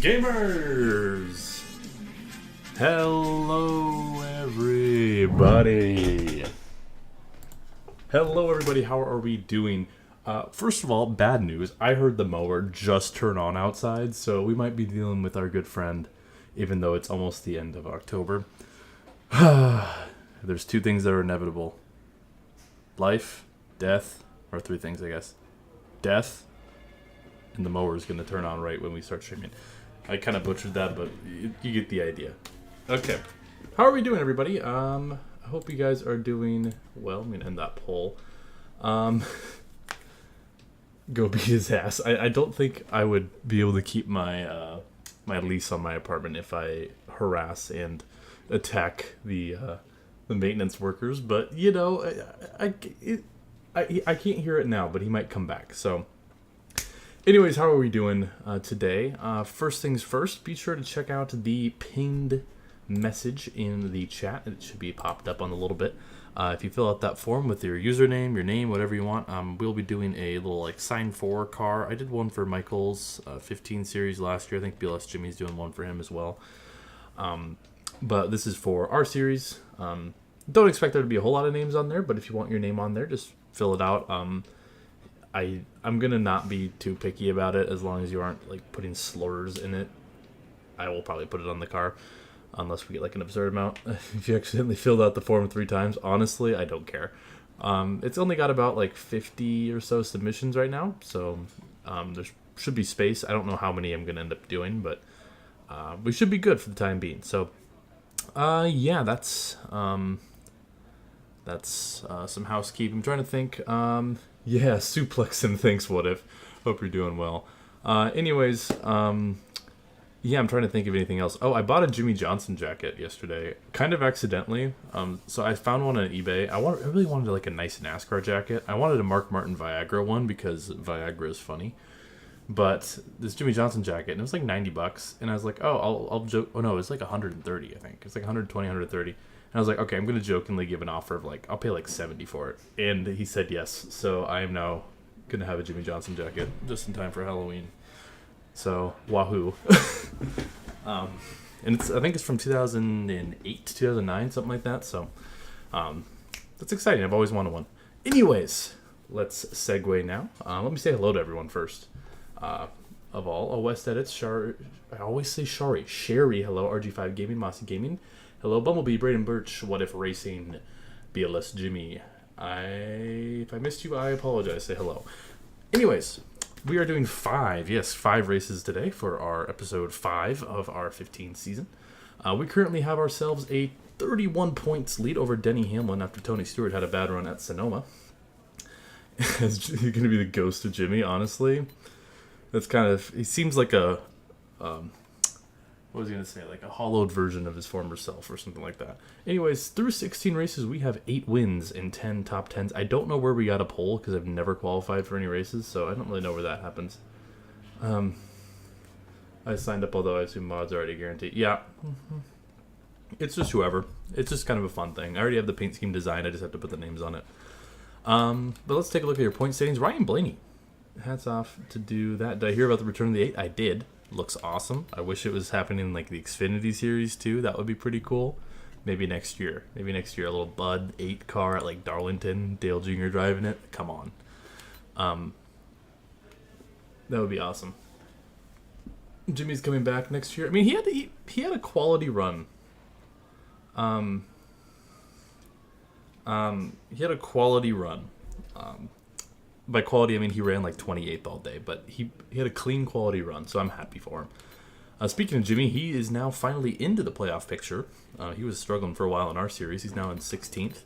Gamers! Hello everybody! How are we doing? First of all, bad news. I heard the mower just turn on outside, so we might be dealing with our good friend, even though it's almost the end of October. There's two things that are inevitable. Life, death, or three things, I guess. Death, and the mower is going to turn on right when we start streaming. I kind of butchered that, but you get the idea. Okay. How are we doing, everybody? I hope you guys are doing well. I'm going to end that poll. Go beat his ass. I don't think I would be able to keep my my lease on my apartment if I harass and attack the maintenance workers. But, you know, I can't hear it now, but he might come back. So, anyways, how are we doing today? First things first, be sure to check out the pinned message in the chat. It should be popped up on a little bit. If you fill out that form with your username, your name, whatever you want, we'll be doing a little like sign for car. I did one for Michael's 15 series last year. I think BLS Jimmy's doing one for him as well. But this is for our series. Don't expect there to be a whole lot of names on there, but if you want your name on there, just fill it out. I'm gonna not be too picky about it as long as you aren't like putting slurs in it. I will probably put it on the car unless we get like an absurd amount. If you accidentally filled out the form 3 times, honestly, I don't care. It's only got about like 50 or so submissions right now, so there should be space. I don't know how many I'm gonna end up doing, but we should be good for the time being. So yeah, that's some housekeeping. I'm trying to think. Yeah, suplex and thanks, what if. Hope you're doing well. Anyways, yeah, I'm trying to think of anything else. Oh, I bought a Jimmy Johnson jacket yesterday, kind of accidentally. So I found one on eBay. I really wanted like a nice NASCAR jacket. I wanted a Mark Martin Viagra one because Viagra is funny. But this Jimmy Johnson jacket, and it was like $90, and I was like, oh, I'll joke. Oh no, it was like 130, I think. It's like 120, 130. And I was like, okay, I'm gonna jokingly give an offer of like, I'll pay like 70 for it. And he said yes. So I am now gonna have a Jimmy Johnson jacket just in time for Halloween. So wahoo. And I think it's from 2008, 2009, something like that. So that's exciting. I've always wanted one. Anyways, let's segue now. Let me say hello to everyone first. Of all, West Edits, I always say Shari. Sherry, hello. RG5 Gaming, Mossy Gaming. Hello, Bumblebee, Braden Birch, What If Racing, BLS Jimmy. If I missed you, I apologize. Say hello. Anyways, we are doing 5 races today for our episode 5 of our 15th season. We currently have ourselves a 31 points lead over Denny Hamlin after Tony Stewart had a bad run at Sonoma. He's going to be the ghost of Jimmy, honestly. That's kind of, he seems like a, what was he going to say, like a hollowed version of his former self or something like that. Anyways, through 16 races, we have 8 wins and 10 top 10s. I don't know where we got a pole because I've never qualified for any races, so I don't really know where that happens. I signed up, although I assume mods are already guaranteed. Yeah. It's just whoever. It's just kind of a fun thing. I already have the paint scheme designed. I just have to put the names on it. But let's take a look at your point standings. Ryan Blaney. Hats off to do that. Did I hear about the return of the 8? I did. Looks awesome. I wish it was happening in like the Xfinity series too. That would be pretty cool. Maybe next year. A little Bud 8 car at like Darlington. Dale Jr. driving it. Come on. That would be awesome. Jimmy's coming back next year. I mean, he had a quality run. He had a quality run. By quality, I mean he ran like 28th all day, but he had a clean quality run, so I'm happy for him. Speaking of Jimmy, he is now finally into the playoff picture. He was struggling for a while in our series. He's now in 16th.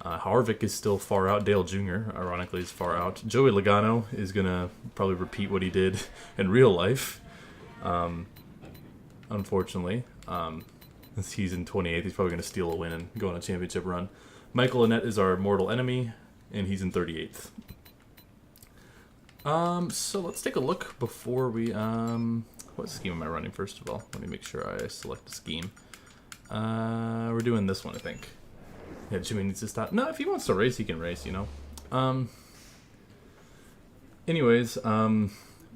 Harvick is still far out. Dale Jr., ironically, is far out. Joey Logano is going to probably repeat what he did in real life, unfortunately. Since he's in 28th, he's probably going to steal a win and go on a championship run. Michael Annett is our mortal enemy, and he's in 38th. So let's take a look before we, what scheme am I running first of all? Let me make sure I select the scheme. We're doing this one, I think. Yeah, Jimmy needs to stop. No, if he wants to race, he can race, you know. Anyways,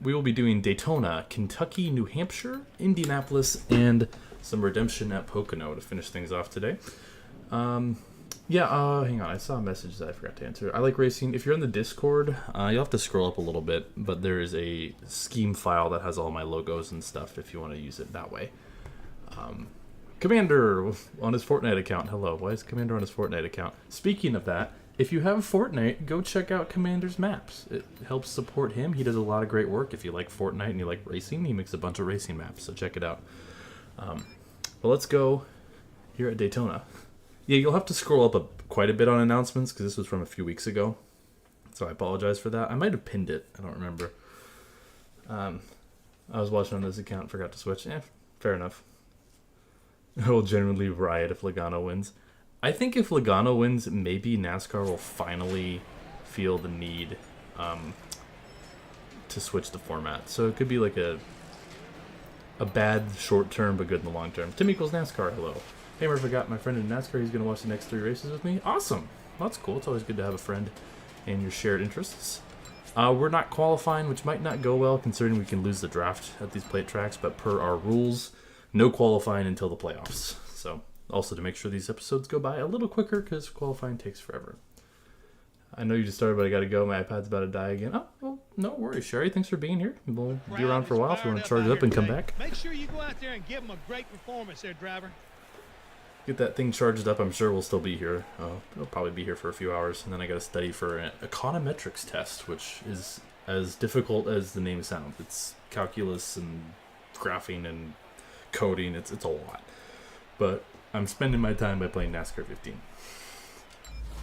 we will be doing Daytona, Kentucky, New Hampshire, Indianapolis, and some redemption at Pocono to finish things off today. Hang on. I saw a message that I forgot to answer. I like racing. If you're in the Discord, you'll have to scroll up a little bit, but there is a scheme file that has all my logos and stuff if you want to use it that way. Commander on his Fortnite account. Hello. Why is Commander on his Fortnite account? Speaking of that, if you have Fortnite, go check out Commander's maps. It helps support him. He does a lot of great work. If you like Fortnite and you like racing, he makes a bunch of racing maps, so check it out. But let's go here at Daytona. Yeah, you'll have to scroll up quite a bit on announcements because this was from a few weeks ago. So I apologize for that. I might have pinned it. I don't remember. I was watching on this account, forgot to switch. Fair enough. I will genuinely riot if Logano wins. I think if Logano wins, maybe NASCAR will finally feel the need to switch the format. So it could be like a bad short term, but good in the long term. Tim equals NASCAR, hello. Hey, I forgot my friend in NASCAR. He's going to watch the next 3 races with me. Awesome. That's cool. It's always good to have a friend and your shared interests. We're not qualifying, which might not go well considering we can lose the draft at these plate tracks, but per our rules, no qualifying until the playoffs. So also to make sure these episodes go by a little quicker because qualifying takes forever. I know you just started, but I got to go. My iPad's about to die again. Oh, well, no worries, Sherry. Thanks for being here. We'll be around for a while if you want to charge it up and come back. Make sure you go out there and give them a great performance there, driver. Get that thing charged up. I'm sure we'll still be here. It'll probably be here for a few hours, and then I got to study for an econometrics test, which is as difficult as the name sounds. It's calculus and graphing and coding. It's a lot. But I'm spending my time by playing NASCAR 15.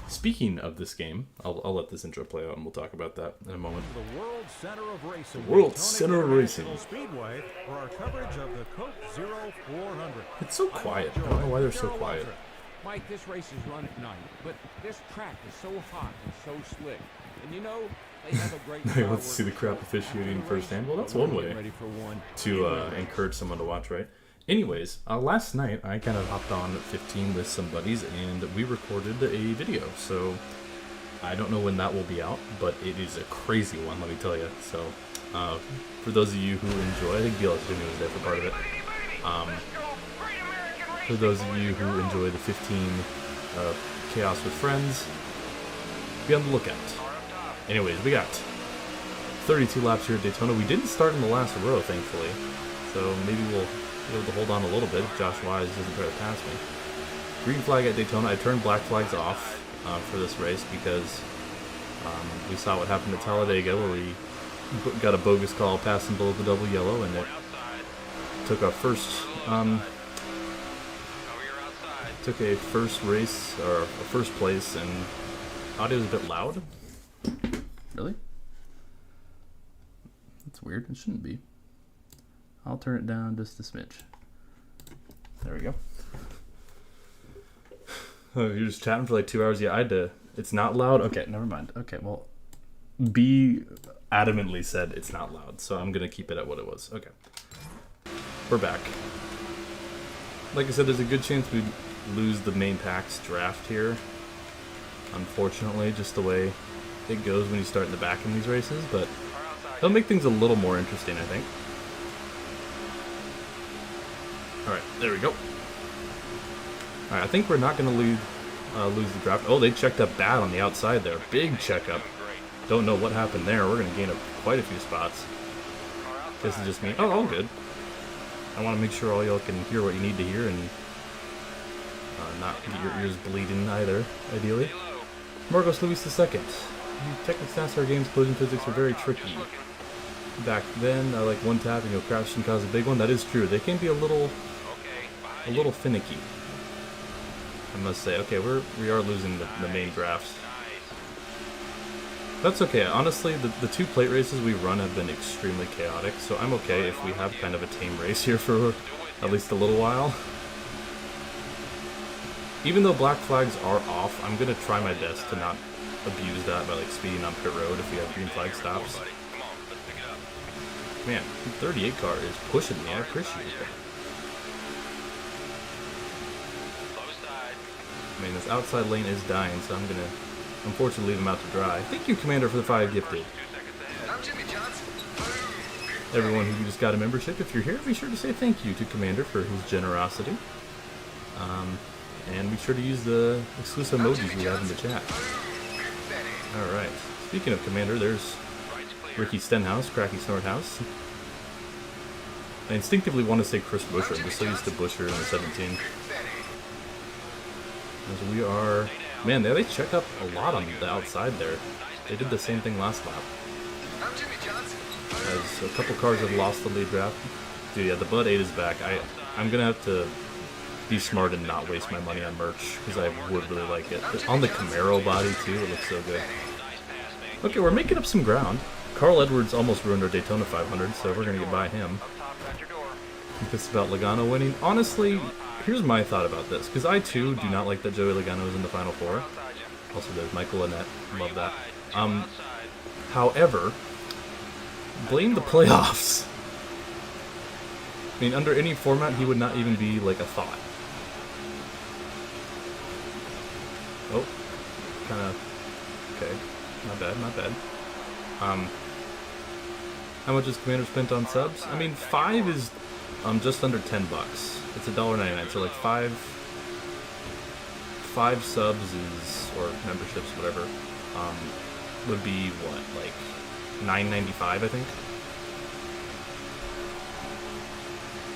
Speaking of this game, I'll let this intro play out and we'll talk about that in a moment. The World Center of Racing. World Center of Racing. Speedway for our coverage of the Coke 0400. It's so quiet. I don't know why they're so quiet. Mike, this race is run at night, but this track is so hot and so slick. And you know, they have a great Hey, let's see the crap officiating firsthand. Well, that's one way to encourage someone to watch, right? Anyways, last night I kind of hopped on 15 with some buddies and we recorded a video. So I don't know when that will be out, but it is a crazy one, let me tell you. So for those of you who enjoy, I think BLS Jimmy was there for part of it. For those of you who enjoy the 15 Chaos with Friends, be on the lookout. Anyways, we got 32 laps here at Daytona. We didn't start in the last row, thankfully. So maybe we'll be able to hold on a little bit if Josh Wise doesn't try to pass me. Green flag at Daytona. I turned black flags off for this race because we saw what happened at Talladega where we got a bogus call passing below the double yellow, and it took a first race or a first place, and audio was a bit loud. Really? That's weird. It shouldn't be. I'll turn it down just a smidge. There we go. Oh, you're just chatting for like 2 hours? Yeah, I had to. It's not loud? Okay, never mind. Okay, well, B adamantly said it's not loud, so I'm going to keep it at what it was. Okay. We're back. Like I said, there's a good chance we lose the main packs draft here. Unfortunately, just the way it goes when you start in the back in these races, but it'll make things a little more interesting, I think. Alright, there we go. Alright, I think we're not going to lose the draft. Oh, they checked up bad on the outside there. Big checkup. Don't know what happened there. We're going to gain up quite a few spots. This is just me. Oh, all good. I want to make sure all y'all can hear what you need to hear and not get your ears bleeding either, ideally. Marcos Luis II. Technics NASCAR games, collision physics are very tricky. Back then, I like one tap and you'll crash and cause a big one. That is true. They can be a little finicky, I must say. Okay, we are losing the main drafts. That's okay. Honestly, the 2 plate races we run have been extremely chaotic, so I'm okay if we have kind of a tame race here for at least a little while. Even though black flags are off, I'm going to try my best to not abuse that by like speeding on pit road if we have green flag stops. Man, 38 car is pushing me. I appreciate that. I mean, this outside lane is dying, so I'm going to unfortunately leave him out to dry. Thank you, Commander, for the 5 gifted. everyone who just got a membership. If you're here, be sure to say thank you to Commander for his generosity. And be sure to use the exclusive emojis we have in the chat. Alright, speaking of Commander, there's Ricky Stenhouse, Cracky Snorthouse. I instinctively want to say Chris Buescher, I'm just so used to Buescher in the 17. As we are... Man, they check up a lot on the outside there. They did the same thing last lap. As a couple cars have lost the lead draft. Dude, yeah, the Bud 8 is back. I'm gonna have to be smart and not waste my money on merch, because I would really like it. On the Camaro body, too, it looks so good. Okay, we're making up some ground. Carl Edwards almost ruined our Daytona 500, so we're gonna get by him. I'm pissed about Logano winning. Honestly, here's my thought about this, because I, too, do not like that Joey Logano is in the Final Four. Also, there's Michael Annette. Love that. However, blame the playoffs. I mean, under any format, he would not even be, like, a thought. Oh. Kind of... Okay. Not bad, not bad. How much is Commander spent on subs? I mean, 5 is just under $10. It's $1.99, so like 5 subs is, or memberships, whatever, would be what, like $9.95, I think.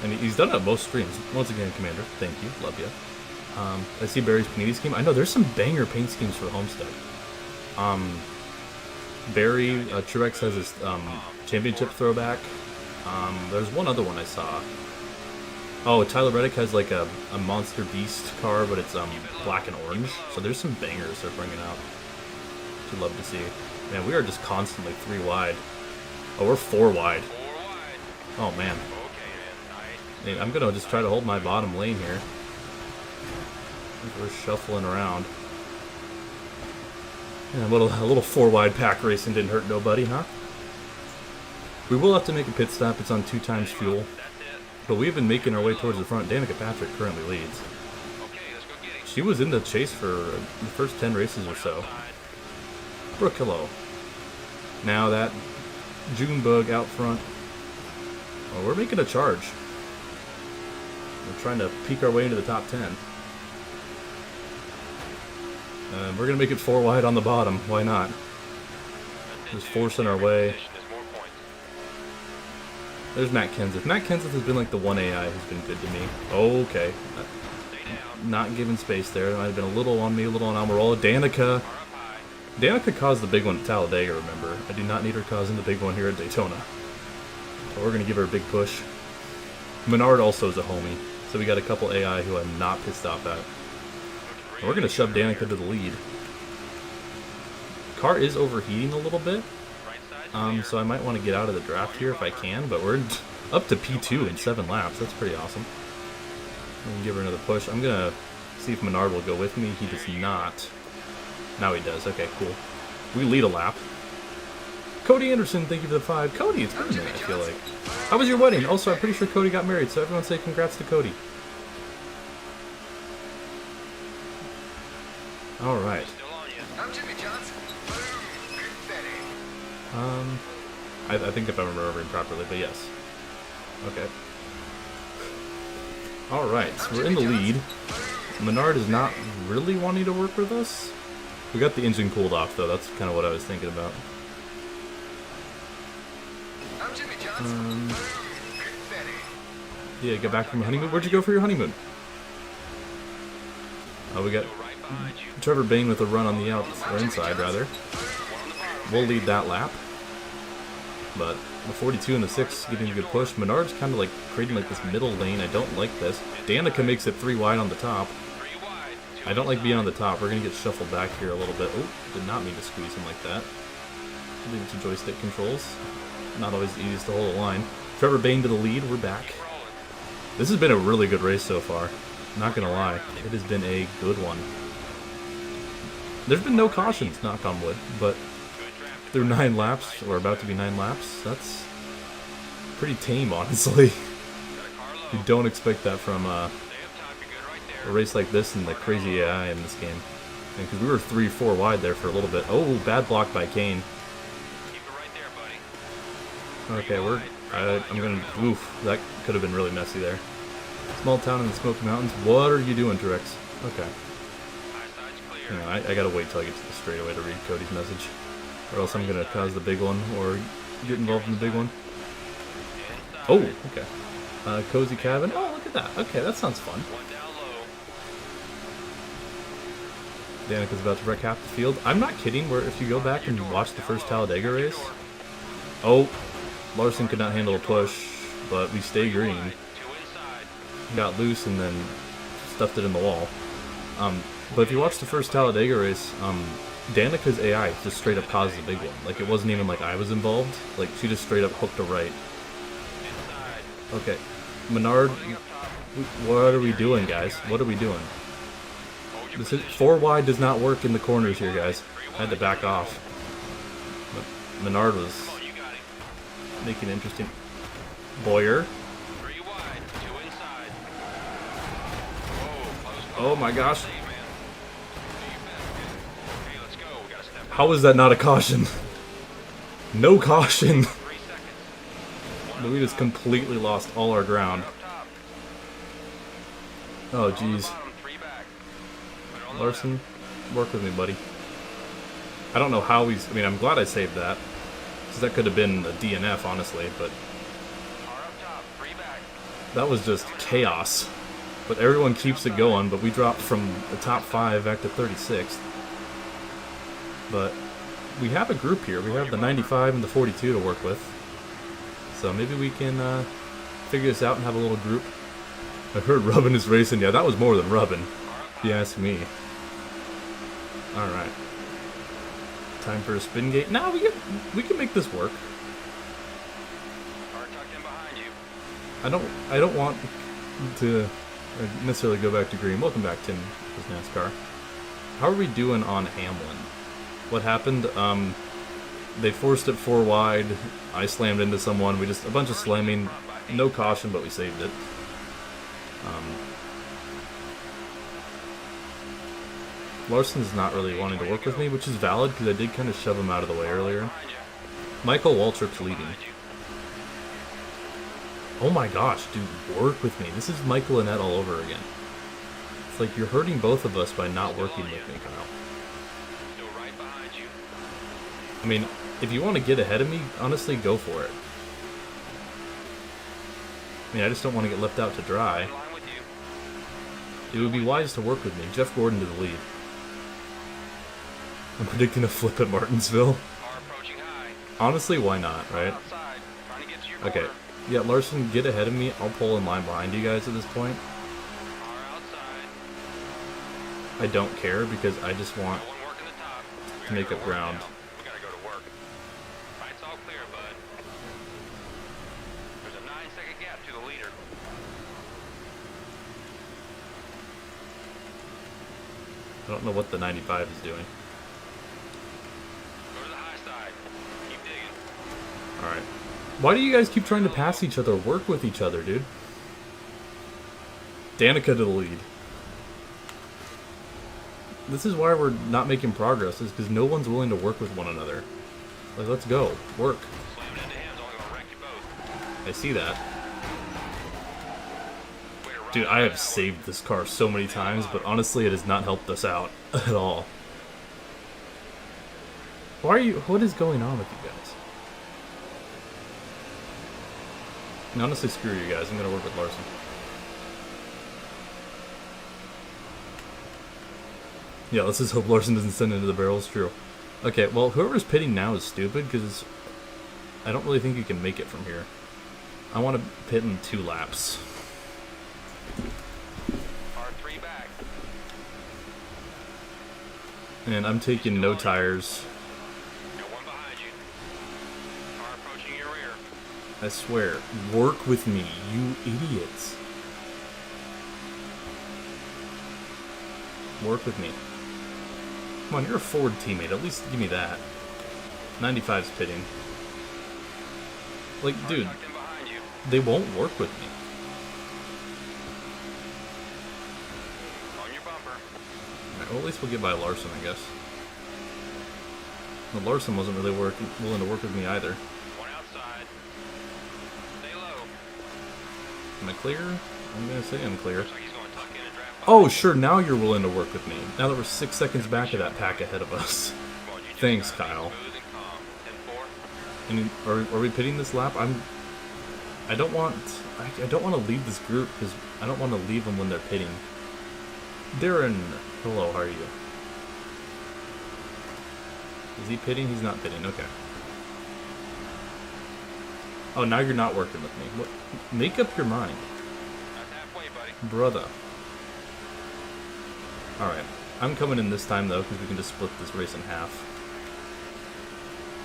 And he's done it on most streams. Once again, Commander, thank you, love you. I see Barry's Panini scheme. I know there's some banger paint schemes for Homestead. Barry, Truex has his championship throwback. There's one other one I saw. Oh, Tyler Reddick has like a Monster Beast car, but it's black and orange. So there's some bangers they're bringing out. Which I'd love to see. Man, we are just constantly 3 wide. Oh, we're 4 wide. Oh man. I'm gonna just try to hold my bottom lane here. We're shuffling around. Yeah, a little 4 wide pack racing didn't hurt nobody, huh? We will have to make a pit stop. It's on 2 times fuel. But we've been making our way towards the front. Danica Patrick currently leads. She was in the chase for the first 10 races or so. Brooke, hello. Now that Junebug out front. Oh, we're making a charge. We're trying to peek our way into the top 10. We're going to make it 4 wide on the bottom. Why not? Just forcing our way. There's Matt Kenseth. Matt Kenseth has been like the one AI who's been good to me. Okay. Not giving space there. It might have been a little on me, a little on Almirola. Danica. Danica caused the big one at Talladega, remember. I do not need her causing the big one here at Daytona. But we're going to give her a big push. Menard also is a homie. So we got a couple AI who I'm not pissed off at. And we're going to shove Danica to the lead. Car is overheating a little bit. So I might want to get out of the draft here if I can, but we're up to P2 in 7 laps. That's pretty awesome. I'm gonna give her another push. I'm going to see if Menard will go with me. He does not. Now he does. Okay, cool. We lead a lap. Cody Anderson, thank you for the 5. Cody, it's been a minute, I feel like. How was your wedding? Also, I'm pretty sure Cody got married, so everyone say congrats to Cody. Alright. I think if I'm remembering properly, but yes. Okay. Alright, so we're in the lead. Menard is not really wanting to work with us. We got the engine cooled off, though. That's kind of what I was thinking about. Yeah, get back from your honeymoon. Where'd you go for your honeymoon? Oh, we got Trevor Bayne with a run on the outside, or inside, rather. We'll lead that lap. But the 42 and the 6 getting a good push. Menard's kind of like creating like this middle lane. I don't like this. Danica makes it 3 wide on the top. I don't like being on the top. We're going to get shuffled back here a little bit. Oh, did not mean to squeeze him like that. Leave it to joystick controls. Not always the easiest to hold a line. Trevor Bayne to the lead. We're back. This has been a really good race so far. Not going to lie. It has been a good one. There's been no cautions, knock on wood, but through 9 laps, or about to be 9 laps, that's pretty tame, honestly. You don't expect that from a race like this and the crazy AI in this game. Because we were 3-4 wide there for a little bit. Oh, bad block by Kane. Okay, we're I'm gonna. Oof, that could have been really messy there. Small town in the Smoky Mountains. What are you doing, Trex? Okay. Hang on, I gotta wait till I get to the straightaway to read Cody's message, or else I'm gonna cause the big one or get involved in the big one. Oh, okay. Cozy cabin. Oh, look at that. Okay, that sounds fun. Danica's about to wreck half the field. I'm not kidding. Where if you go back and watch the first Talladega race, oh, Larson could not handle a push, but we stay green. Got loose and then stuffed it in the wall. But if you watch the first Talladega race, Danica's AI just straight up caused the big one. Like, it wasn't even like I was involved. Like, she just straight up hooked a right. Okay. Menard, what are we doing, guys? What are we doing? This is, 4 wide does not work in the corners here, guys. I had to back off. But Menard was making it interesting. Boyer. Oh my gosh. How is that not a caution? No caution. We just completely lost all our ground. Oh jeez. Larson, work with me, buddy. I don't know how he's... I mean, I'm glad I saved that. Because that could have been a DNF, honestly, but... that was just chaos. But everyone keeps it going, but we dropped from the top 5 back to 36th. But we have a group here. We have the 95 and the 42 to work with. So maybe we can figure this out and have a little group. I heard Rubbin is racing. Yeah, that was more than Rubbin, if you ask me. Alright. Time for a spin gate. Nah, we can make this work. I don't want to necessarily go back to green. Welcome back, Tim, with NASCAR. How are we doing on Hamlin? What happened? They forced it 4 wide. I slammed into someone. We just a bunch of slamming, no caution, but we saved it. Larson's not really wanting to work with me, which is valid because I did kind of shove him out of the way earlier. Michael Waltrip's leading. Oh my gosh, dude, work with me. This is Michael Annette all over again. It's like you're hurting both of us by not working with me, Kyle. I mean, if you want to get ahead of me, honestly, go for it. I mean, I just don't want to get left out to dry. It would be wise to work with me. Jeff Gordon to the lead. I'm predicting a flip at Martinsville. Honestly, why not, right? Okay. Yeah, Larson, get ahead of me. I'll pull in line behind you guys at this point. I don't care because I just want to make up ground. I don't know what the 95 is doing. Go to the high side. Keep digging. Alright. Why do you guys keep trying to pass each other? Work with each other, dude. Danica to the lead. This is why we're not making progress, is because no one's willing to work with one another. Like, let's go. Work. I see that. Dude, I have saved this car so many times, but honestly, it has not helped us out at all. Why are you... what is going on with you guys? And honestly, screw you guys. I'm going to work with Larson. Yeah, let's just hope Larson doesn't send into the barrels. True. Okay, well, whoever's pitting now is stupid, because I don't really think you can make it from here. I want to pit in 2 laps. R3 back. And I'm taking no tires. Got one behind you. Car approaching your rear. I swear, work with me, you idiots. Work with me. Come on, you're a Ford teammate. At least give me that. 95's pitting. Like, dude, they won't work with me. Well, at least we'll get by Larson, I guess. But Larson wasn't really willing to work with me either. One outside. Am I clear? I'm gonna say I'm clear. Oh, sure, now you're willing to work with me. Now that we're 6 seconds back of that pack ahead of us. Thanks, Kyle. And are we pitting this lap? I don't want to lead this group because I don't want to leave them when they're pitting. Darren, hello, how are you? Is he pitting? He's not pitting. Okay. Oh, now you're not working with me. What? Make up your mind. Brother. Alright. I'm coming in this time, though, because we can just split this race in half.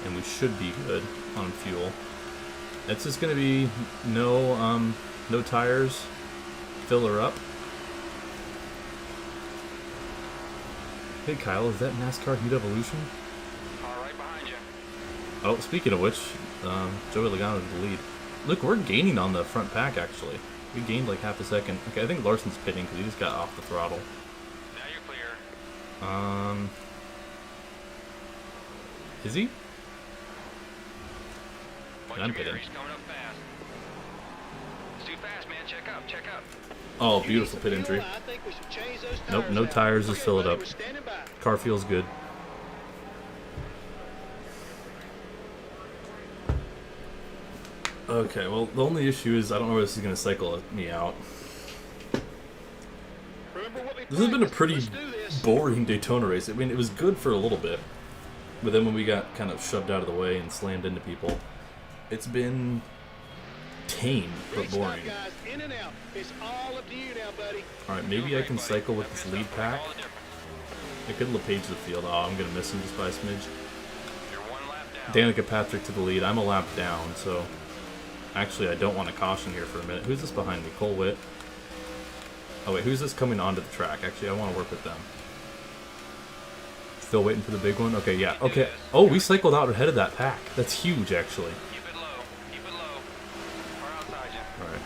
And we should be good on fuel. It's just going to be no tires. Fill her up. Hey, Kyle, is that NASCAR Heat Evolution? Right behind you. Oh, speaking of which, Joey Logano's the lead. Look, we're gaining on the front pack, actually. We gained like half a second. Okay, I think Larson's pitting because he just got off the throttle. Now you're clear. Is he? Watch I'm your pitting. mirror, he's coming up fast. It's too fast, man. Check up, check up. Oh, beautiful pit entry. I think we should change those Nope, tires no out. tires, just Okay, fill it buddy, up. we're standing by. Car feels good. Okay, well, the only issue is I don't know where this is going to cycle me out. Remember what we This has been a practiced. pretty Let's do this. boring Daytona race. I mean, it was good for a little bit, but then when we got kind of shoved out of the way and slammed into people, it's been tame but Big stop, boring. guys. In and out. It's all up to you now, buddy. Alright, maybe I can cycle with this lead pack. I could LePage the field. Oh, I'm going to miss him just by a smidge. You're one lap down. Danica Patrick to the lead. I'm a lap down, so... Actually, I don't want to caution here for a minute. Who's this behind me? Cole Witt? Oh, wait, who's this coming onto the track? Actually, I want to work with them. Still waiting for the big one? Okay, yeah. Okay. Oh, we cycled out ahead of that pack. That's huge, actually. Keep it low. Keep it low. Car outside you. Alright.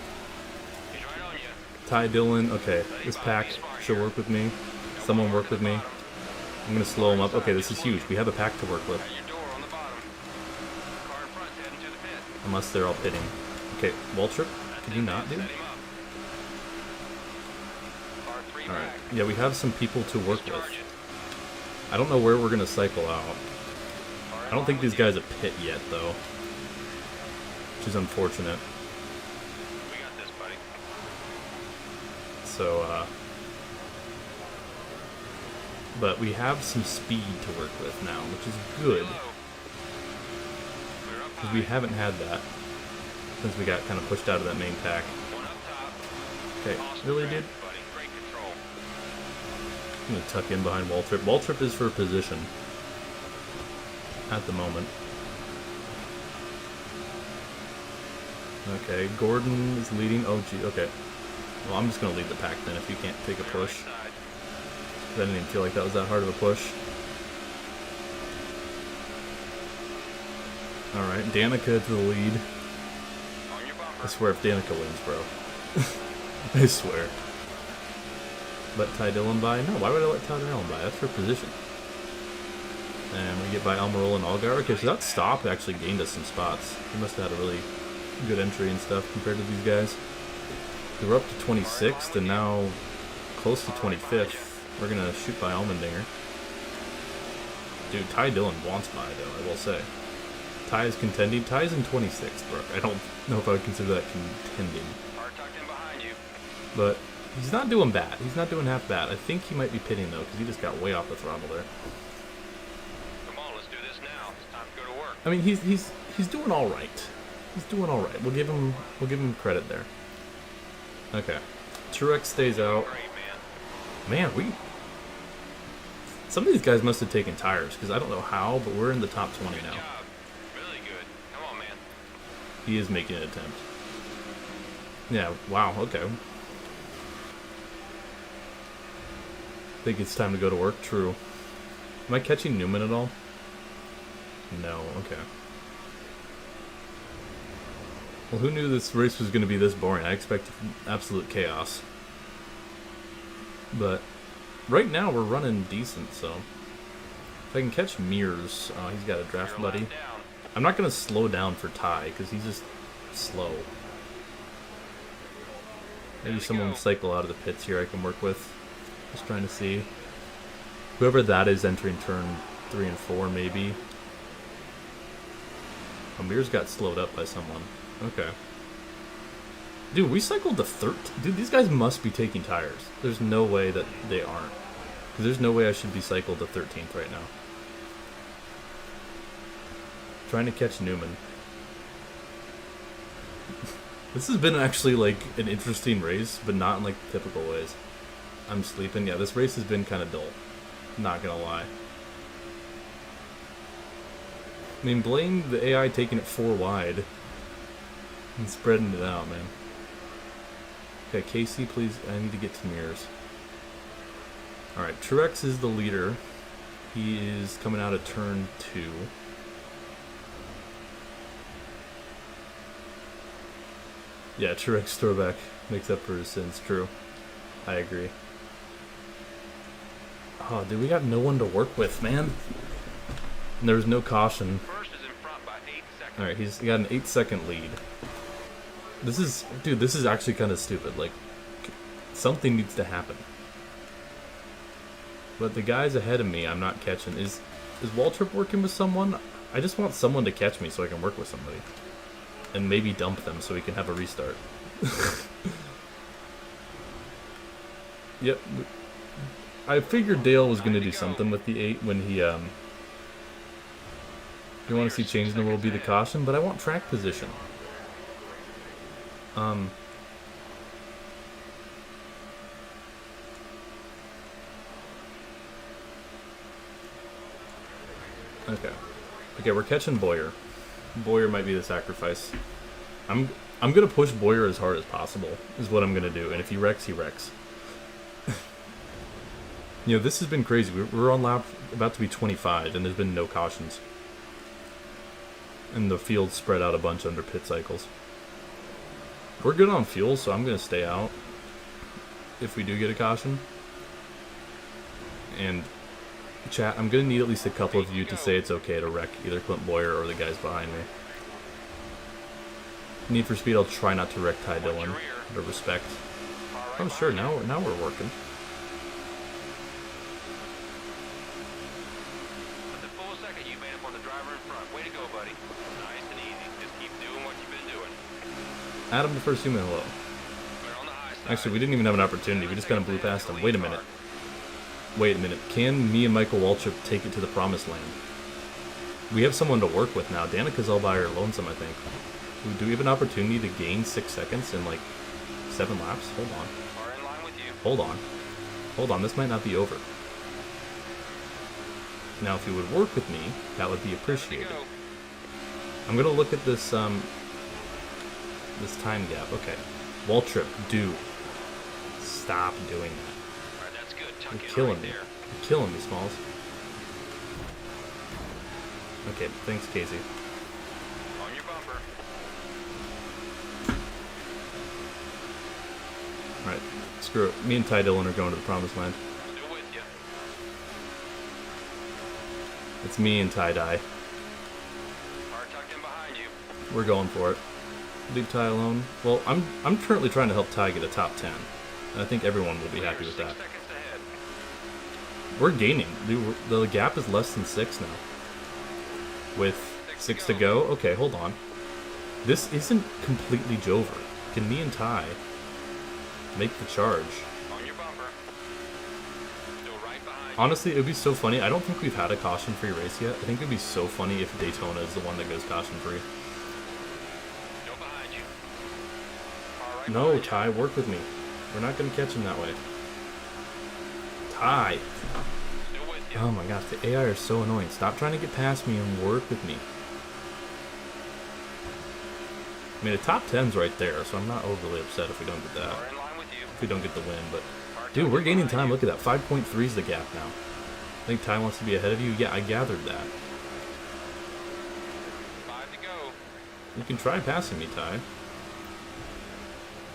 He's right on you. Ty Dillon. Okay, this pack should work with me. Someone work with me. I'm going to slow him up. Okay, this is huge. We have a pack to work with. Got your door on the bottom. Car in front's heading to the pit. Unless they're all pitting. Okay, Waltrip, can you not do? Set him up. Car 3 Alright. back. Yeah, we have some people to work with. Charge it. I don't know where we're going to cycle out. Car I don't think on these with you. guys have pit yet, though. Which is unfortunate. We got this, buddy. So, but we have some speed to work with now, which is good. Low. We're up Because high. we haven't had that since we got kind of pushed out of that main pack. One up top. Okay, Awesome really, traffic, dude? buddy. Great control. I'm going to tuck in behind Waltrip. Waltrip is for position at the moment. Okay, Gordon is leading. Oh, gee, okay. Well, I'm just going to lead the pack then if you can't take a Clear right push. side. I didn't even feel like that was that hard of a push. Alright, Danica to the lead. On your bumper. I swear if Danica wins, bro. I swear. Let Ty Dillon by? No, why would I let Ty Dillon by? That's for position. And we get by Almirola and Allgaier. Okay, so that stop actually gained us some spots. He must have had a really good entry and stuff compared to these guys. We were up to 26th and now close to 25th. We're going to shoot by Allmendinger. Dude, Ty Dillon wants by, though, I will say. Ty is contending. Ty's in 26th, bro. I don't know if I would consider that contending. Car tucked in behind you. But he's not doing bad. He's not doing half bad. I think he might be pitting, though, because he just got way off the throttle there. Come on, let's do this now. It's time to go to work. I mean, he's doing all right. He's doing all right. We'll give him credit there. Okay, Truex stays out. Great, man. Man, some of these guys must have taken tires because I don't know how, but we're in the top 20 Good now. job. Really good. Come on, man. He is making an attempt. Yeah. Wow. Okay. Think it's time to go to work. True. Am I catching Newman at all? No. Okay. Well, who knew this race was going to be this boring? I expected absolute chaos. But right now we're running decent, so if I can catch Mears, he's got a draft You're a lap buddy. down. I'm not going to slow down for Ty because he's just slow. Maybe someone cycle out of the pits here I can work with. Just trying to see. Whoever that is entering turn 3 and 4, maybe. Amir's got slowed up by someone. Okay. Dude, we cycled the 13th. Dude, these guys must be taking tires. There's no way that they aren't. Because there's no way I should be cycled the 13th right now. Trying to catch Newman. This has been actually like an interesting race, but not in like typical ways. I'm sleeping. Yeah, this race has been kind of dull. Not gonna lie. I mean, blame the AI taking it 4 wide and spreading it out, man. Okay, Casey, please. I need to get to mirrors. Alright, Truex is the leader. He is coming out of turn 2. Yeah, Truex throwback makes up for his sins. True. I agree. Oh, dude, we got no one to work with, man. And there was no caution. First is in front by 8 seconds. Alright, he's got an 8-second lead. This is... Dude, this is actually kind of stupid. Like, something needs to happen. But the guys ahead of me, I'm not catching. Is Waltrip working with someone? I just want someone to catch me so I can work with somebody. And maybe dump them so we can have a restart. Yep. I figured Dale was going to do something with the 8 when he, You want to see change in the world be the caution, but I want track position. Okay, we're catching Boyer. Boyer might be the sacrifice. I'm gonna push Boyer as hard as possible, is what I'm gonna do, and if he wrecks, he wrecks. You know, this has been crazy. We're on lap about to be 25, and there's been no cautions. And the field's spread out a bunch under pit cycles. We're good on fuel, so I'm gonna stay out if we do get a caution. And chat, I'm gonna need at least a couple of you to say it's okay to wreck either Clint Boyer or the guys behind me. Need for Speed, I'll try not to wreck Ty Dillon. Out of respect. Oh sure, now we're working. With the full second, you made up on the driver in front. Way to go, buddy. Nice and easy. Just keep doing what you've been doing. Adam, the first human, hello. We're on the high side. Actually, we didn't even have an opportunity. We just kind of blew past him. Wait a minute. Wait a minute. Can me and Michael Waltrip take it to the promised land? We have someone to work with now. Danica's all by her lonesome, I think. Do we have an opportunity to gain 6 seconds in like 7 laps? Hold on. Are in line with you. Hold on. Hold on. This might not be over. Now, if you would work with me, that would be appreciated. Go. I'm gonna look at this this time gap. Okay. Waltrip, do. Stop doing that. All right, that's good. Tuck You're in killing right me. there. You're killing me, Smalls. Okay, thanks, Casey. On your bumper. Alright, screw it. Me and Ty Dillon are going to the promised land. Still with you. It's me and Tie-Dye. Car tucked in behind you. We're going for it. Leave Ty alone. Well, I'm currently trying to help Ty get a top 10. And I think everyone will be happy with Clear, that. 6 seconds ahead. We're gaining. Dude, the gap is less than 6 now. With 6 to go? Okay, hold on. This isn't completely Jover. Can me and Ty make the charge? On your bumper. Still right behind you. Honestly, it would be so funny. I don't think we've had a caution-free race yet. I think it would be so funny if Daytona is the one that goes caution-free. Still behind you. Car right No, behind you. Ty, work with me. We're not going to catch him that way. Ty! Still with you. Oh my gosh, the AI are so annoying. Stop trying to get past me and work with me. I mean, the top 10's right there, so I'm not overly upset if we don't get that. Car in line with you. If we don't get the win, but... Car Dude, tucked we're in gaining behind time. you. Look at that. 5.3 is the gap now. I think Ty wants to be ahead of you. Yeah, I gathered that. 5 to go. You can try passing me, Ty.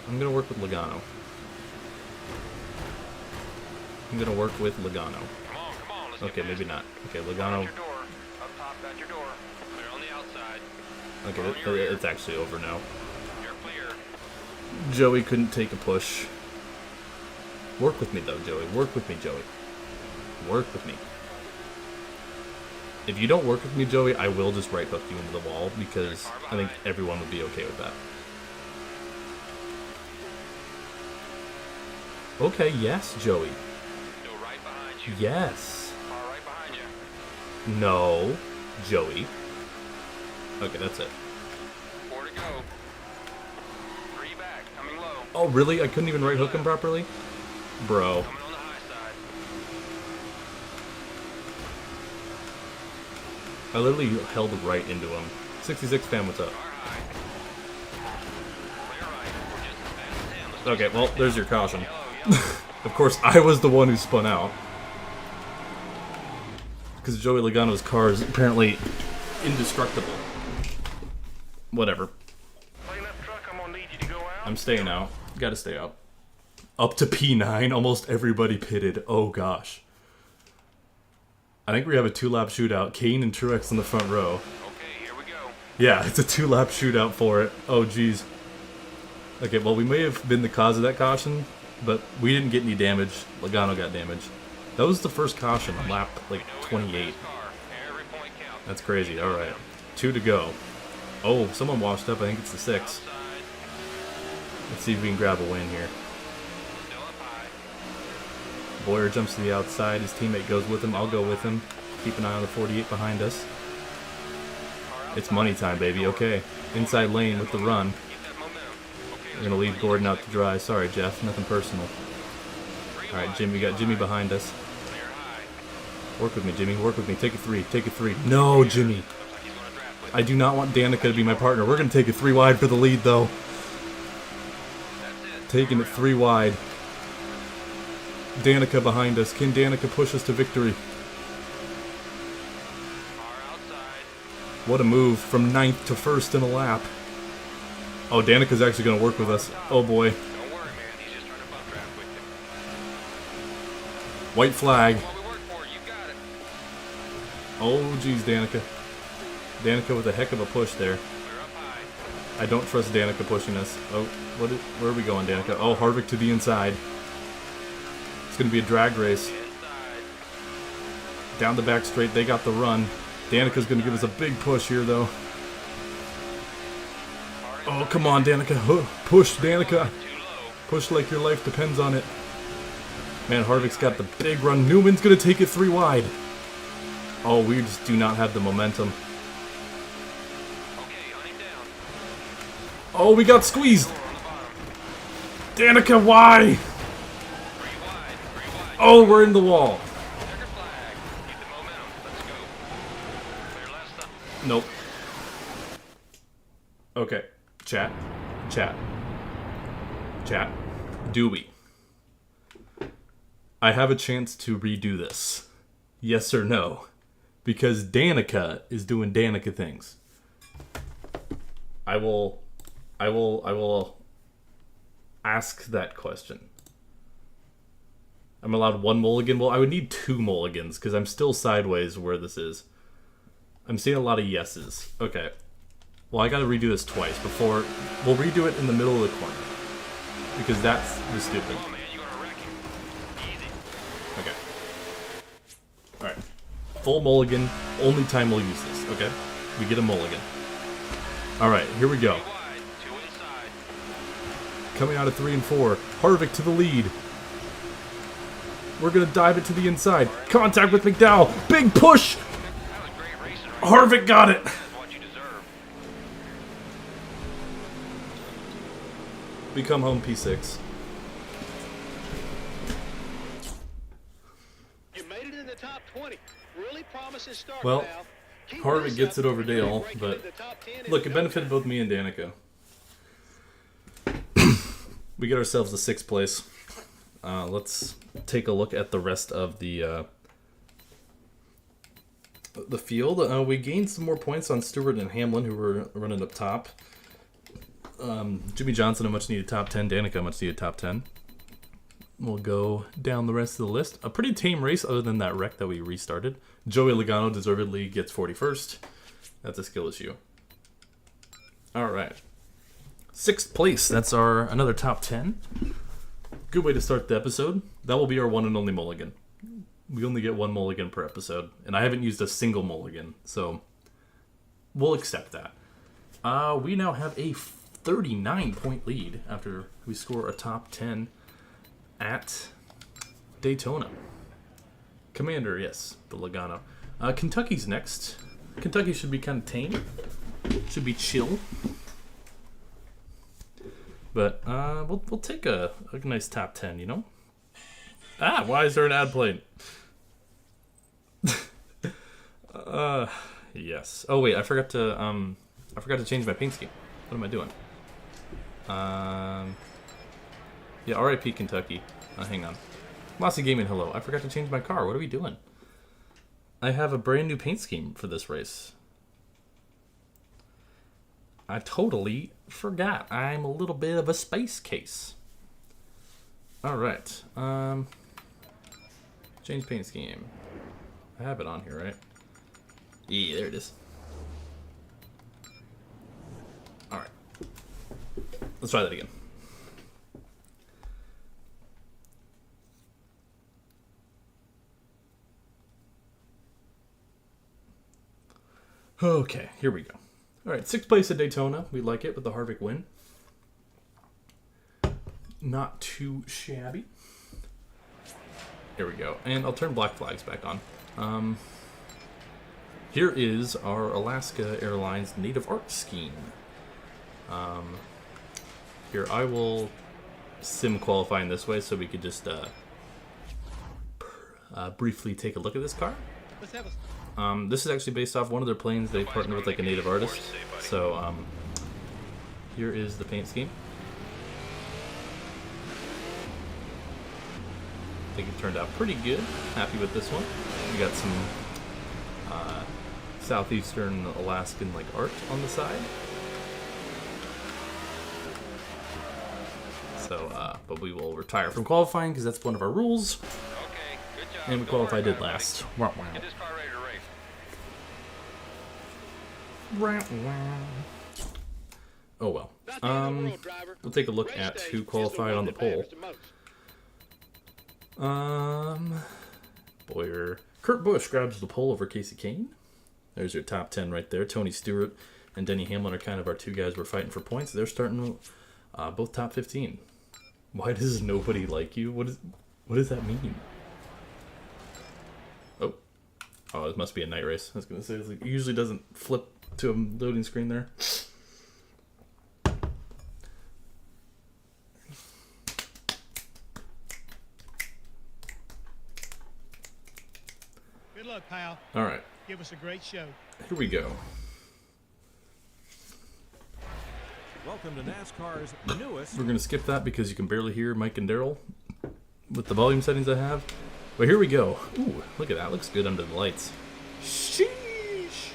I'm going to work with Logano. I'm going to work with Logano. Come on. Let's Okay, get maybe past not. Okay, it. Logano... At your door. Up top, at your door. Clear on the outside. Okay, it's actually over now. You're clear. Joey couldn't take a push. Work with me, though, Joey. Work with me, Joey. Work with me. If you don't work with me, Joey, I will just right hook you into the wall because I think everyone would be okay with that. Okay, yes, Joey. Go right behind you. Yes. Car right behind you. No, Joey. Okay, that's it. 4 to go. 3 back, coming low. Oh, really? I couldn't even right hook him properly? Bro. Coming on the high side. I literally held right into him. 66 fan, what's up? Car high. Clear right. We're just as fast as him. Let's Okay, well, there's your caution. yellow, yellow. Of course, I was the one who spun out. Because Joey Logano's car is apparently indestructible. Whatever. Play left truck, I'm gonna need you to go out. I'm staying out. Gotta stay out. Up to P9, almost everybody pitted. Oh gosh. I think we have a 2-lap shootout. Kane and Truex in the front row. Okay, here we go. Yeah, it's a 2-lap shootout for it. Oh geez. Okay, well we may have been the cause of that caution, but we didn't get any damage. Logano got damage. That was the first caution on lap like 28. Car. Every point counts. That's crazy. All right, 2 to go. Oh, someone washed up. I think it's the 6. Outside. Let's see if we can grab a win here. Still up high. Boyer jumps to the outside. His teammate goes with him. I'll go with him. Keep an eye on the 48 behind us. It's money time, baby. Okay. Inside lane with the run. Get that momentum. Okay, We're going to leave Gordon out to dry. Sorry, Jeff. Nothing personal. All right, Jimmy. We got Jimmy behind us. Clear high. Work with me, Jimmy. Work with me. Take a 3. Take a 3. No, Jimmy. Looks like he's gonna draft with I do not want Danica to be my partner. We're going to take it 3 wide for the lead, though. That's it. Taking it 3 wide. Danica behind us. Can Danica push us to victory? Car outside. What a move from 9th to 1st in a lap. Oh, Danica's actually going to work with us. Oh boy. Don't worry, man. He's just trying to bump draft with you. White flag. What we work for, you got it. Oh geez, Danica. Danica with a heck of a push there. We're up high. I don't trust Danica pushing us. Oh, where are we going, Danica? Oh, Harvick to the inside. It's going to be a drag race. Inside. Down the back straight, they got the run. Danica's going to give us a big push here, though. Car Oh, come on, Danica. Push, Danica. too low. Push like your life depends on it. Man, Harvick's got the big run. Newman's going to take it 3 wide. Oh, we just do not have the momentum. Okay, hunt him down. Oh, we got squeezed. Door on the bottom. Danica, why? 3 wide. 3 wide. Oh, we're in the wall. Checker flag. Keep the momentum. Let's go. Clear left side. Nope. Okay. Chat. Do we? I have a chance to redo this. Yes or no? Because Danica is doing Danica things. I will ask that question. I'm allowed 1 mulligan? Well, I would need 2 mulligans because I'm still sideways where this is. I'm seeing a lot of yeses. Okay. Well, I gotta redo this twice before... We'll redo it in the middle of the corner. Because that's the stupid. Oh, man, you gonna wreck him. Easy. Okay. Alright. Full mulligan. Only time we'll use this, okay? We get a mulligan. Alright, here we go. 3 wide. 2 inside. Coming out of 3 and 4. Harvick to the lead. We're gonna dive it to the inside. Contact with McDowell. Big push! That was great racing. Harvick got it! That's what you deserve. We come home P6. You made it in the top 20. Really promising start, Well, pal. Keep Harvick this gets up. it over Dale, Break but into the top 10 in look, it no benefited time. both me and Danica. We get ourselves a 6th place. Let's take a look at the rest of the field. We gained some more points on Stewart and Hamlin, who were running up top. Jimmy Johnson, a much needed top 10. Danica, a much needed top 10. We'll go down the rest of the list. A pretty tame race, other than that wreck that we restarted. Joey Logano deservedly gets 41st. That's a skill issue. All right. 6th place. That's our another top 10. Good way to start the episode. That will be our one and only mulligan. We only get one mulligan per episode, and I haven't used a single mulligan, so we'll accept that. We now have a 39-point lead after we score a top 10 at Daytona. Commander, yes, the Logano. Kentucky's next. Kentucky should be kind of tame. Should be chill. But we'll take a nice top 10, you know? Why is there an ad playing? Yes. Oh wait, I forgot to change my paint scheme. What am I doing? Yeah, R.I.P. Kentucky. Hang on. Mossy Gaming, hello. I forgot to change my car. What are we doing? I have a brand new paint scheme for this race. I totally forgot. I'm a little bit of a space case. Alright. Change paint scheme. I have it on here, right? Yeah, there it is. Alright. Let's try that again. Okay, here we go. Alright, 6th place at Daytona. We like it with the Harvick win. Not too shabby. Here we go. And I'll turn black flags back on. Here is our Alaska Airlines native art scheme. Here, I will sim qualify in this way so we could just briefly take a look at this car. Let's have a This is actually based off one of their planes. They partnered with like a native artist. So here is the paint scheme. I think it turned out pretty good. Happy with this one. We got some southeastern Alaskan like art on the side. So, but we will retire from qualifying because that's one of our rules. Okay, good job. And we Don't qualified worry it about it, last. buddy. Wow, wow. Get this car ready to race. Oh well. Not the end of the world, driver. We'll take a look Race at day who is the qualified one on the that poll. matters the most. Boyer. Kurt Busch grabs the pole over Casey Kane. There's your top 10 right there. Tony Stewart and Denny Hamlin are kind of our two guys we're fighting for points. They're starting both top 15. Why does nobody like you? What does that mean? Oh, it must be a night race. I was going to say, it usually doesn't flip to a loading screen there. Good luck, pal. All right, Give us a great show. here we go. Welcome to NASCAR's newest. We're going to skip that because you can barely hear Mike and Daryl with the volume settings I have. But here we go. Ooh, look at that. Looks good under the lights. Sheesh.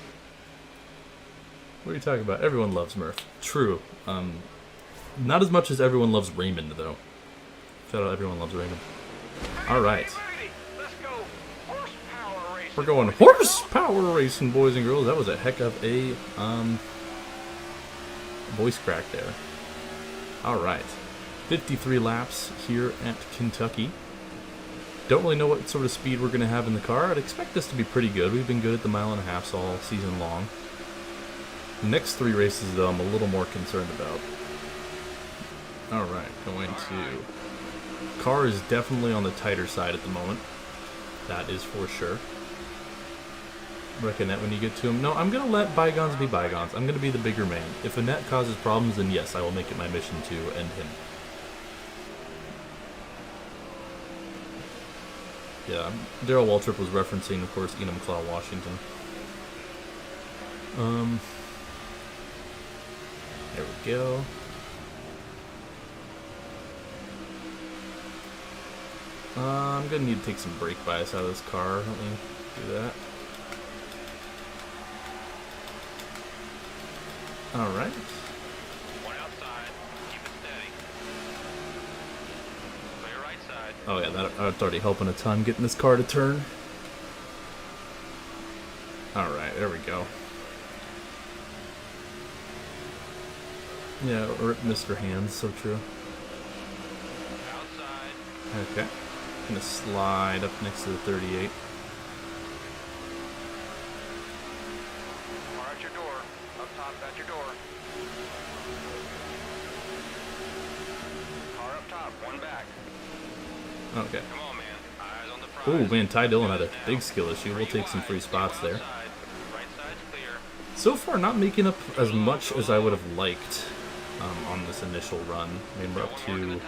What are you talking about? Everyone loves Murph. True. Not as much as everyone loves Raymond, though. Shout out everyone loves Raymond. All right. Let's go horsepower racing. We're going horsepower racing, boys and girls. That was a heck of a voice crack there. All right. 53 laps here at Kentucky. Don't really know what sort of speed we're going to have in the car. I'd expect this to be pretty good. We've been good at the mile and a half all season long. The next 3 races, though, I'm a little more concerned about. All right, going to... Car is definitely on the tighter side at the moment. That is for sure. Reckon that when you get to him. No, I'm going to let bygones be bygones. I'm going to be the bigger man. If Annette causes problems, then yes, I will make it my mission to end him. Yeah, Darrell Waltrip was referencing, of course, Enumclaw, Washington. There we go. I'm gonna need to take some brake bias out of this car. Let me do that. Alright. One outside. Keep it steady. Clear right side. Oh yeah, that's already helping a ton getting this car to turn. Alright, there we go. Yeah, or Mr. Hands, so true. Outside. Okay. Gonna slide up next to the 38. Car at your door. Up top at your door. Car up top. One back. Okay. Come on, man. Eyes on the prize. Oh man, Ty Dillon had a big skill issue. We'll take some free spots there. Outside. Right side's clear. So far, not making up as much as I would have liked on this initial run. I mean, we're up to...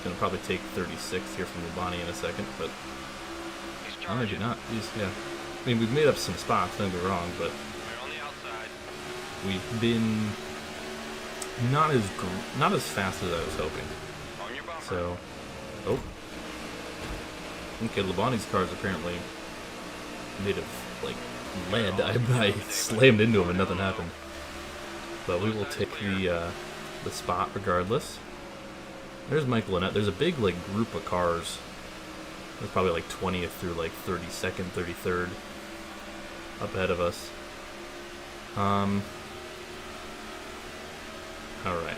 gonna probably take 36 here from Lubani in a second, but oh, maybe not. Jeez, yeah. I mean, we've made up some spots, don't get me wrong, but We're on the outside. we've been not as fast as I was hoping. On your bumper. So, oh, okay. Lubani's car is apparently made of like lead. I slammed into him and nothing happened. But we will take the spot regardless. There's Michael Lynette. There's a big like group of cars. There's probably like 20th through like 32nd, 33rd up ahead of us. All right.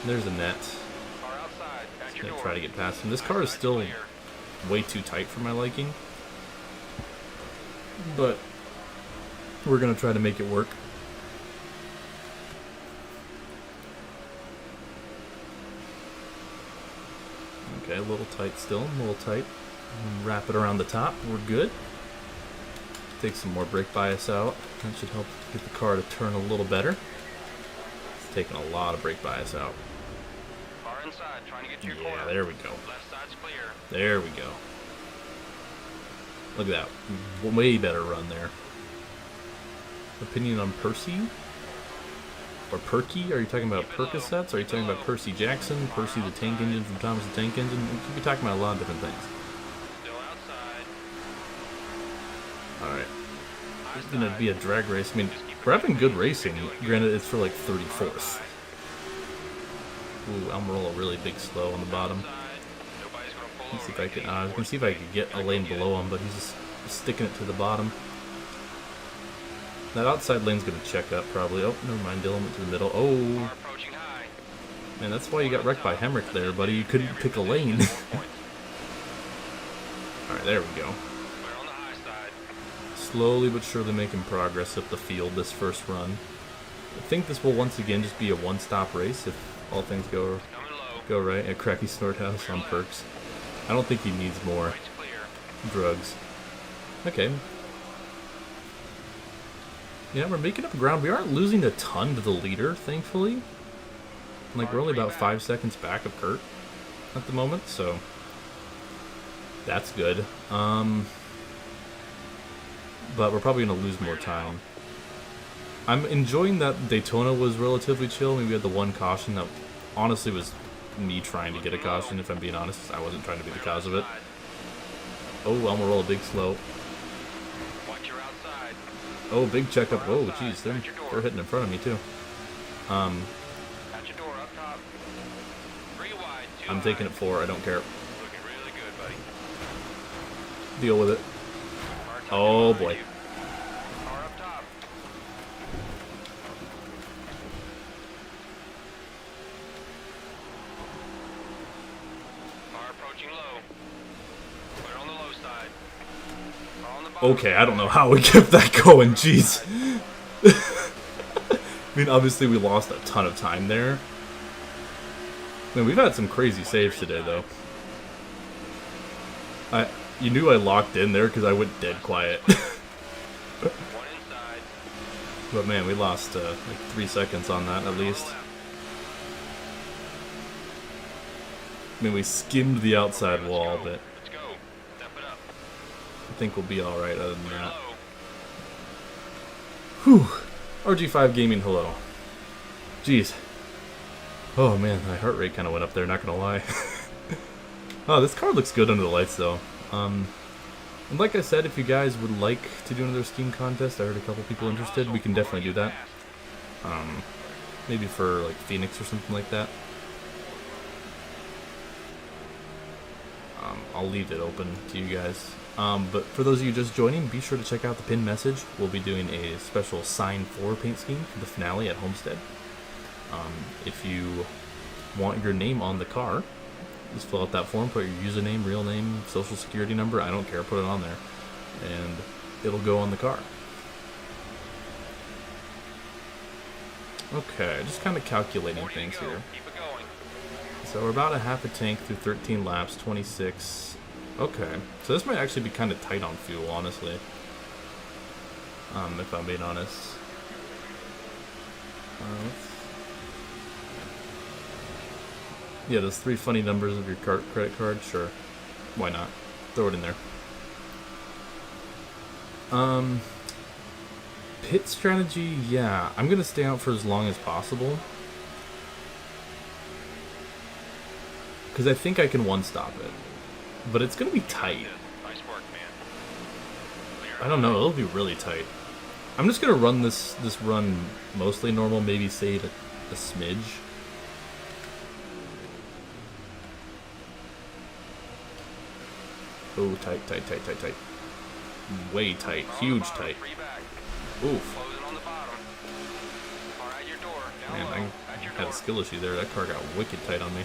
There's a net. Car outside. At Just your gonna door. try to get past him. This car is still way too tight for my liking, but we're gonna try to make it work. Okay, a little tight still, a little tight. Wrap it around the top, we're good. Take some more brake bias out. That should help get the car to turn a little better. It's taking a lot of brake bias out. Car inside. Trying to get to your Yeah, corner. there we go. Left side's clear. There we go. Look at that. Way better run there. Opinion on Percy? Or Perky? Are you talking about Percocets? Are you talking about Percy Jackson? Percy the Tank Engine from Thomas the Tank Engine? You could be talking about a lot of different things. Still outside. Alright. It's gonna be a drag race. I mean, we're having good racing. Granted, it's for like 34th. Ooh, Almirola really big slow on the bottom. Nobody's gonna pull Let's see if over. I can. I can see if I could get a lane below him, but he's just sticking it to the bottom. That outside lane's gonna check up probably. Oh, never mind. Dylan went to the middle. Oh, Car approaching high. man, that's why you got wrecked by Hemrick there, buddy. You couldn't pick a lane. All right, there we go. We're on the high side. Slowly but surely making progress up the field this first run. I think this will once again just be a one-stop race if all things go Coming low. right. At Cracky Snorthouse on perks. I don't think he needs more Right's clear. drugs. Okay. Yeah, we're making up ground. We aren't losing a ton to the leader, thankfully. Like, we're only about 5 seconds back of Kurt at the moment, so that's good. But we're probably going to lose more time. I'm enjoying that Daytona was relatively chill. I mean, we had the one caution that honestly was me trying to get a caution, if I'm being honest. I wasn't trying to be the cause of it. Oh, Almirola big slow. Watch your outside. Oh, big checkup. Oh, jeez, they're hitting in front of me too. At your door up top. 3 wide. 2 I'm taking it 4. I don't care. Looking really good, buddy. Deal with it. Car tucking Oh behind boy. you. Car up top. Car approaching low. We're on the low side. Car on the bottom. Okay, I don't know how we kept that going. Jeez. I mean, obviously we lost a ton of time there. Man, we've had some crazy saves today, though. You knew I locked in there because I went dead quiet. One inside. But man, we lost like 3 seconds on that at least. I mean, we skimmed the outside wall, but Let's go. Step it up. I think we'll be alright other than We're that. low. Whew. RG5 Gaming, hello. Jeez. Oh man, my heart rate kind of went up there, not gonna lie. Oh, this car looks good under the lights though. And like I said, if you guys would like to do another Steam contest, I heard a couple people interested, we can definitely do that. Maybe for like Phoenix or something like that. I'll leave it open to you guys But for those of you just joining, be sure to check out the pinned message. We'll be doing a special Sign 4 paint scheme for the finale at Homestead. If you want your name on the car, just fill out that form, put your username, real name, social security number, I don't care, put it on there, and it'll go on the car. Okay, just kind of calculating things here. Keep it going. So we're about a half a tank through 13 laps, 26. Okay, so this might actually be kind of tight on fuel, honestly. If I'm being honest. Yeah, those 3 funny numbers of your credit card, sure. Why not? Throw it in there. Pit strategy, yeah. I'm gonna stay out for as long as possible. Because I think I can one-stop it. But it's gonna be tight. Nice work, man. I don't know, it'll be really tight. I'm just gonna run this run mostly normal, maybe save a smidge. Oh, tight. Way tight, huge tight. Free back. Oof. Closing on the bottom. All right, your door. Down Man, low. I At your had door. a skill issue there. That car got wicked tight on me.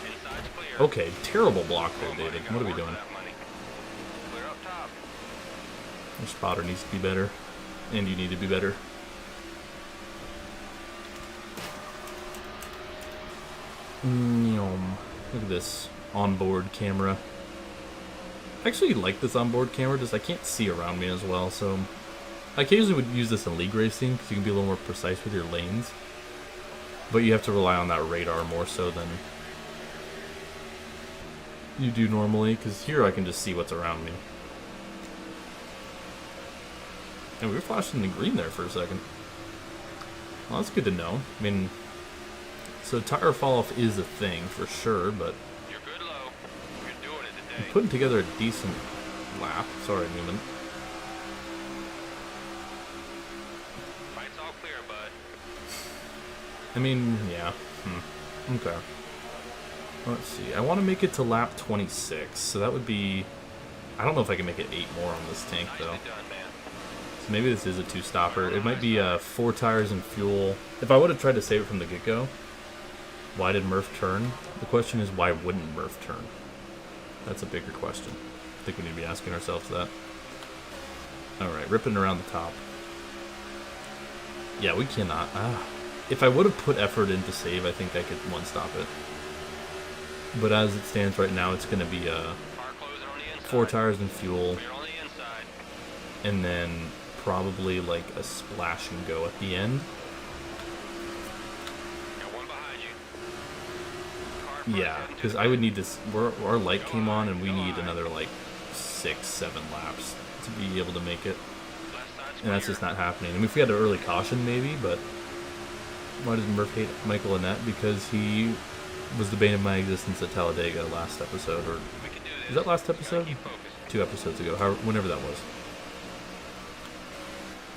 Inside's clear. Okay, terrible block there, Oh, buddy, David. gotta What are we work for doing? that money. Clear up top. Your spotter needs to be better. And you need to be better. Look at this onboard camera. I actually like this onboard camera, just I can't see around me as well, so I occasionally would use this in league racing because you can be a little more precise with your lanes. But you have to rely on that radar more so than you do normally, because here I can just see what's around me. And we were flashing the green there for a second. Well, that's good to know. I mean, so tire fall off is a thing for sure, but You're good low. You're doing it I'm today. putting together a decent lap. Sorry, Newman. Fight's all clear, bud. I mean, yeah. Okay. Let's see. I want to make it to lap 26, so that would be... I don't know if I can make it 8 more on this tank, though. Nicely done, man. So maybe this is a 2-stopper. It might be 4 tires and fuel. If I would have tried to save it from the get-go, why did Murph turn? The question is, why wouldn't Murph turn? That's a bigger question. I think we need to be asking ourselves that. Alright, ripping around the top. Yeah, we cannot. If I would have put effort into save, I think I could one-stop it. But as it stands right now, it's going to be Car closing on the inside. 4 tires and fuel, Clear on the inside. and then probably like a splash and go at the end. Got one behind you. Car front Yeah, heading to because the I would pit. need this. Our light came on, and we need another like 6-7 laps to be able to make it, Left side's and that's clear. just not happening. I mean, if we had an early caution, maybe, but why does Murph hate Michael Annette? Because he was the bane of my existence at Talladega last episode, or We can do this. is that last Gotta episode? keep focused. 2 episodes ago, whenever that was.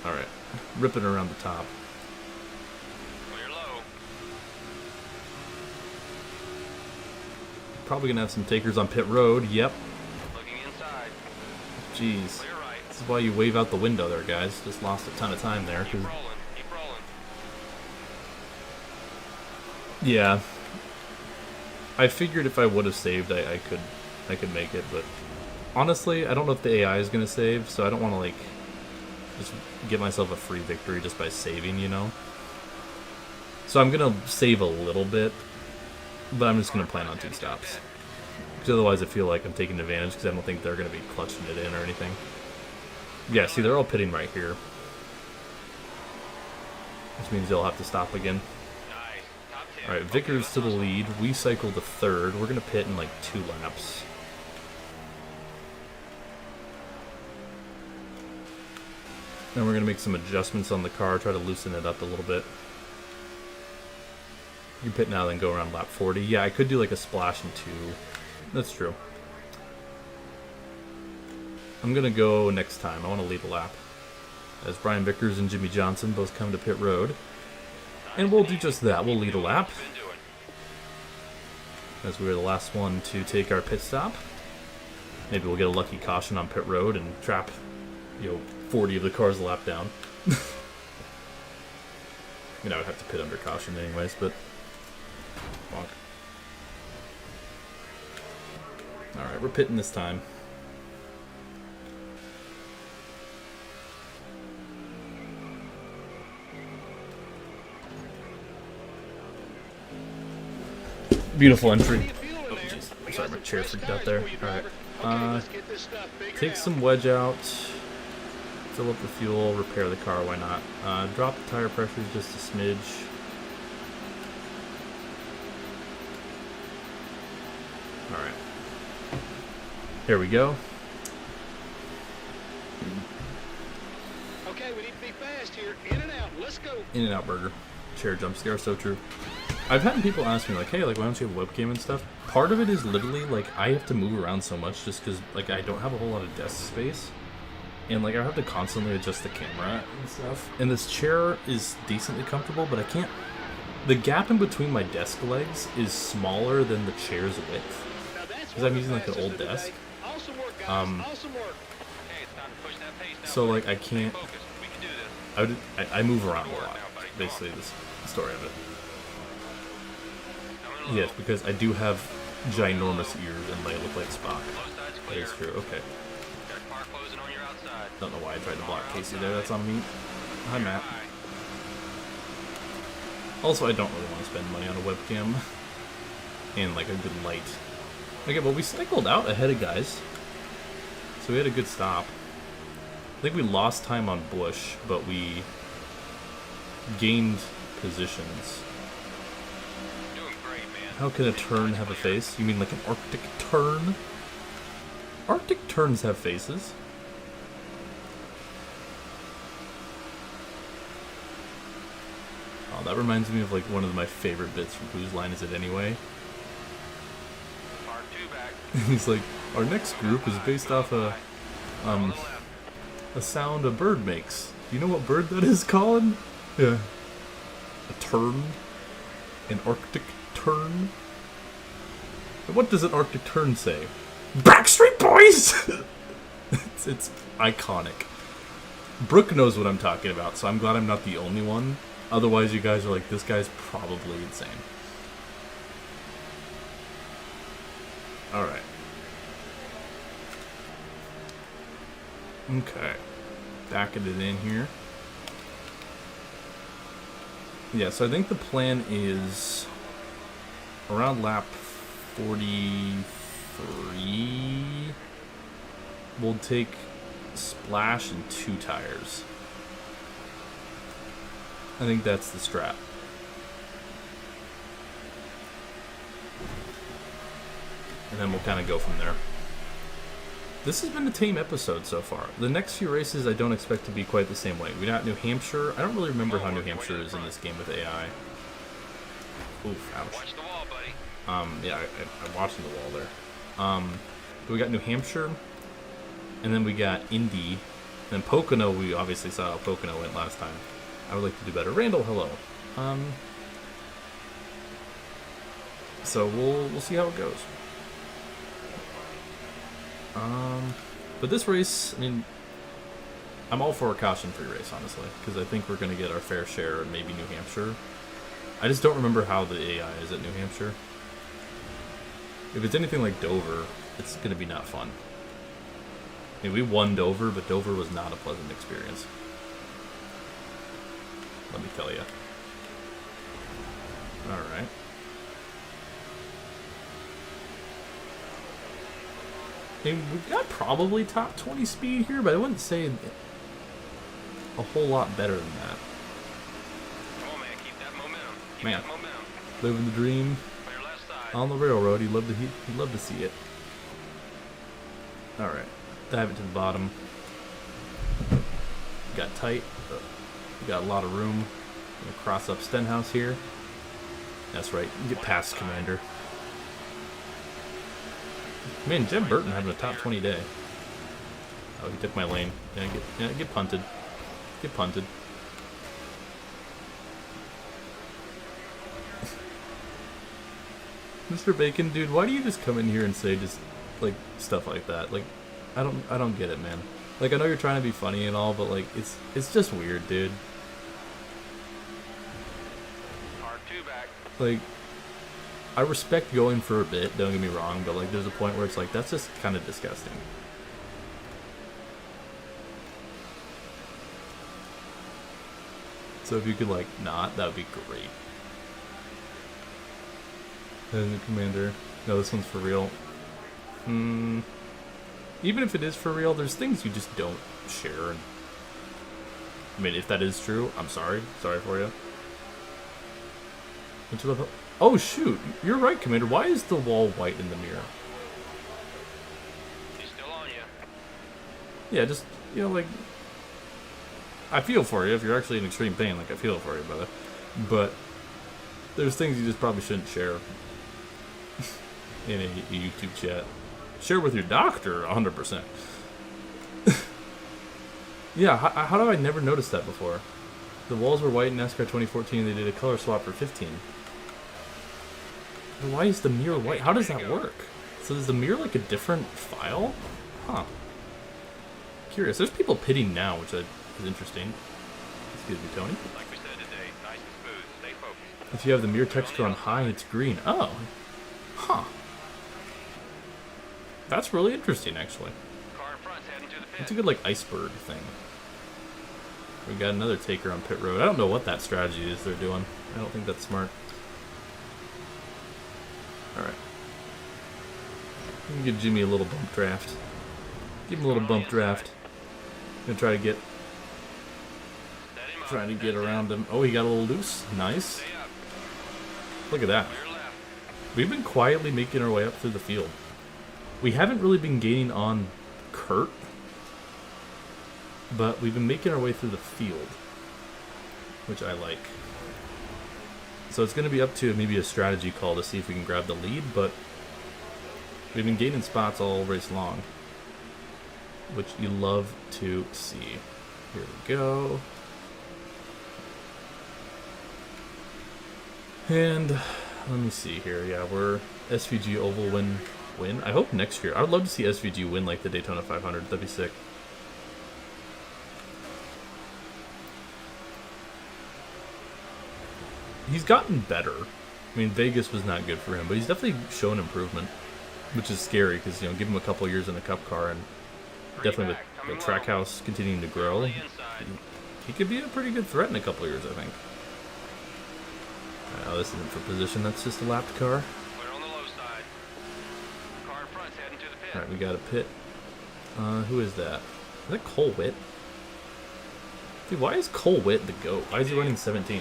All right, ripping around the top. Clear low. Probably gonna have some takers on pit road. Yep. Looking inside. Jeez. Clear right. This is why you wave out the window there, guys. Just lost a ton of time there. Keep 'Cause rolling. Keep rolling. yeah, I figured if I would have saved, I could make it. But honestly, I don't know if the AI is gonna save, so I don't want to like just give myself a free victory just by saving, you know. So I'm gonna save a little bit, but I'm just gonna plan on 2 stops. Because otherwise, I feel like I'm taking advantage because I don't think they're gonna be clutching it in or anything. Yeah, see, they're all pitting right here, which means they'll have to stop again. Nice. Top 10. All right, Vickers to the lead. We cycle to 3rd. We're gonna pit in like 2 laps. And we're gonna make some adjustments on the car, try to loosen it up a little bit. You pit now, then go around lap 40. Yeah, I could do like a splash in 2. That's true. I'm gonna go next time. I want to lead a lap. As Brian Vickers and Jimmy Johnson both come to pit road. And we'll do just that. We'll lead a lap. Been doing. As we were the last one to take our pit stop. Maybe we'll get a lucky caution on pit road and trap, 40 of the cars a lap down. I mean, I would have to pit under caution anyways, but... Bonk. Alright, we're pitting this time. Beautiful entry. Oh, jeez. Sorry, my chair freaked out there. Alright. Take some wedge out. Fill up the fuel. Repair the car. Why not? Drop the tire pressures just a smidge. Alright. Here we go. Okay, we need to be fast here. In and out. Let's go. In and out burger. Chair jump scare. So true. I've had people ask me, like, hey, like, why don't you have a webcam and stuff? Part of it is literally, like, I have to move around so much just because, like, I don't have a whole lot of desk space. And, like, I have to constantly adjust the camera and stuff. And this chair is decently comfortable, but I can't... The gap in between my desk legs is smaller than the chair's width. Because I'm using, like, an old desk. So, like, I can't... I move around a lot. Basically, this story of it. Yes, because I do have ginormous ears and they look like Spock. That is true, okay. Don't know why I tried to block Casey there, that's on me. Hi, Matt. Also, I don't really want to spend money on a webcam. And, like, a good light. Okay, well, we cycled out ahead of guys. So we had a good stop. I think we lost time on Bush, but we gained positions. How can a tern have a face? You mean like an Arctic tern? Arctic terns have faces. Oh, that reminds me of like one of my favorite bits from Whose Line Is It Anyway? He's like, our next group is based off a sound a bird makes. Do you know what bird that is, Colin? Yeah. A tern? An Arctic tern? What does an Arctic tern say? Backstreet Boys! it's iconic. Brooke knows what I'm talking about, so I'm glad I'm not the only one. Otherwise, you guys are like, this guy's probably insane. Alright. Okay. Backing it in here. Yeah, so I think the plan is around lap 43, we'll take splash and 2 tires. I think that's the strat. And then we'll kind of go from there. This has been a tame episode so far. The next few races I don't expect to be quite the same way. We got New Hampshire. I don't really remember how New Hampshire is in this game with AI. Oof, ouch. Watch the wall, buddy. Yeah, I'm watching the wall there. We got New Hampshire, and then we got Indy, and then Pocono. We obviously saw how Pocono went last time. I would like to do better. Randall, hello. So we'll see how it goes. But this race, I mean, I'm all for a caution-free race, honestly, because I think we're going to get our fair share of maybe New Hampshire. I just don't remember how the AI is at New Hampshire. If it's anything like Dover, it's going to be not fun. I mean, we won Dover, but Dover was not a pleasant experience. Let me tell you. Alright. I mean, we've got probably top 20 speed here, but I wouldn't say a whole lot better than that. Come on, man. Keep that momentum. Keep Man. that momentum. Living the dream On your left side. on the railroad. He'd love to see it. Alright. Dive it to the bottom. Got tight. We got a lot of room. Gonna cross up Stenhouse here. That's right. Get past Commander. Man, Jim Burton having a top 20 day. Oh, he took my lane. Get punted. Get punted. Mr. Bacon, dude, why do you just come in here and say just like stuff like that. Like, I don't get it, man. Like, I know you're trying to be funny and all, but like, it's just weird, dude. R2 back. Like, I respect going for a bit, don't get me wrong, but like, there's a point where it's like, that's just kind of disgusting. So if you could like not, that would be great. And the commander. No, this one's for real. Even if it is for real, there's things you just don't share. I mean, if that is true, I'm sorry. Sorry for you. Oh, shoot. You're right, Commander. Why is the wall white in the mirror? He's still on you. Yeah, just, you know, like... I feel for you if you're actually in extreme pain. Like, I feel for you, brother. But there's things you just probably shouldn't share in a YouTube chat. Share with your doctor, 100%. Yeah, how do I never notice that before? The walls were white in NASCAR 2014, they did a color swap for 15. But why is the mirror white? How does that work? So is the mirror like a different file? Huh. Curious. There's people pitting now, which is interesting. Excuse me, Tony. Like we said today, nice and smooth. Stay focused. If you have the mirror texture on high, it's green. Oh. Huh. That's really interesting, actually. Car in front's heading to the pit. It's a good, like, iceberg thing. We got another taker on pit road. I don't know what that strategy is they're doing. I don't think that's smart. Alright. Give Jimmy a little bump draft. Give him a little bump draft. Gonna try to get... Trying to get around him. Oh, he got a little loose. Nice. Look at that. We've been quietly making our way up through the field. We haven't really been gaining on Kurt, but we've been making our way through the field, which I like. So it's going to be up to maybe a strategy call to see if we can grab the lead, but we've been gaining spots all race long, which you love to see. Here we go. And let me see here. Yeah, we're SVG Oval win. I hope next year. I would love to see SVG win like the Daytona 500. That'd be sick. He's gotten better. I mean, Vegas was not good for him, but he's definitely shown improvement, which is scary because, you know, give him a couple years in a Cup car and definitely with the track house continuing to grow, he could be a pretty good threat in a couple years, I think. Oh, this isn't for position. That's just a lapped car. Alright, we got a pit. Who is that? Is that Cole Witt? Dude, why is Cole Witt the GOAT? Why is he running 17th?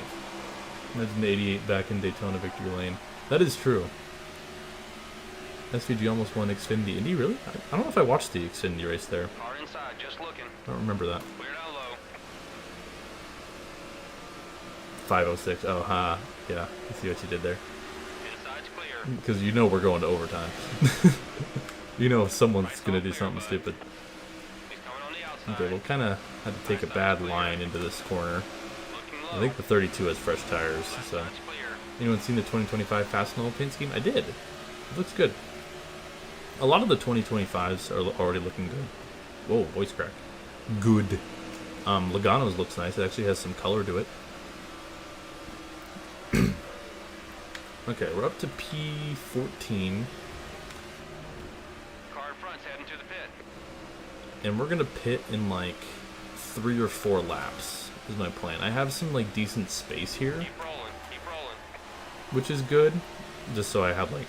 Imagine the 88 back in Daytona victory lane. That is true. SVG almost won Xfinity. Indy, really? I don't know if I watched the Xfinity race there. Car inside, just looking. I don't remember that. Clear down low. 506. Oh, ha. Yeah, I see what you did there. Inside's clear. Because you know we're going to overtime. You know someone's going to do something stupid. He's coming on the outside. Okay, we'll kind of have to take a bad line into this corner. I think the 32 has fresh tires, so... Anyone seen the 2025 Fast and Oil paint scheme? I did. It looks good. A lot of the 2025s are already looking good. Whoa, voice crack. Good. Logano's looks nice. It actually has some color to it. Okay, we're up to P14. Car in front's heading to the pit. And we're going to pit in like 3 or 4 laps is my plan. I have some like decent space here. Keep rolling, which is good, just so I have like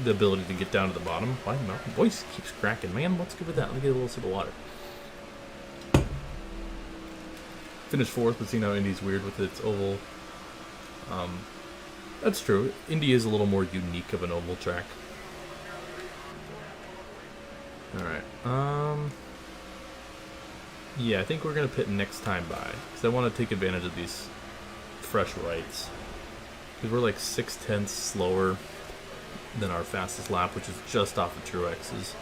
the ability to get down to the bottom. Why my voice keeps cracking, man? What's good with that? Let me get a little sip of water. Finished 4th, but see now Indy's weird with its oval. That's true. Indy is a little more unique of an oval track. Alright, yeah, I think we're gonna pit next time by, because I want to take advantage of these fresh rights. Because we're like 6/10 slower than our fastest lap, which is just off of Truex's.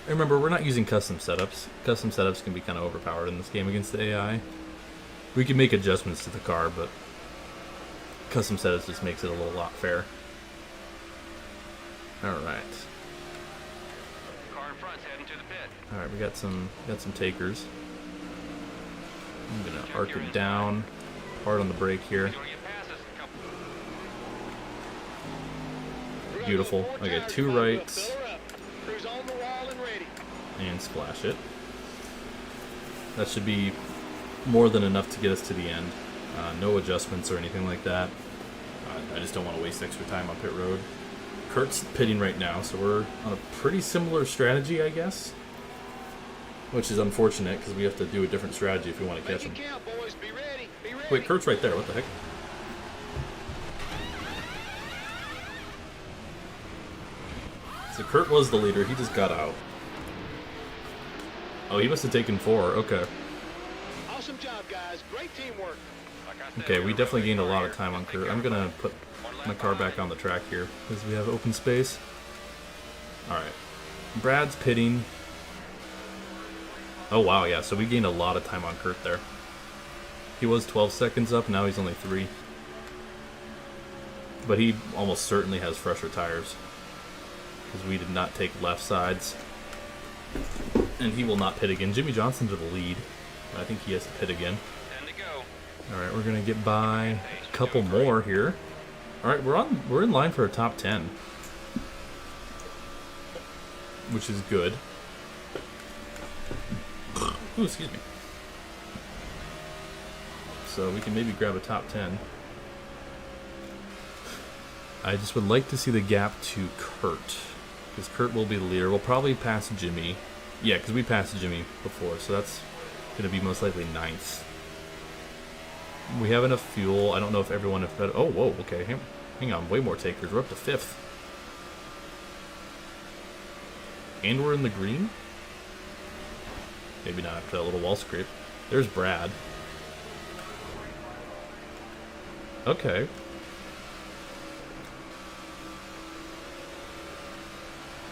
And remember, we're not using custom setups. Custom setups can be kind of overpowered in this game against the AI. We can make adjustments to the car, but custom setups just makes it a little lot fair. Alright. front's heading to the pit. All right, we got some takers. I'm gonna arc it down, hard on the brake here. He's gonna get past us a couple. Beautiful. Okay, 2 rights Crew's on the wall and ready. and splash it. That should be more than enough to get us to the end. No adjustments or anything like that. I just don't want to waste extra time on pit road. Kurt's pitting right now, so we're on a pretty similar strategy, I guess. Which is unfortunate, because we have to do a different strategy if we want to catch him. Make it count, boys. Be ready. Be ready. Wait, Kurt's right there. What the heck? So Kurt was the leader. He just got out. Oh, he must have taken 4. Okay. Awesome job, guys. Great teamwork. Like I said, Okay, we're we gonna definitely really gained a lot hard of time on here. Kurt. I'm going to put my car back on the track here, because we have open space. Alright. Brad's pitting. Oh, wow, yeah. So we gained a lot of time on Kurt there. He was 12 seconds up. Now he's only 3. But he almost certainly has fresher tires, because we did not take left sides. And he will not pit again. Jimmy Johnson to the lead. I think he has to pit again. 10 to go. Alright, we're going to get by a couple more here. Alright, we're in line for a top 10. Which is good. Ooh, excuse me. So we can maybe grab a top 10. I just would like to see the gap to Kurt, because Kurt will be the leader. We'll probably pass Jimmy. Yeah, because we passed Jimmy before, so that's going to be most likely 9th. We have enough fuel. I don't know if everyone... Oh, whoa, okay. Hang on, way more takers. We're up to 5th. And we're in the green? Maybe not after that little wall scrape. There's Brad. Okay.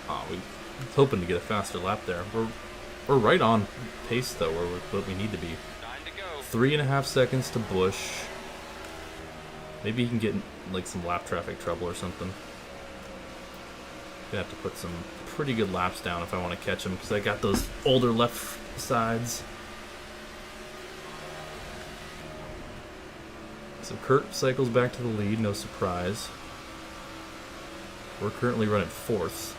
Oh, we was hoping to get a faster lap there. We're right on pace though, where what we need to be. 9 to go. 3.5 seconds to Bush. Maybe he can get in, like, some lap traffic trouble or something. Gonna have to put some pretty good laps down if I want to catch him, because I got those older left sides. So Kurt cycles back to the lead, no surprise. We're currently running 4th.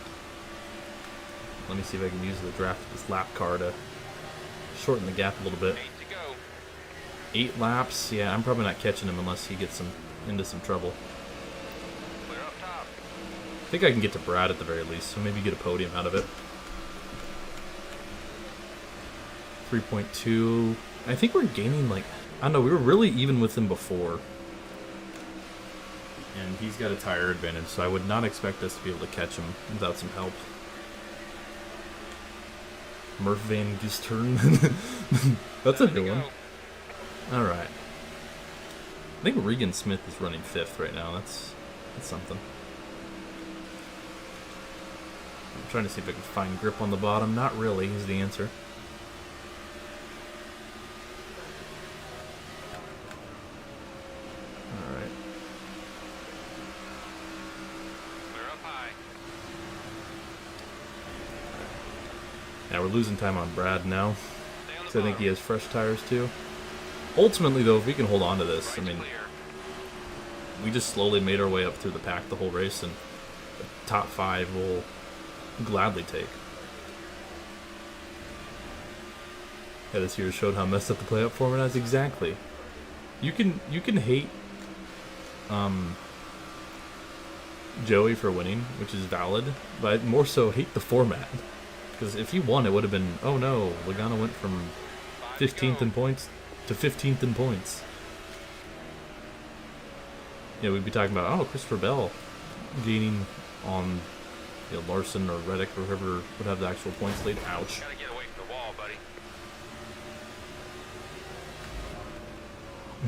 Let me see if I can use the draft of this lap car to shorten the gap a little bit. 8 to go. 8 laps, yeah, I'm probably not catching him unless he gets into some trouble. Clear up top. I think I can get to Brad at the very least, so maybe get a podium out of it. 3.2. I think we're gaining, like, I don't know, we were really even with him before. And he's got a tire advantage, so I would not expect us to be able to catch him without some help. Murph Van Gistern. That's a good one. Alright. I think Regan Smith is running 5th right now. That's something. I'm trying to see if I can find grip on the bottom. Not really is the answer. Alright. Clear up high. Yeah, we're losing time on Brad now. Stay on the So I think bottom. he has fresh tires too. Ultimately, though, if we can hold on to this, I Right's mean, clear. we just slowly made our way up through the pack the whole race, and the top 5 will gladly take. Yeah, this year showed how messed up the playoff format is. Exactly. You can hate Joey for winning, which is valid, but more so hate the format. Because if he won, it would have been, oh no, Logano went from 15th in points to 15th in points. Yeah, we'd be talking about, oh, Christopher Bell gaining on, you know, Larson or Reddick or whoever would have the actual points lead. Ouch. Gotta get away from the wall, buddy.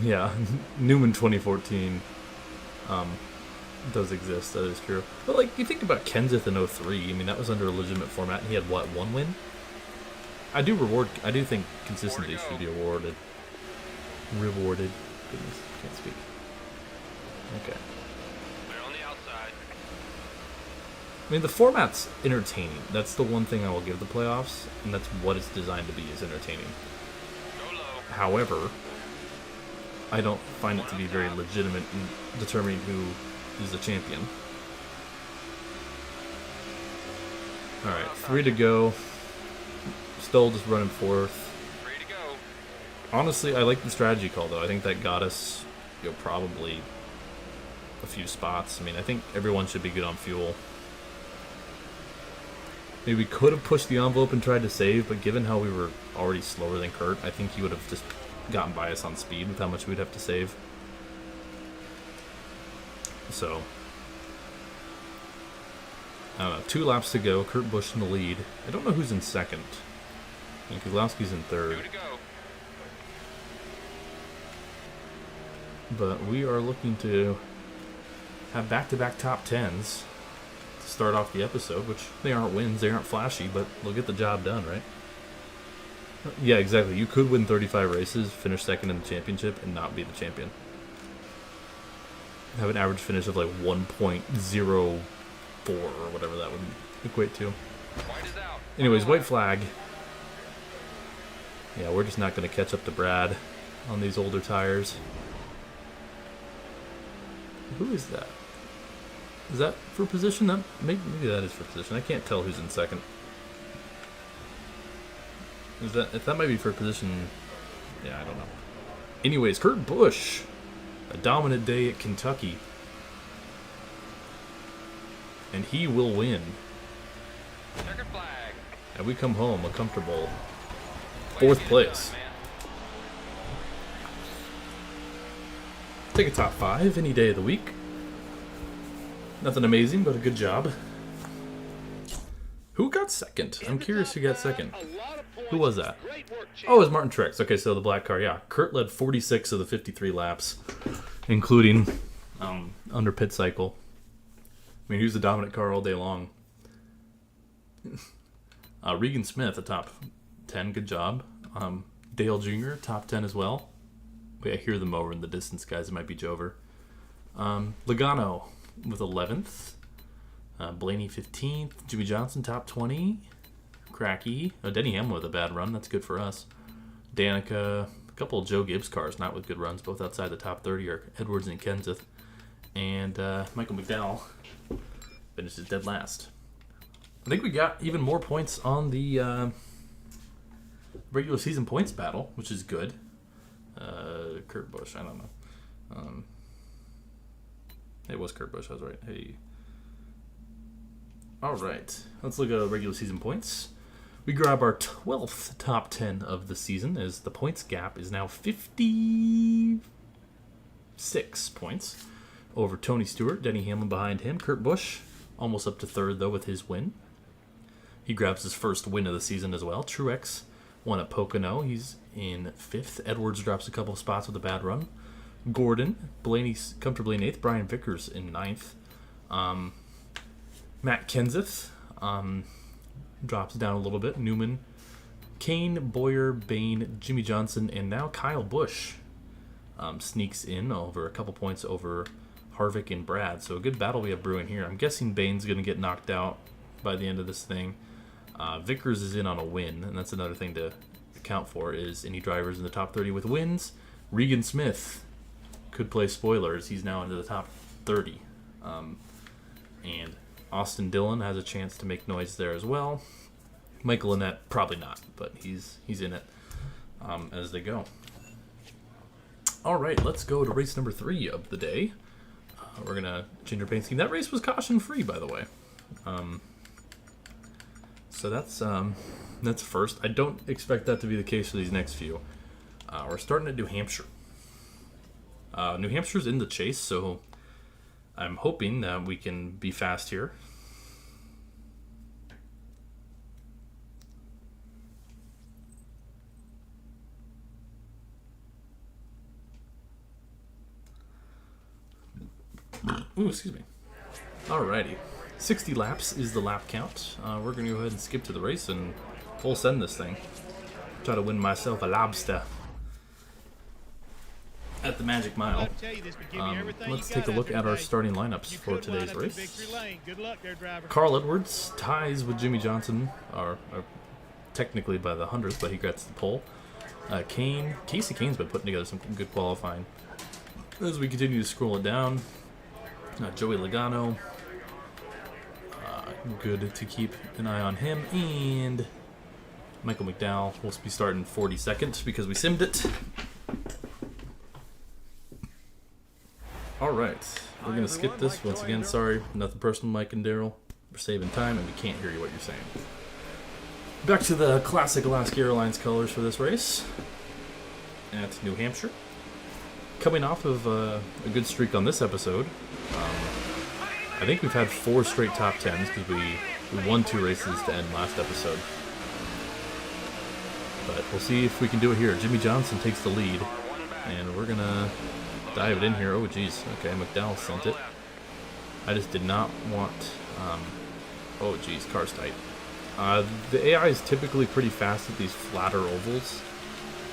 Yeah, Newman 2014 does exist, that is true. But, like, you think about Kenseth in 03, I mean, that was under a legitimate format, and he had, what, 1 win? I do think consistency should be awarded. Rewarded. Goodness, can't speak. Okay. Clear on the outside. I mean, the format's entertaining. That's the one thing I will give the playoffs, and that's what it's designed to be, is entertaining. Go low. However, I don't find it to be very legitimate in determining who is the champion. Alright, 3 to go. Still just running fourth. Free to go. Honestly, I like the strategy call, though. I think that got us, probably a few spots. I mean, I think everyone should be good on fuel. Maybe we could have pushed the envelope and tried to save, but given how we were already slower than Kurt, I think he would have just gotten by us on speed with how much we'd have to save. So, I don't know. 2 laps to go. Kurt Busch in the lead. I don't know who's in second. I think Keselowski's in third. 2 to go. But we are looking to have back-to-back top 10s to start off the episode, which they aren't wins, they aren't flashy, but they'll get the job done, right? Yeah, exactly. You could win 35 races, finish second in the championship, and not be the champion. Have an average finish of like 1.04 or whatever that would equate to. White is out. Anyways, white flag. Yeah, we're just not going to catch up to Brad on these older tires. Who is that? Is that for position? That maybe that is for position. I can't tell who's in second. Is that, if that might be for position? Yeah, I don't know. Anyways, Kurt Busch, a dominant day at Kentucky, and he will win. Checkered flag. And we come home a comfortable Way to 4th get it place. done, man. Take a top 5 any day of the week. Nothing amazing, but a good job. Who got second? I'm curious who got second. Who was that? Oh, it was Martin Truex. Okay, so the black car, yeah. Kurt led 46 of the 53 laps, including under pit cycle. I mean, he was the dominant car all day long. Regan Smith, a top 10, good job. Dale Jr., top 10 as well. I hear them over in the distance, guys. It might be Jover. Logano with 11th. Blaney 15th. Jimmy Johnson top 20. Cracky. Denny Hamlin with a bad run. That's good for us. Danica. A couple of Joe Gibbs cars not with good runs. Both outside the top 30 are Edwards and Kenseth. And Michael McDowell finishes dead last. I think we got even more points on the regular season points battle, which is good. Kurt Busch, I don't know. It was Kurt Busch, I was right. Hey. Alright, let's look at regular season points. We grab our 12th top 10 of the season, as the points gap is now 56 points over Tony Stewart, Denny Hamlin behind him. Kurt Busch almost up to 3rd, though, with his win. He grabs his first win of the season as well. Truex won at Pocono. He's in 5th. Edwards drops a couple of spots with a bad run. Gordon, Blaney's comfortably in 8th. Brian Vickers in 9th. Matt Kenseth drops down a little bit. Newman, Kane, Boyer, Bain, Jimmy Johnson, and now Kyle Busch sneaks in over a couple points over Harvick and Brad. So a good battle we have brewing here. I'm guessing Bain's going to get knocked out by the end of this thing. Vickers is in on a win, and that's another thing to account for, is any drivers in the top 30 with wins. Regan Smith could play spoilers. He's now into the top 30. And Austin Dillon has a chance to make noise there as well. Michael Annett, probably not, but he's in it as they go. All right, let's go to race number 3 of the day. We're going to change our paint scheme. That race was caution-free, by the way. So that's first. I don't expect that to be the case for these next few. We're starting at New Hampshire. New Hampshire's in the chase, so I'm hoping that we can be fast here. Ooh, excuse me. Alrighty. 60 laps is the lap count. We're going to go ahead and skip to the race and full send this thing. Try to win myself a lobster. at the Magic Mile. Let's take a look at our starting lineups for today's race. Carl Edwards ties with Jimmy Johnson, or technically by the 100th, but he gets the pole. Casey Kane's been putting together some good qualifying. As we continue to scroll it down, Joey Logano, good to keep an eye on him, and Michael McDowell will be starting 42nd because we simmed it. Alright, we're going to skip this once again. Sorry, nothing personal, Mike and Daryl. We're saving time and we can't hear you what you're saying. Back to the classic Alaska Airlines colors for this race at New Hampshire. Coming off of a good streak on this episode. I think we've had 4 straight top 10s because we won 2 races to end last episode. But we'll see if we can do it here. Jimmy Johnson takes the lead, and we're going to dive it in here. Oh, geez. Okay, McDowell sent it. I just did not want... oh, geez, car's tight. The AI is typically pretty fast at these flatter ovals.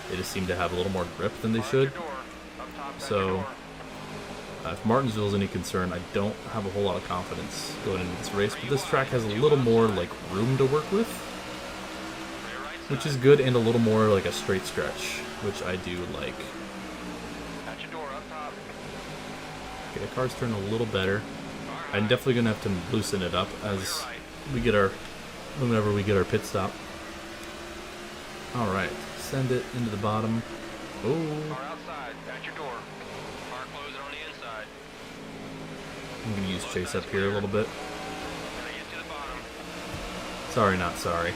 They just seem to have a little more grip than they should. So, if Martinsville is any concern, I don't have a whole lot of confidence going into this race. But this track has a little more like room to work with, which is good, and a little more like a straight stretch, which I do like. Okay, the car's turning a little better. I'm definitely gonna have to loosen it up as we get whenever we get our pit stop. All right, send it into the bottom. Oh. I'm gonna use Chase up here a little bit. Sorry, not sorry.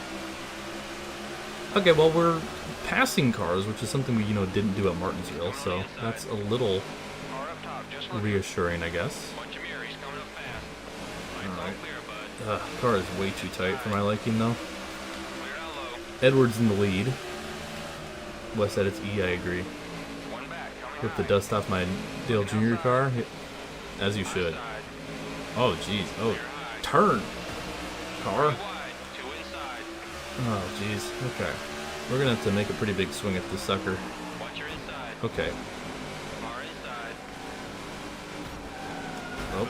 Okay, well, we're passing cars, which is something we didn't do at Martinsville, so that's a little reassuring, I guess. Alright. Car is way too tight for my liking, though. Edwards in the lead. Wes said it's E, I agree. Rip the dust off my Dale Jr. car, as you should. Oh, jeez. Oh, turn! Car. Oh, jeez. Okay. We're gonna have to make a pretty big swing at this sucker. Okay. Oh.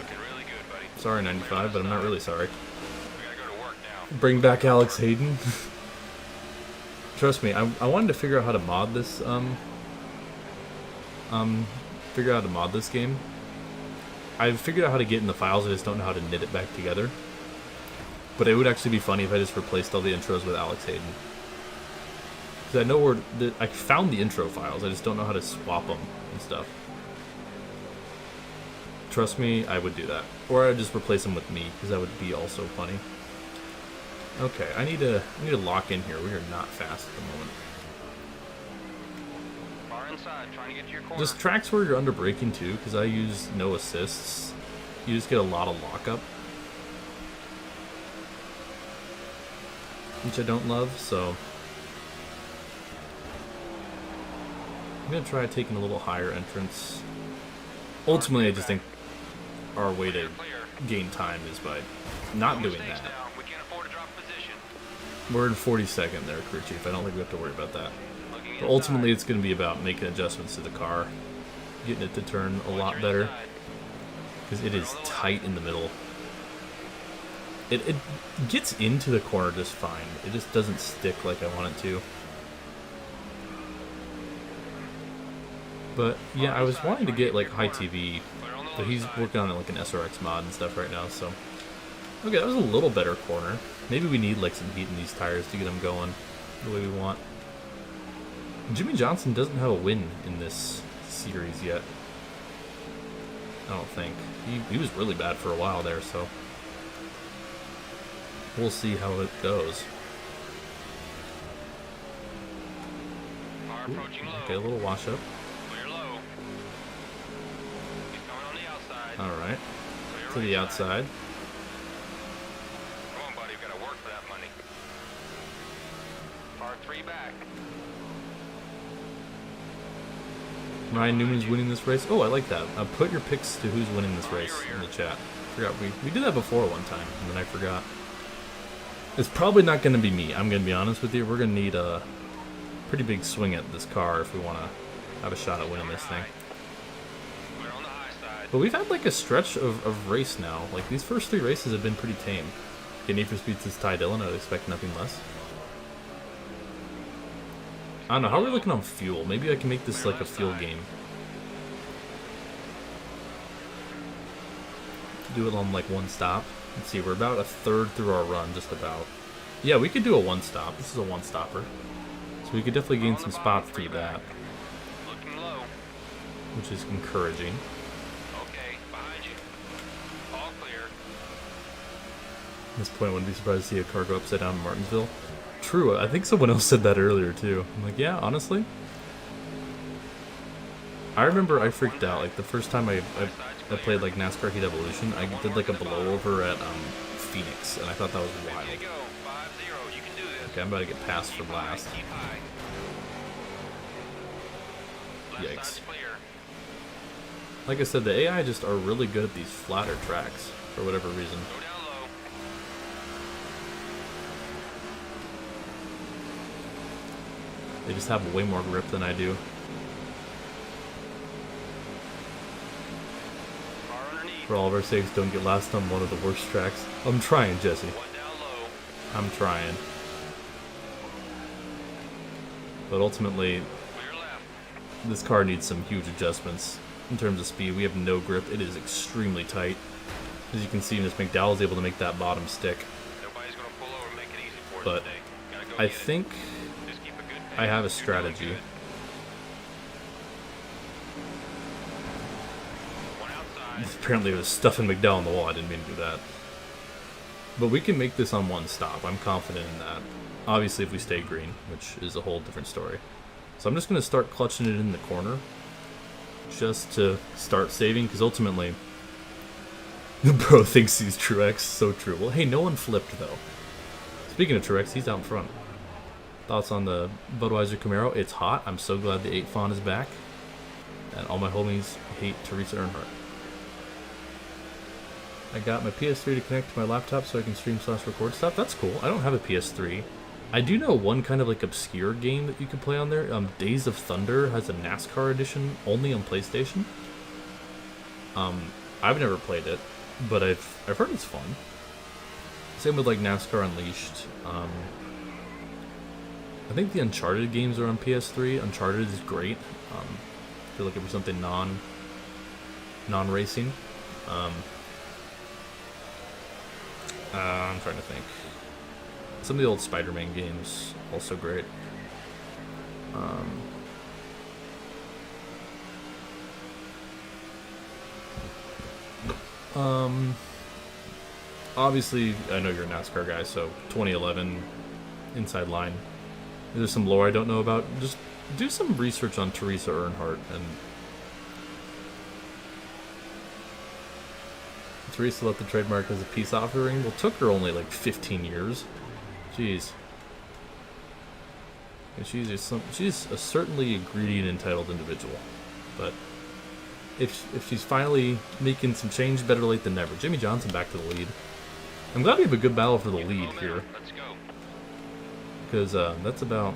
Sorry, 95, but I'm not really sorry. Bring back Alex Hayden. Trust me, I wanted to figure out how to mod this, figure out how to mod this game. I've figured out how to get in the files, I just don't know how to knit it back together. But it would actually be funny if I just replaced all the intros with Alex Hayden. Because I know I found the intro files, I just don't know how to swap them and stuff. Trust me, I would do that. Or I'd just replace them with me, because that would be also funny. Okay, I need to lock in here. We are not fast at the moment. Far inside, trying to get to your corner. Just tracks where you're under braking too, because I use no assists. You just get a lot of lockup, which I don't love, so I'm going to try taking a little higher entrance. Ultimately, I just think our way to gain time is by not doing that. We're in 42nd there, crew chief. I don't think we have to worry about that. But ultimately, it's going to be about making adjustments to the car, getting it to turn a lot better, because it is tight in the middle. It gets into the corner just fine. It just doesn't stick like I want it to. But yeah, I was wanting to get like high TV, but he's working on like an SRX mod and stuff right now, so. Okay, that was a little better corner. Maybe we need like some heat in these tires to get them going the way we want. Jimmy Johnson doesn't have a win in this series yet. I don't think. He was really bad for a while there, so we'll see how it goes. Ooh, okay, a little wash up. Alright, to the outside. Come on, buddy, we've got to work for that money. Par 3 back. Ryan Newman's winning this race. Oh, I like that. Put your picks to who's winning this race in the chat. Forgot we did that before one time, and then I forgot. It's probably not going to be me. I'm going to be honest with you. We're going to need a pretty big swing at this car if we want to have a shot at winning this thing. But we've had like a stretch of race now. Like these first 3 races have been pretty tame. Okay, Need for Speed's is Ty Dillon. I would expect nothing less. I don't know. How are we looking on fuel? Maybe I can make this like a fuel game. Do it on like 1 stop. Let's see. We're about a third through our run, just about. Yeah, we could do a 1 stop. This is a 1 stopper. So we could definitely gain some spots through that. Looking low. Which is encouraging. Okay, behind you. All clear. At this point, I wouldn't be surprised to see a car go upside down in Martinsville. True, I think someone else said that earlier too. I'm like, yeah, honestly. I remember I freaked out. Like the first time I played like NASCAR Heat Evolution, I did like a blowover at Phoenix, and I thought that was wild. There you go. 5-0. You can do this. Okay, I'm about to get passed for Keep high, last. keep high. Left Yikes. side's clear. Like I said, the AI just are really good at these flatter tracks for whatever reason. Go down low. They just have way more grip than I do. Car underneath. For all of our sakes, don't get last on one of the worst tracks. I'm trying, Jesse. 1 down low. I'm trying. But ultimately, Clear left. this car needs some huge adjustments in terms of speed. We have no grip. It is extremely tight. As you can see, Miss McDowell's able to make that bottom stick. Nobody's gonna pull over and make it easy for us But today. Gotta go I get it. think Just keep a good I have a pace. You're doing strategy. good. One outside. Apparently it was stuffing McDowell in the wall. I didn't mean to do that. But we can make this on 1 stop. I'm confident in that. Obviously if we stay green, which is a whole different story. So I'm just going to start clutching it in the corner. Just to start saving, because ultimately... Bro thinks he's Truex. So true. Well, hey, no one flipped, though. Speaking of Truex, he's out in front. Thoughts on the Budweiser Camaro? It's hot. I'm so glad the 8 Fawn is back. And all my homies hate Teresa Earnhardt. I got my PS3 to connect to my laptop so I can stream/record stuff. That's cool. I don't have a PS3. I do know one kind of like obscure game that you can play on there. Days of Thunder has a NASCAR edition only on PlayStation. I've never played it, but I've heard it's fun. Same with like NASCAR Unleashed. I think the Uncharted games are on PS3. Uncharted is great. If you're looking for something non-racing. I'm trying to think. Some of the old Spider-Man games, also great. Obviously, I know you're a NASCAR guy, so 2011 Inside Line. There's some lore I don't know about. Just do some research on Teresa Earnhardt and Teresa left the trademark as a peace offering. Well, it took her only like 15 years. Jeez. And she's a certainly a greedy and entitled individual. But if she's finally making some change, better late than never. Jimmy Johnson back to the lead. I'm glad we have a good battle for the lead here. Let's go. Because that's about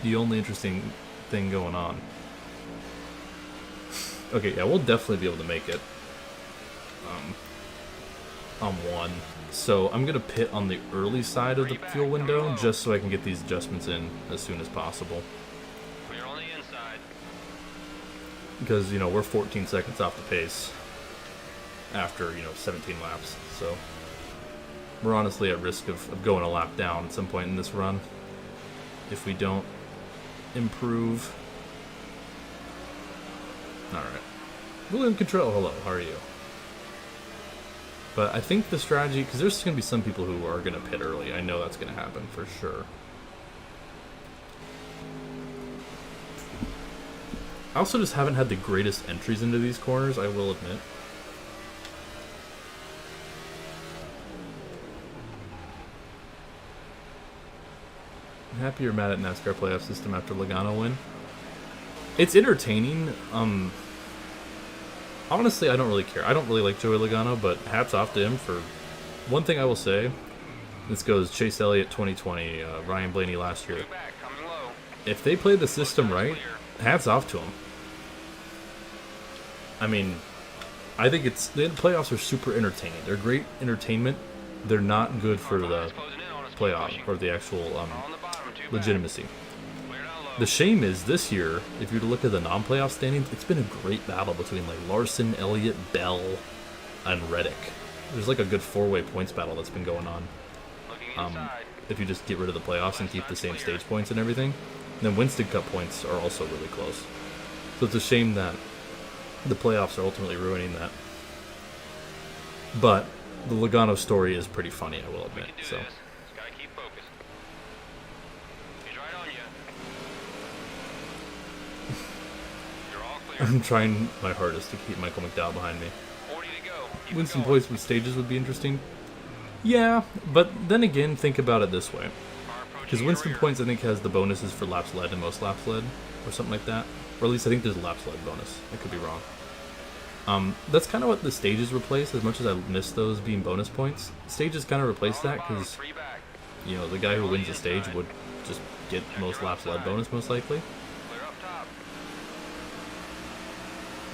the only interesting thing going on. Okay, yeah, we'll definitely be able to make it. On 1. So I'm gonna pit on the early side of the fuel window just so I can get these adjustments in as soon as possible. Clear on the inside. Because, you know, we're 14 seconds off the pace after, 17 laps. So we're honestly at risk of going a lap down at some point in this run if we don't improve. Alright. William Control, hello, how are you? But I think the strategy, because there's going to be some people who are going to pit early. I know that's going to happen for sure. I also just haven't had the greatest entries into these corners, I will admit. I'm happy you're mad at NASCAR playoff system after Logano win. It's entertaining. Honestly, I don't really care. I don't really like Joey Logano, but hats off to him for... One thing I will say, this goes Chase Elliott 2020, Ryan Blaney last year. Back, coming low. If they play the system right, hats off to them. I mean, I think the playoffs are super entertaining. They're great entertainment. They're not good for the playoff or the actual legitimacy. The shame is this year, if you were to look at the non-playoff standings, it's been a great battle between like Larson, Elliott, Bell, and Reddick. There's like a good four-way points battle that's been going on. If you just get rid of the playoffs and keep the same stage points and everything, then Winston Cup points are also really close. So it's a shame that the playoffs are ultimately ruining that. But the Logano story is pretty funny, I will admit. So. I'm trying my hardest to keep Michael McDowell behind me. Winston points with stages would be interesting. Yeah, but then again, think about it this way. Because Winston points, I think, has the bonuses for laps led and most laps led, or something like that. Or at least I think there's a laps led bonus. I could be wrong. That's kind of what the stages replace, as much as I miss those being bonus points. Stages kind of replace that, because, you know, the guy who wins the stage would just get most laps led bonus, most likely.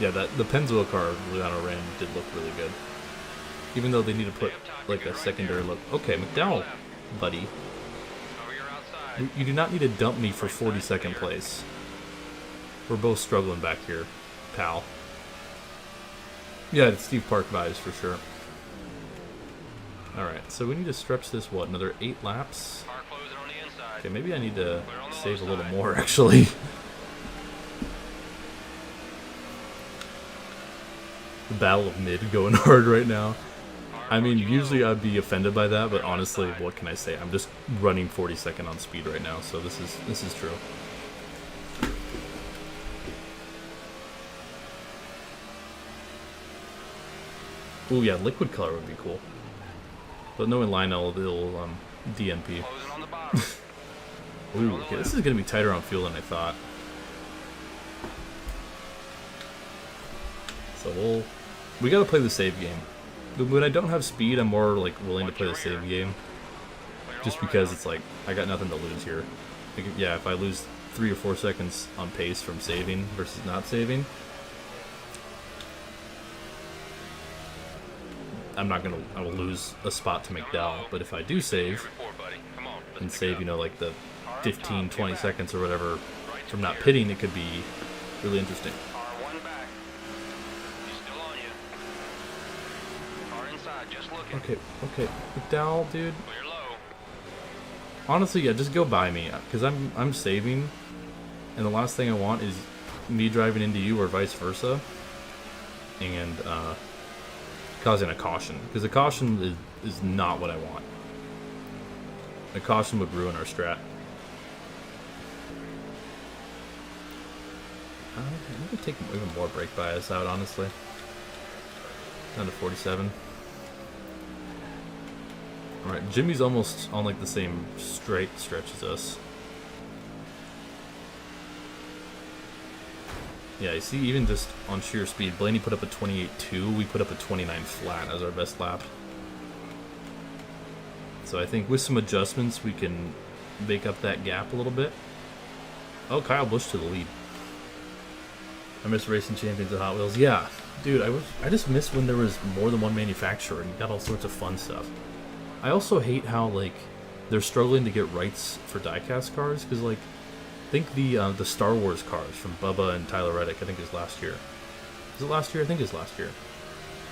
Yeah, the Pennzoil car Logano ran did look really good. Even though they need to put like a secondary look. Okay, McDowell, buddy. You do not need to dump me for 42nd place. We're both struggling back here, pal. Yeah, it's Steve Park vibes for sure. Alright, so we need to stretch this, what, another 8 laps? Okay, maybe I need to save a little more, actually. The battle of mid going hard right now. I mean, usually I'd be offended by that, but honestly, what can I say? I'm just running 42nd on speed right now, so this is true. Ooh, yeah, liquid color would be cool. But knowing Lionel, it'll DNP. Ooh, okay, this is gonna be tighter on fuel than I thought. So we gotta play the save game. When I don't have speed, I'm more like willing to play the save game, just because it's like I got nothing to lose here. Like, yeah, if I lose 3 or 4 seconds on pace from saving versus not saving, I will lose a spot to McDowell. But if I do save, and save, you know, like the 15, 20 seconds or whatever from not pitting, it could be really interesting. Okay, McDowell, dude. Honestly, yeah, just go by me, because I'm saving, and the last thing I want is me driving into you or vice versa, and causing a caution, because a caution is not what I want. A caution would ruin our strat. I'm gonna take even more brake bias out, honestly. Down to 47. Alright, Jimmy's almost on like the same straight stretch as us. Yeah, you see, even just on sheer speed, Blaney put up a 28.2, we put up a 29 flat as our best lap. So I think with some adjustments, we can make up that gap a little bit. Oh, Kyle Busch to the lead. I miss racing champions at Hot Wheels. Yeah, dude, I just miss when there was more than one manufacturer and you got all sorts of fun stuff. I also hate how, like, they're struggling to get rights for diecast cars, because, like, think the Star Wars cars from Bubba and Tyler Reddick, I think is last year. Is it last year? I think it's last year.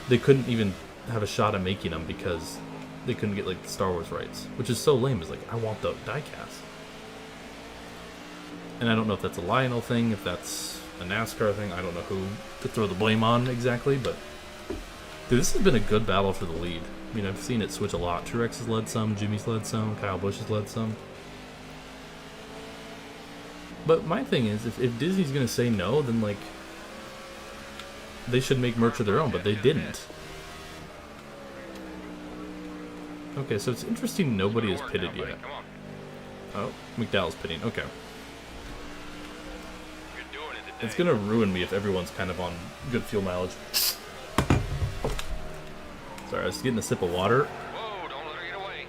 They couldn't even have a shot at making them because they couldn't get, like, the Star Wars rights, which is so lame. It's like, I want the diecast. And I don't know if that's a Lionel thing, if that's a NASCAR thing. I don't know who to throw the blame on exactly, but dude, this has been a good battle for the lead. I mean, I've seen it switch a lot. Truex has led some, Jimmy's led some, Kyle Busch has led some. But my thing is, if Disney's going to say no, then, like, they should make merch of their own, but they didn't. Okay, so it's interesting nobody has pitted yet. Oh, McDowell's pitting. Okay. It's going to ruin me if everyone's kind of on good fuel mileage. Sorry, I was getting a sip of water. Whoa, don't let her get away.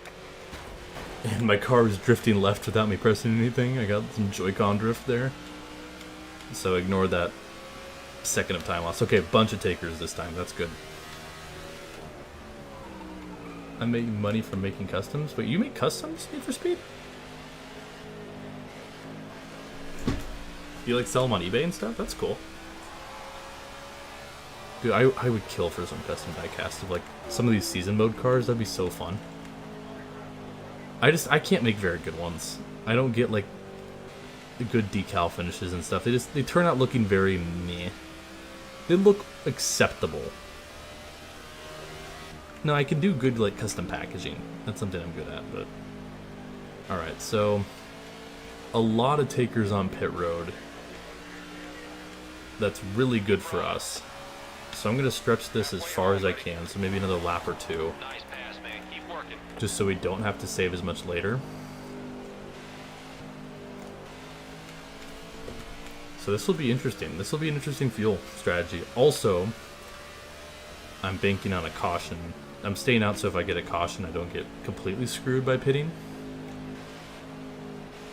And my car was drifting left without me pressing anything. I got some Joy-Con drift there. So ignore that second of time loss. Okay, a bunch of takers this time. That's good. I'm making money from making customs. Wait, you make customs, Need for Speed? You like sell them on eBay and stuff? That's cool. Dude, I would kill for some custom diecast of like some of these season mode cars. That'd be so fun. I can't make very good ones. I don't get like the good decal finishes and stuff. They turn out looking very meh. They look acceptable. No, I can do good like custom packaging. That's something I'm good at, but alright, so a lot of takers on pit road. That's really good for us. So I'm gonna stretch this as far as I can, so maybe another lap or two. Nice pass, man. Keep working. Just so we don't have to save as much later. So this will be interesting. This will be an interesting fuel strategy. Also, I'm banking on a caution. I'm staying out so if I get a caution, I don't get completely screwed by pitting.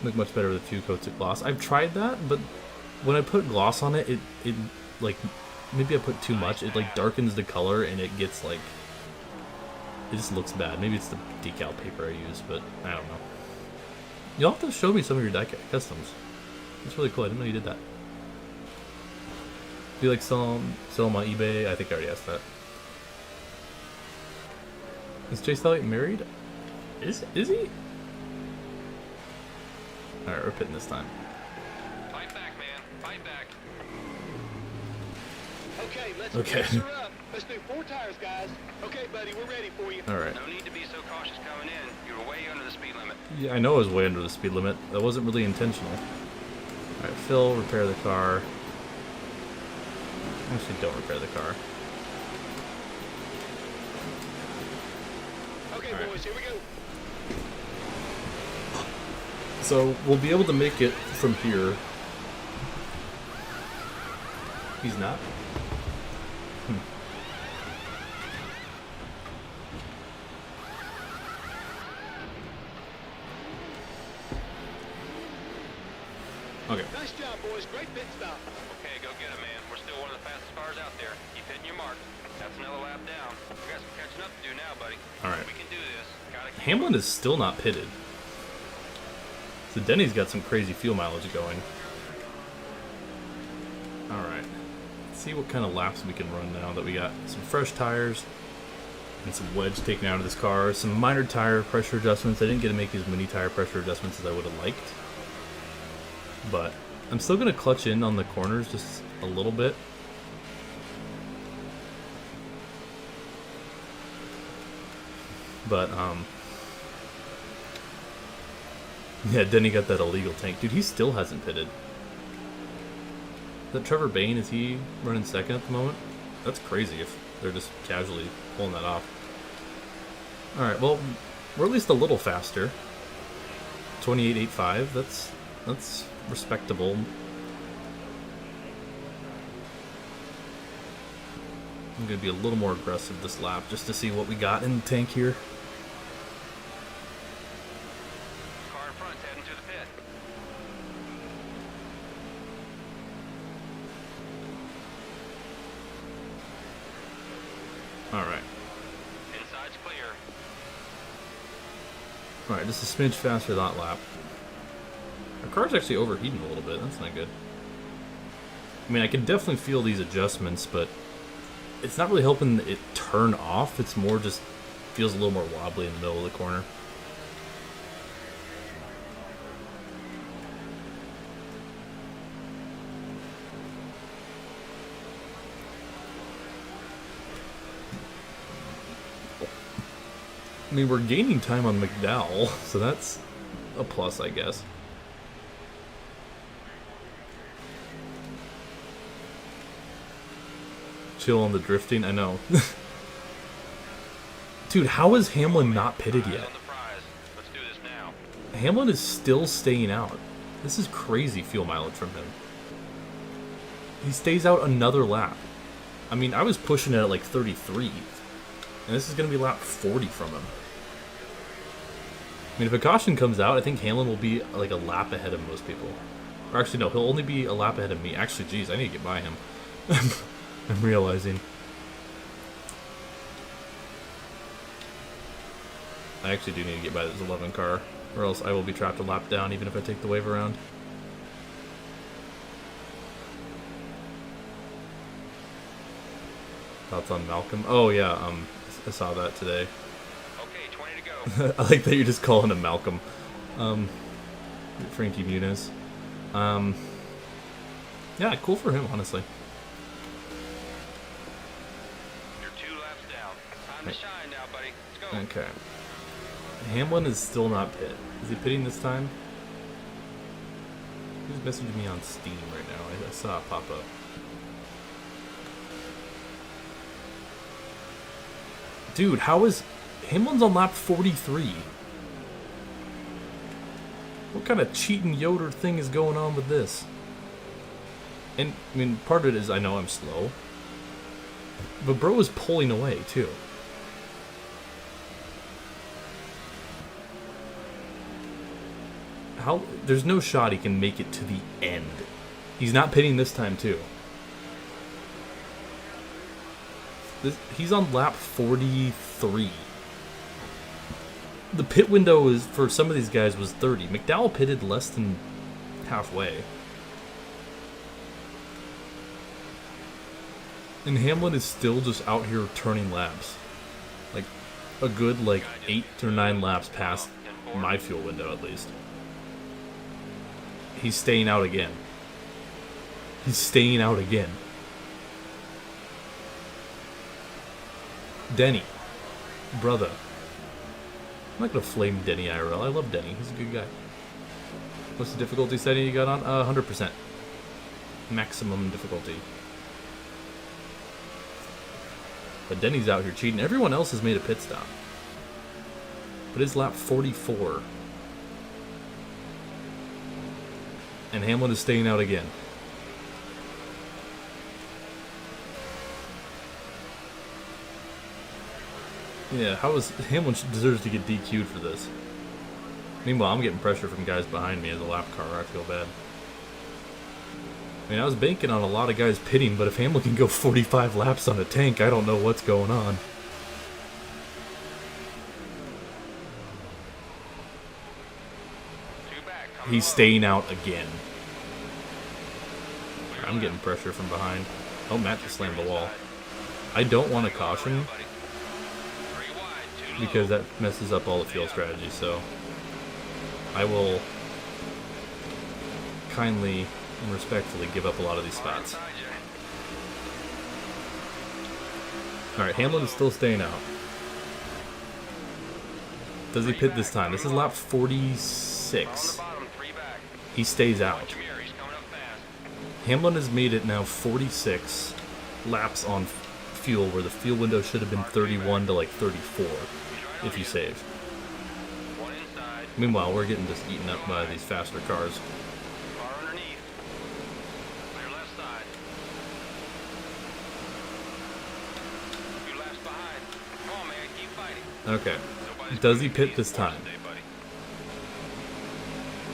Look much better with a few coats of gloss. I've tried that, but when I put gloss on it, it like, maybe I put too much. It like darkens the color and it gets like, it just looks bad. Maybe it's the decal paper I use, but I don't know. You'll have to show me some of your die customs. That's really cool. I didn't know you did that. Do you like sell them on eBay? I think I already asked that. Is Jay Stallion married? Is he? Alright, we're pitting this time. Fight back, man. Fight back. Okay, let's Okay. mix her up. Let's do 4 tires, guys. Okay, buddy, we're ready for you. Alright. No need to be so cautious coming in. You were way under the speed limit. Yeah, I know I was way under the speed limit. That wasn't really intentional. Alright, Phil, repair the car. Actually, don't repair the car. Okay, All right. boys, here we go. So, we'll be able to make it from here. He's not? Okay. Nice job, boys. Great pit stop. Okay, go get him, man. We're still one of the fastest cars out there. Keep hitting your mark. That's another lap down. We got some catching up to do now, buddy. All right. We can do this. Gotta keep Hamlin is still not pitted. So Denny's got some crazy fuel mileage going. Alright. Let's see what kind of laps we can run now that we got some fresh tires and some wedge taken out of this car. Some minor tire pressure adjustments. I didn't get to make as many tire pressure adjustments as I would have liked. But I'm still going to clutch in on the corners just a little bit. But, yeah, Denny got that illegal tank. Dude, he still hasn't pitted. Is that Trevor Bain? Is he running second at the moment? That's crazy if they're just casually pulling that off. Alright, well, we're at least a little faster. 28.85, that's respectable. I'm going to be a little more aggressive this lap just to see what we got in the tank here. car in front heading to the pit. Alright. Inside's clear. Alright, just a smidge faster that lap. Our car's actually overheating a little bit. That's not good. I mean, I can definitely feel these adjustments, but it's not really helping it turn off. It's more just feels a little more wobbly in the middle of the corner. I mean, we're gaining time on McDowell, so that's a plus, I guess. Chill on the drifting, I know. Dude, how is Hamlin not pitted Eyes yet? on the prize. Let's do this now. Hamlin is still staying out. This is crazy fuel mileage from him. He stays out another lap. I mean, I was pushing it at like 33, and this is going to be lap 40 from him. I mean, if a caution comes out, I think Hamlin will be like a lap ahead of most people. Or actually, no, he'll only be a lap ahead of me. Actually, geez, I need to get by him. I'm realizing. I actually do need to get by this 11 car, or else I will be trapped a lap down even if I take the wave around. Thoughts on Malcolm? Oh yeah, I saw that today. Okay, 20 to go. I like that you're just calling him Malcolm. Frankie Muniz. Yeah, cool for him, honestly. You're 2 laps down. Time to shine now, buddy. Let's go. Okay. Hamlin is still not pit. Is he pitting this time? Who's messaging me on Steam right now? I saw it pop up. Dude, how is... Hamlin's on lap 43. What kind of cheating Yoder thing is going on with this? And, I mean, part of it is I know I'm slow. But bro is pulling away, too. How... There's no shot he can make it to the end. He's not pitting this time, too. He's on lap 43. The pit window is for some of these guys was 30. McDowell pitted less than halfway. And Hamlin is still just out here turning laps. Like a good 8 or 9 laps past my fuel window at least. He's staying out again. He's staying out again. Denny. Brother. I'm not gonna flame Denny IRL. I love Denny. He's a good guy. What's the difficulty setting you got on? 100%. Maximum difficulty. But Denny's out here cheating. Everyone else has made a pit stop. But it's lap 44. And Hamlin is staying out again. Yeah, Hamlin deserves to get DQ'd for this. Meanwhile, I'm getting pressure from guys behind me as a lap car. I feel bad. I mean, I was banking on a lot of guys pitting, but if Hamlin can go 45 laps on a tank, I don't know what's going on. He's staying out again. I'm getting pressure from behind. Oh, Matt just slammed the wall. I don't want to caution because that messes up all the fuel strategy, so I will kindly and respectfully give up a lot of these spots. Alright, Hamlin is still staying out. Does he pit this time? This is lap 46. He stays out. Hamlin has made it now 46 laps on fuel, where the fuel window should have been 31 to 34 if you saved. Meanwhile, we're getting just eaten up by these faster cars. Okay. Does he pit this time?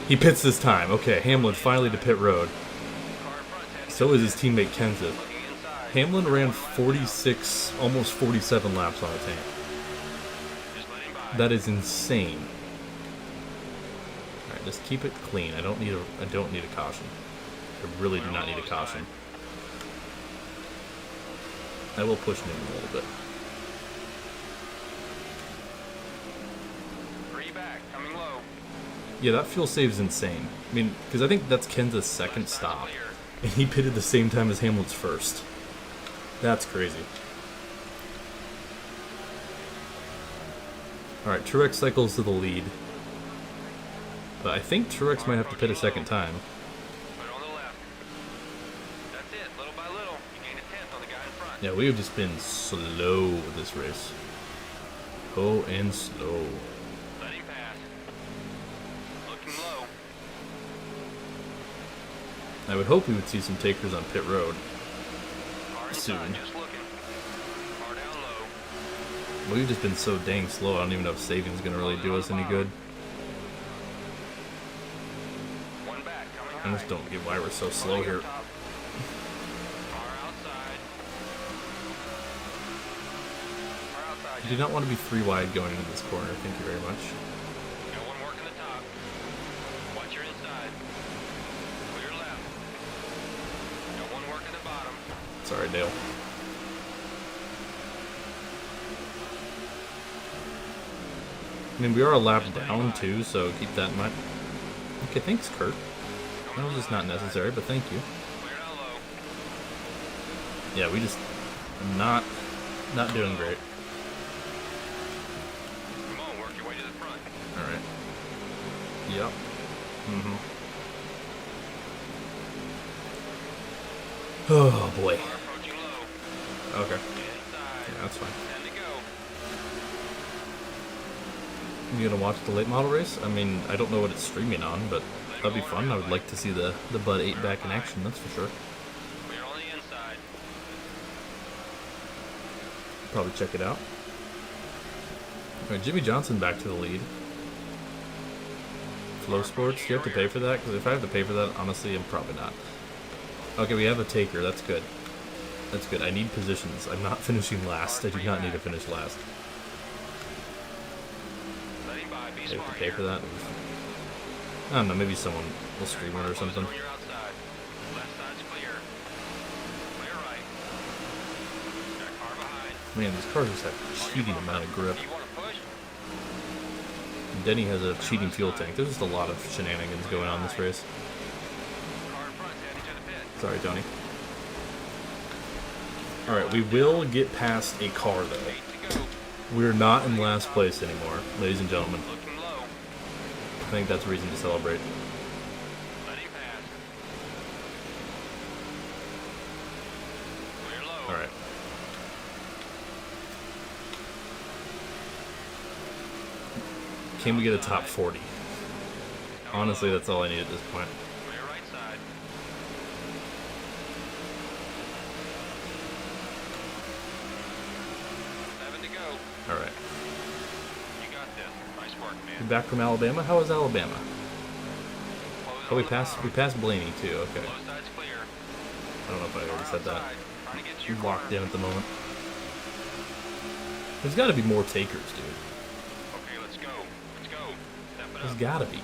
He pits this time. Okay, Hamlin finally to pit road. So is his teammate Kenseth. Hamlin ran 46, almost 47 laps on a tank. That is insane. All right, just keep it clean. I don't need a caution. I really do not need a caution. I will push him a little bit. Yeah, that fuel save is insane. I mean, because I think that's Kenseth's second stop, and he pitted the same time as Hamlin's first. That's crazy. Alright, Truex cycles to the lead. But I think Truex might have to pit a second time. Yeah, we have just been slow with this race. Oh, and slow. I would hope we would see some takers on pit road soon. We've just been so dang slow, I don't even know if saving's going to really do us any good. I just don't get why we're so slow here. I do not want to be 3 wide going into this corner. Thank you very much. Got one working the top. Watch your inside. Clear left. Got one working the bottom. Sorry, Dale. I mean, we are a lap down, too, so keep that in mind. Okay, thanks, Kurt. That was just not necessary, but thank you. Clear down low. Yeah, we just not doing great. Come on, work your way to the front. All right. Yep. Oh boy. Car approaching low. Okay. Inside. Yeah, that's fine. 10 to go. You gonna watch the late model race? I mean, I don't know what it's streaming on, but that'd be fun. I would like to see the Bud 8 back in action. That's for sure. Clear on the inside. Probably check it out. All right, Jimmy Johnson back to the lead. Flow Sports, do you have to pay for that? Because if I have to pay for that, honestly, I'm probably not. Okay, we have a taker. That's good. That's good. I need positions. I'm not finishing last. I do not need to finish last. Letting by. Be I have to smart pay here. for that. I don't know. Maybe someone will stream it or something. On your outside. Left side's clear. Clear right. Got a car behind. Man, these cars just have a cheating amount of grip. You want to push? Denny has a cheating fuel tank. There's just a lot of shenanigans going on this race. Car in front's heading to the pit. Sorry, Tony. Alright, we will get past a car, though. 8 to go. We're not in last place anymore, ladies and gentlemen. Looking low. I think that's a reason to celebrate. Letting pass. Clear low. Alright. Can we get a top 40? Honestly, that's all I need at this point. Clear right side. Seven to go. Alright. You got this. Nice work, You man. back from Alabama? How was Alabama? Close Oh, on we the passed bottom. Blaney, too. Okay. Low side's clear. I don't know if I Car already said that. outside. Trying to get to You your locked corner. in at the moment. There's got to be more takers, dude. Okay, let's go. Let's go. Step it There's up. got to be.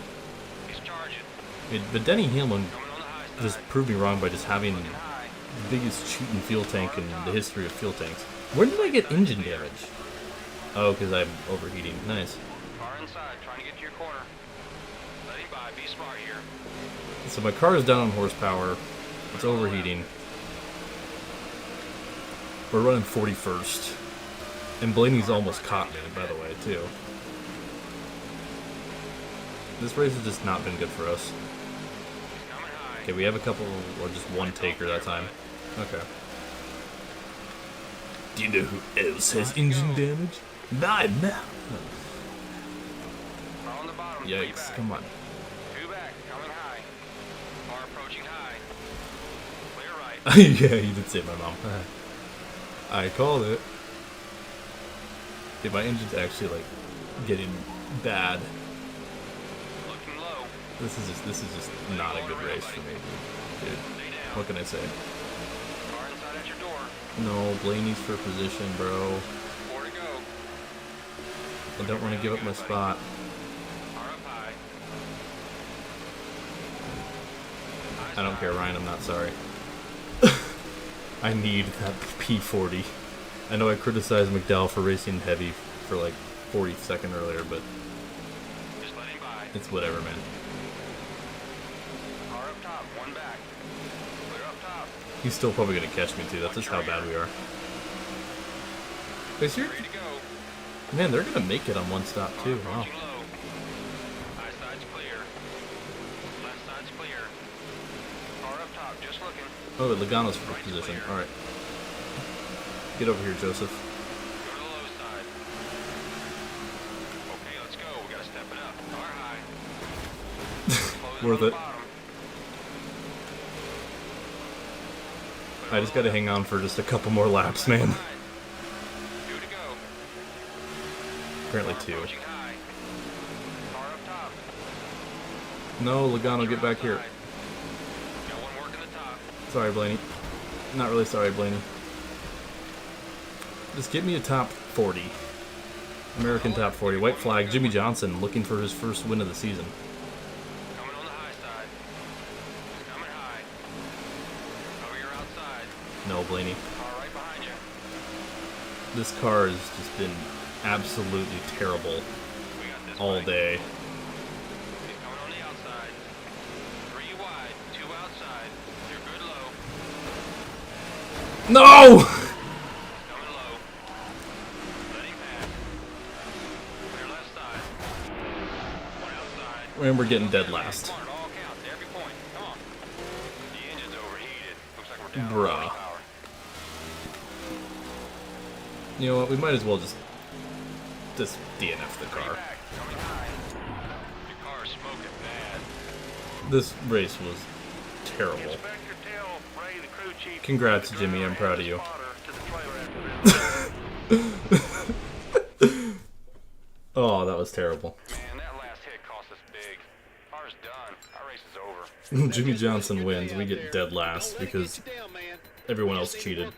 He's charging. But Denny Hamlin Coming on the high side. just proved me wrong by just having Looking high. the biggest cheating fuel tank in the history of fuel tanks. When did I get engine damage? Oh, because I'm overheating. Nice. Car inside. Trying to get to your corner. Letting by. Be smart here. So my car is down on horsepower. It's overheating. We're running 41st. And Blaney's almost caught me, by the way, too. This race has just not been good for us. Coming high. Okay, we have a couple, or just one taker that time. Okay. Do you know who else has engine damage? Not now. Car on the bottom. Three Yikes, back. come on. Two back. Coming high. Car approaching high. Clear right. Yeah, you did say my mom. I called it. Dude, my engine's actually, like, getting bad. Looking low. This is just not a good race for me, dude. Stay down. What can I say? Car inside at your door. No, Blaney's for position, bro. 4 to go. I don't want to give up my spot. Car up high. I don't care, Ryan. I'm not sorry. I need that P40. I know I criticized McDowell for racing heavy for like 40 seconds earlier, but Just letting by. it's whatever, man. Car up top. One back. Clear up top. He's still probably going to catch me, too. That's just how bad we are. Guys, you're, 3 to go. man, they're going to make it on one stop, too. Wow. Approaching low. High side's clear. Left side's clear. Car up top. Just looking. Oh, Logano's for position. All right. Get over here, Joseph. Go to the low side. Okay, let's go. We gotta step it up. Car high. Closing Worth on the it. bottom. I just got to hang on for just a couple more laps, man. 2 to go. Apparently Car 2. approaching high. Car up top. No, Logano, get back here. Outside. Got one working the top. Sorry, Blaney. Not really sorry, Blaney. Just get me a top 40. American top 40, white flag, Jimmy Johnson looking for his first win of the season. Coming on the high side. Coming high. Over your outside. No, Blaney. Car right behind you. This car has just been absolutely terrible We got this. all buddy. day. He's coming on the outside. 3 wide, 2 outside. You're good low. No! Coming low. Let him pass. Clear left side. 1 outside. And we're getting dead last. Come on, it all counts. Every point. Come on. The engine's overheated. Looks like we're down Bruh. on power. You know what? We might as well just DNF the car. Back. Coming high. Your car's smoking bad. This race was terrible. Inspector, tell Ray, the crew chief. Congrats, Jimmy. I'm proud of you. To the trailer after this. Oh, that was terrible. Man, that last hit cost us big. Car's done. Our race is over. Jimmy Johnson wins. We get dead last because everyone else cheated.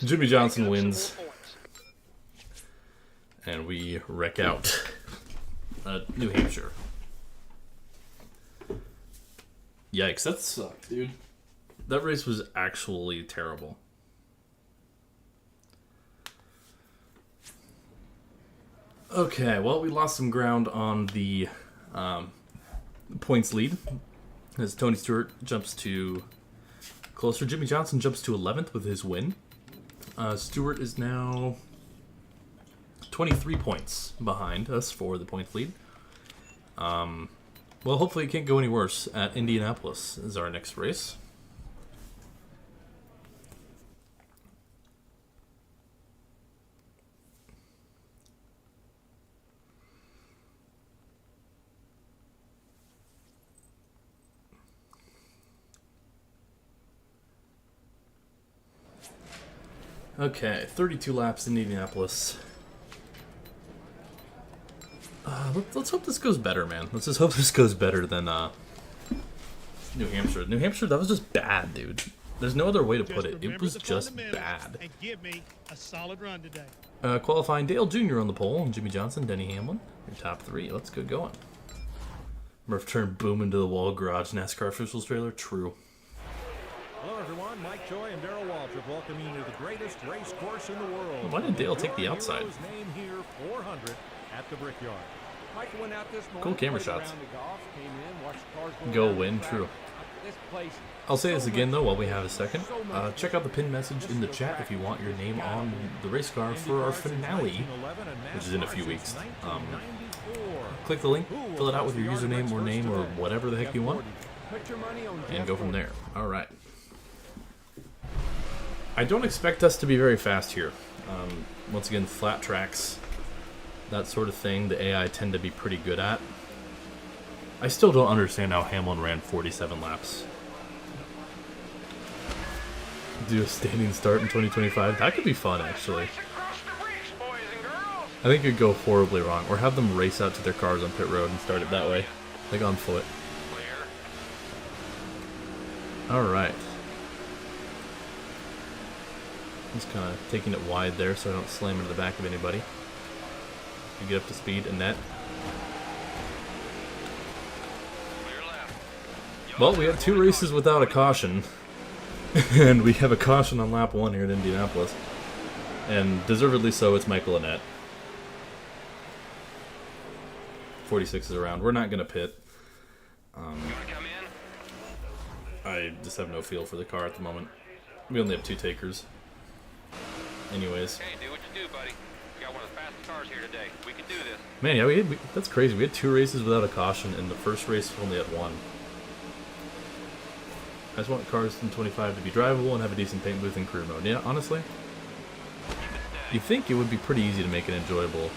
Jimmy Johnson wins. And we wreck out New Hampshire. Yikes, that sucked, dude. That race was actually terrible. Okay, well, we lost some ground on the points lead as Tony Stewart jumps to closer. Jimmy Johnson jumps to 11th with his win. Stewart is now 23 points behind us for the points lead. Well, hopefully it can't go any worse at Indianapolis is our next race. Okay, 32 laps in Indianapolis. Let's hope this goes better, man. Let's just hope this goes better than New Hampshire. New Hampshire, that was just bad, dude. There's no other way to put it. It was just bad. And give me a solid run today. Qualifying Dale Jr. on the pole, and Jimmy Johnson, Denny Hamlin. Your top 3. Let's get going. Murph turned boom into the wall garage NASCAR officials trailer. True. Hello, everyone. Mike Joy and Darrell Waltrip welcoming you to the greatest race course in the world. Why did Dale take the outside? Hero's name here, 400 at the Brickyard. Michael went out this morning, Cool camera played a shots. round of golf, came in, watched the cars Go around win, the true. track. This place, I'll say this so again, much though, while we fun, have a second. so much Check out the pin message in the chat if you want your name on the race car for our finale, which is in a few weeks. Click the link, fill it out with your username or name or whatever the heck you want, Put your money on and Jeff go from Gordon. there. All right. I don't expect us to be very fast here. Once again, flat tracks, that sort of thing, the AI tend to be pretty good at. I still don't understand how Hamlin ran 47 laps. Do a standing start in 2025? That could be fun, actually. Across the reach, boys and girls. I think it could go horribly wrong. Or have them race out to their cars on pit road and start it that way. Like on foot. Clear. Alright. Just kind of taking it wide there so I don't slam into the back of anybody. You get up to speed, Annette. Clear left. Well, we had 2 races without a caution. And we have a caution on lap 1 here at Indianapolis. And deservedly so, it's Michael Annette. 46 is around. We're not going to pit. You want to come in? I just have no feel for the car at the moment. We only have 2 takers. Anyways. Hey, do what you do, buddy. We got one of the fastest cars here today. We can do this. Man, yeah, that's crazy. We had 2 races without a caution, and the first race only had 1. I just want cars in 25 to be drivable and have a decent paint booth and career mode. Yeah, honestly, you think it would be pretty easy to make it enjoyable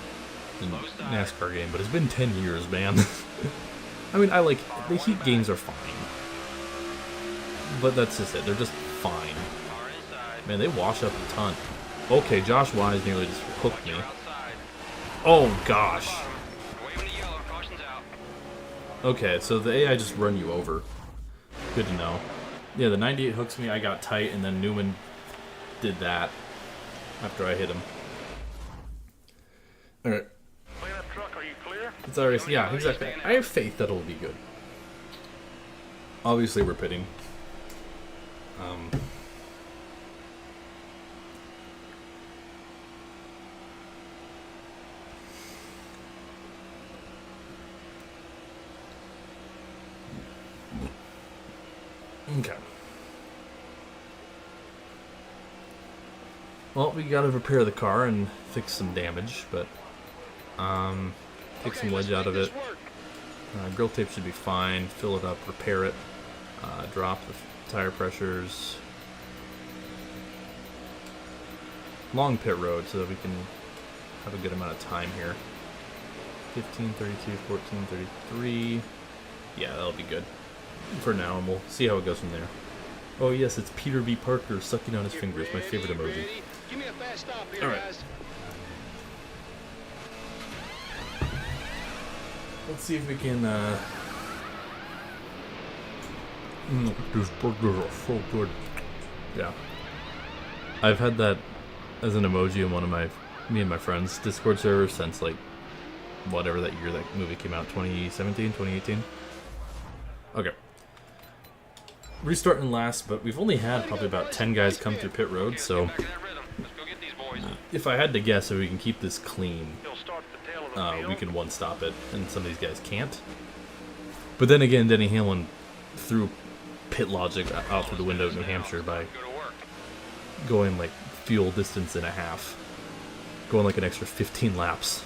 in NASCAR game, but it's been 10 years, man. I mean, the Heat games are fine, but that's just it. They're just fine. Car inside. Man, they wash up a ton. Okay, Josh Wise nearly just hooked me. You're outside. Oh gosh. Bottom. Waving the yellow. Caution's out. Okay, so the AI just run you over. Good to know. Yeah, the 98 hooks me, I got tight, and then Newman did that after I hit him. All right. Clean up truck, are you clear? It's already, yeah, exactly. I have faith that it'll be good. Obviously, we're pitting. Okay. Well, we gotta repair the car and fix some damage, but take some wedge out of it. Grill tape should be fine. Fill it up, repair it, drop the tire pressures. Long pit road so that we can have a good amount of time here. 15:32, 14:33. Yeah, that'll be good for now, and we'll see how it goes from there. Oh yes, it's Peter B. Parker sucking on his fingers, my favorite emoji. Give me a fast stop here, All right. guys. Let's see if we can, these burgers are so good. Yeah. I've had that as an emoji in one of me and my friends' Discord servers since, like, whatever that year that movie came out, 2017, 2018? Okay. Restarting last, but we've only had probably about 10 guys come through pit road, so Back in that rhythm. Let's go get these boys. if I had to guess, if we can keep this clean, He'll start at the tail of the field. we can one-stop it, and some of these guys can't. But then again, Denny Hamlin threw pit logic out through the window in New Hampshire by Go to work. going like fuel distance and a half, going like an extra 15 laps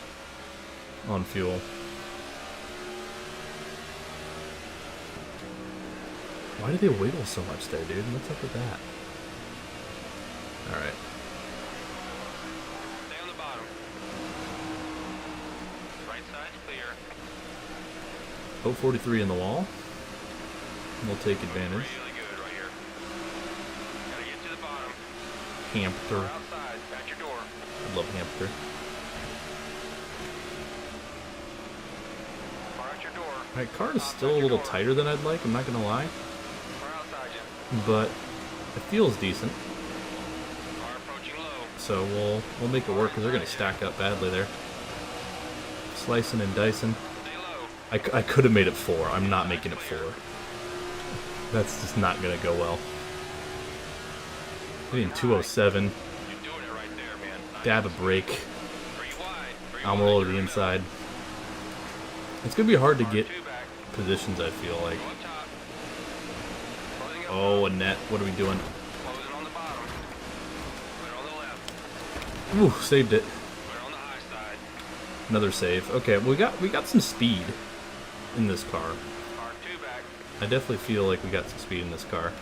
on fuel. Why do they wiggle so much there, dude? What's up with that? Alright. Stay on the bottom. Right side's clear. 043 in the wall. We'll take advantage. Really good right here. Gotta get to the bottom. Hampshire. Outside, at your door. I love Hampshire. Far out your door. My car is still a little tighter than I'd like, I'm not gonna lie. Far outside you. But it feels decent. Car approaching low. So we'll make it work because they're gonna stack up badly there. Slicing and dicing. Stay low. I could have made it 4. I'm not making it 4. That's just not gonna go well. Hitting 207. You're doing it right there, man. Nice. Dab a brake. 3 wide. 3 I'm wide. roll to the inside. It's gonna be hard to Car get 2 back. positions, I feel like. Go up top. Closing up Oh, top. a net. What are we doing? Closing on the bottom. Clear on the left. Ooh, saved it. Clear on the high side. Another save. Okay, we got some speed in this car. Car 2 back. I definitely feel like we got some speed in this car.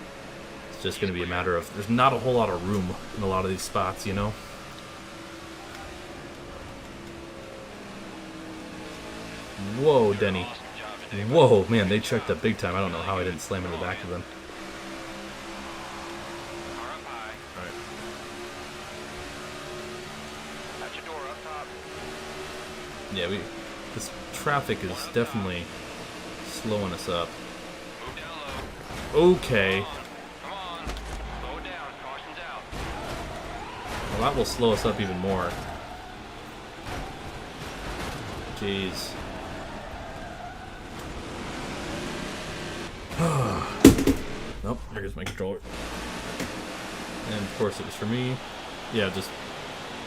It's just going to be a matter of there's not a whole lot of room in a lot of these spots, you know? Whoa, Denny. Awesome job today. Whoa, man, they checked up big time. I don't know how I didn't slam into the back of them. Car up high. Alright. At your door up top. Yeah, this traffic is definitely slowing us up. Move down low. Okay. Come on. Slow it down. Caution's out. Well, that will slow us up even more. Jeez. Nope, there goes my controller. And of course it was for me. Yeah, just...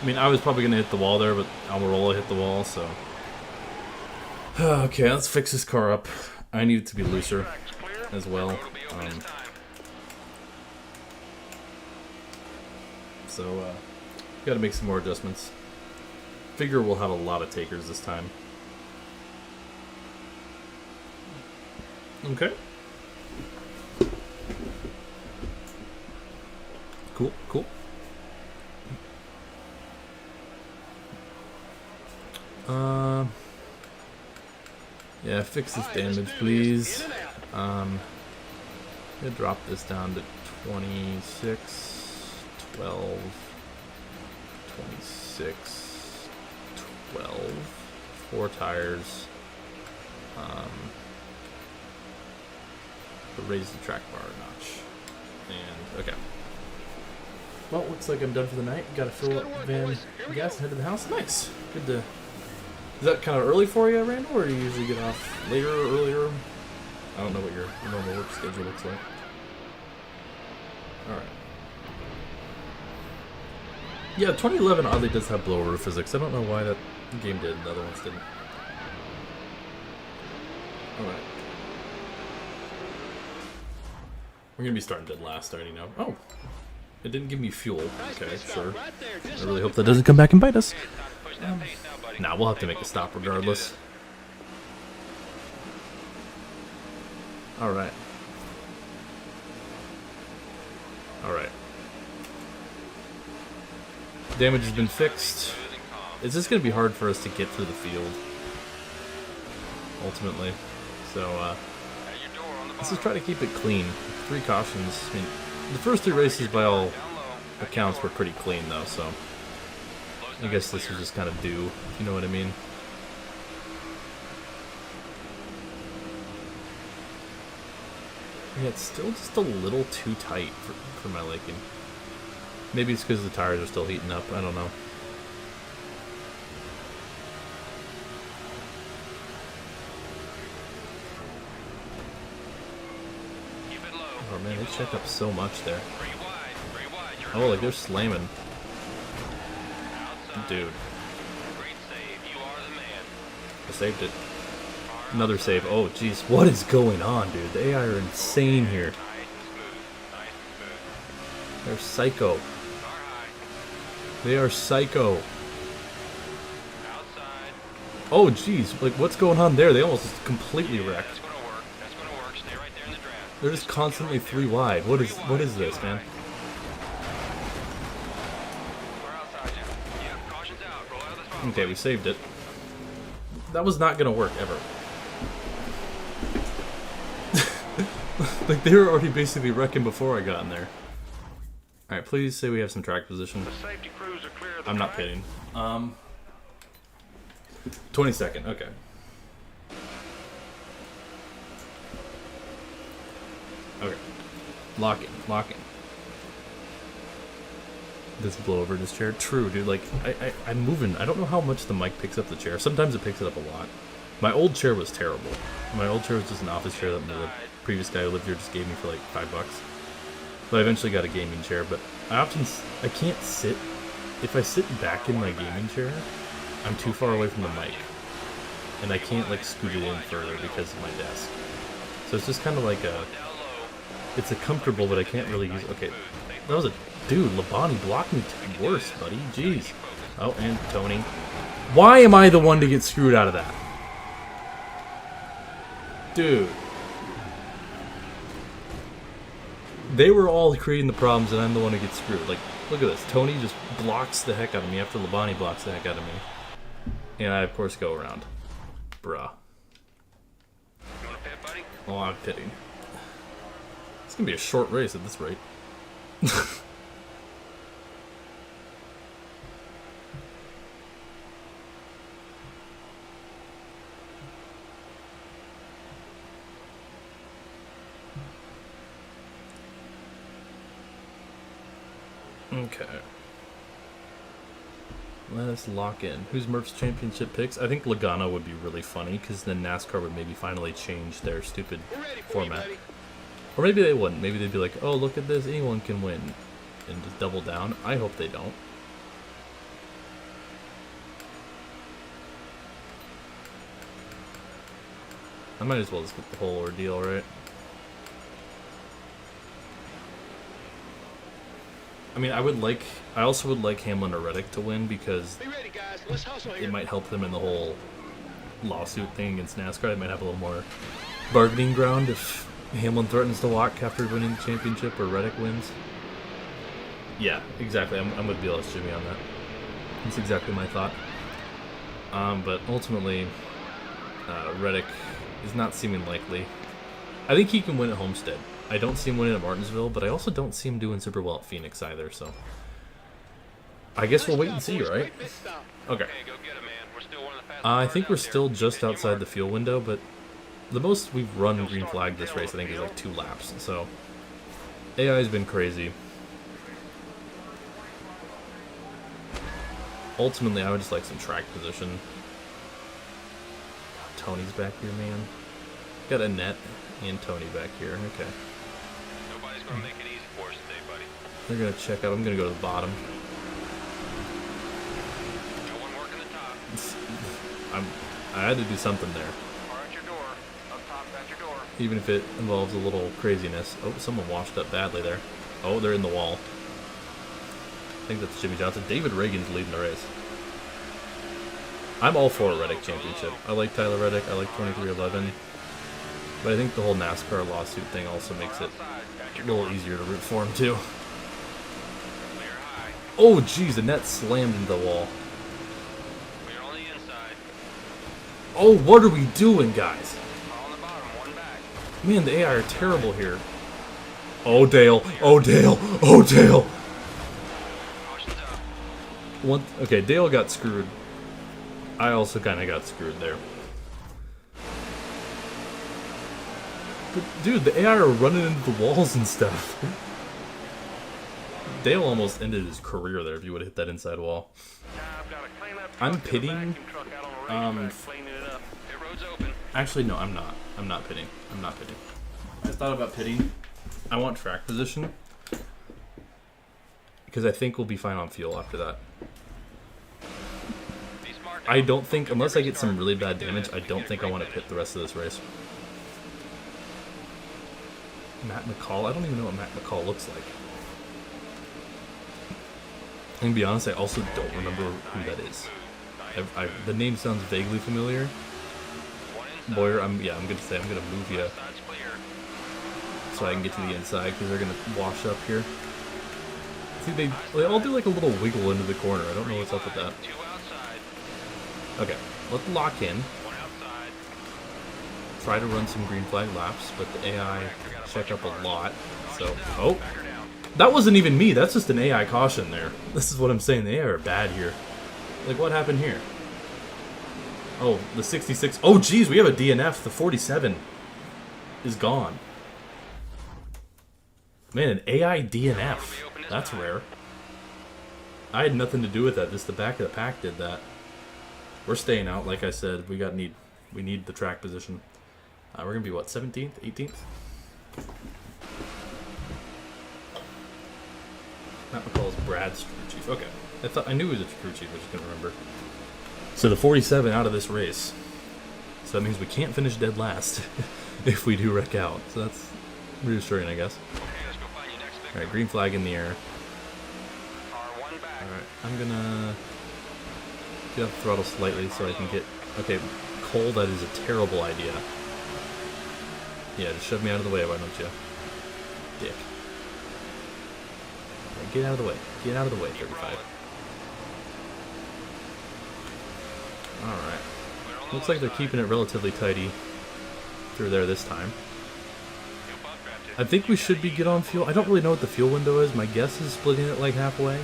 I mean, I was probably going to hit the wall there, but Almirola hit the wall, so... Okay, let's fix this car up. I need it to be looser Track's clear. as well. Road will be open this time. So, gotta make some more adjustments. Figure we'll have a lot of takers this time. Okay. Cool, cool. Yeah, fix this damage, please. I'm gonna drop this down to 26, 12, 26, 12, 4 tires. But raise the track bar a notch. And, okay. Well, looks like I'm done for the night. Gotta fill up the van gas and head to the house. Nice. Good to Is that kind of early for you, Randall, or do you usually get off later or earlier? I don't know what your normal work schedule looks like. Alright. Yeah, 2011 oddly does have blower physics. I don't know why that game did and the other ones didn't. Alright. We're gonna be starting dead last, I already know. Oh! It didn't give me fuel. Okay, sure. I really hope that doesn't come back and bite us. Nah, we'll have to make a stop regardless. Alright. Alright. Damage has been fixed. It's just gonna be hard for us to get through the field. Ultimately. So, let's just try to keep it clean. 3 cautions. I mean, the first 3 races, by all accounts, were pretty clean, though, so... I guess this was just kind of due, if you know what I mean. Yeah, it's still just a little too tight for my liking. Maybe it's because the tires are still heating up, I don't know. Oh man, they checked up so much there. Oh, like they're slamming. Dude. I saved it. Another save. Oh, jeez. What is going on, dude? The AI are insane here. They're psycho. They are psycho. Oh, jeez. Like, what's going on there? They almost completely wrecked. They're just constantly 3 wide. What is this, man? Okay, we saved it. That was not gonna work, ever. Like, they were already basically wrecking before I got in there. Alright, please say we have some track position. I'm not kidding. 22nd, okay. Okay. Lock in. Does it blow over this chair? True, dude. Like, I'm moving. I don't know how much the mic picks up the chair. Sometimes it picks it up a lot. My old chair was terrible. My old chair was just an office chair that the previous guy who lived here just gave me for like $5. But I eventually got a gaming chair. But I can't sit. If I sit back in my gaming chair, I'm too far away from the mic. And I can't like scoot it in further because of my desk. So it's just kind of like it's a comfortable, but I can't really use. Okay, that was a dude. Labani blocked me worse, buddy. Jeez. Oh, and Tony. Why am I the one to get screwed out of that, dude? They were all creating the problems, and I'm the one who gets screwed. Like, look at this. Tony just blocks the heck out of me after Labani blocks the heck out of me, and I of course go around. Bruh. Oh, I'm pitting. It's gonna be a short race at this rate. Okay. Let's lock in. Who's Murph's championship picks? I think Logano would be really funny, because then NASCAR would maybe finally change their stupid format. Or maybe they wouldn't. Maybe they'd be like, oh, look at this, anyone can win. And just double down. I hope they don't. I might as well just get the whole ordeal, right? I mean, I also would like Hamlin or Reddick to win, because it might help them in the whole lawsuit thing against NASCAR. They might have a little more bargaining ground if Hamlin threatens to walk after winning the championship or Reddick wins. Yeah, exactly. I'm with BLS Jimmy on that. That's exactly my thought. But ultimately, Reddick is not seeming likely. I think he can win at Homestead. I don't see him winning at Martinsville, but I also don't see him doing super well at Phoenix either, so... I guess we'll wait and see, right? Okay. I think we're still just outside the fuel window, but the most we've run green flag this race, I think, is like 2 laps, so... AI has been crazy. Ultimately, I would just like some track position. Tony's back here, man. Got Annette and Tony back here. Okay. Nobody's gonna make it easy for us today, buddy. They're gonna check out. I'm gonna go to the bottom. No one working the top. I had to do something there, Or at your door. Up top at your door. even if it involves a little craziness. Oh, someone washed up badly there. Oh, they're in the wall. I think that's Jimmy Johnson. David Reagan's leading the race. I'm all for a Reddick championship. I like Tyler Reddick. I like 2311. But I think the whole NASCAR lawsuit thing also makes it a little easier to root for him too. Clear high. Oh, geez, the net slammed into the wall. Clear on the inside. Oh, what are we doing, guys? Car on the bottom, one back. Man, the AI are terrible here. Oh, Dale. Oh, Dale. Oh, Dale. Caution's up. Okay, Dale got screwed. I also kind of got screwed there. But, dude, the AI are running into the walls and stuff. Dale almost ended his career there if you would have hit that inside wall. I've got a cleanup I'm truck and a pitting, vacuum truck out on the racetrack cleaning it up. Pit road's open. Actually, no, I'm not. I'm not pitting. I'm not pitting. I thought about pitting. I want track position. Because I think we'll be fine on fuel after that. Be smart I now. don't think, unless I get some really bad damage, I don't think I want to pit the rest of this race. Matt McCall? I don't even know what Matt McCall looks like. And to be honest, I also don't remember who that is. The name sounds vaguely familiar. One inside. Boyer, I'm gonna say I'm gonna move you Side's clear. so I can get to the inside because they're gonna wash up here. See, they all do like a little wiggle into the corner. I don't know what's up with that. Two outside. Okay, let's lock in. One outside. Try to run some green flag laps, but the AI check up a lot. So, oh, Back her down. that wasn't even me. That's just an AI caution there. This is what I'm saying. The AI are bad here. Like, what happened here? Oh, the 66. Oh, geez, we have a DNF. The 47 is gone. Man, an AI DNF. That's rare. I had nothing to do with that. Just the back of the pack did that. We're staying out. Like I said, we need the track position. We're gonna be what, 17th, 18th? Matt McCall's Brad's crew chief. Okay, I knew he was a crew chief. I just couldn't remember. So the 47 out of this race. So that means we can't finish dead last if we do wreck out. So that's reassuring, I guess. Okay, let's go find your next victim. All right, green flag in the air. Car one back. All right, I'm gonna get up the throttle slightly so I can get. Okay, Cole, that is a terrible idea. Yeah, just shove me out of the way, why don't you? Dick. Right, get out of the way. Get out of the way, 35. Alright. Looks like they're keeping it relatively tidy through there this time. I think we should be good on fuel. I don't really know what the fuel window is. My guess is splitting it like halfway.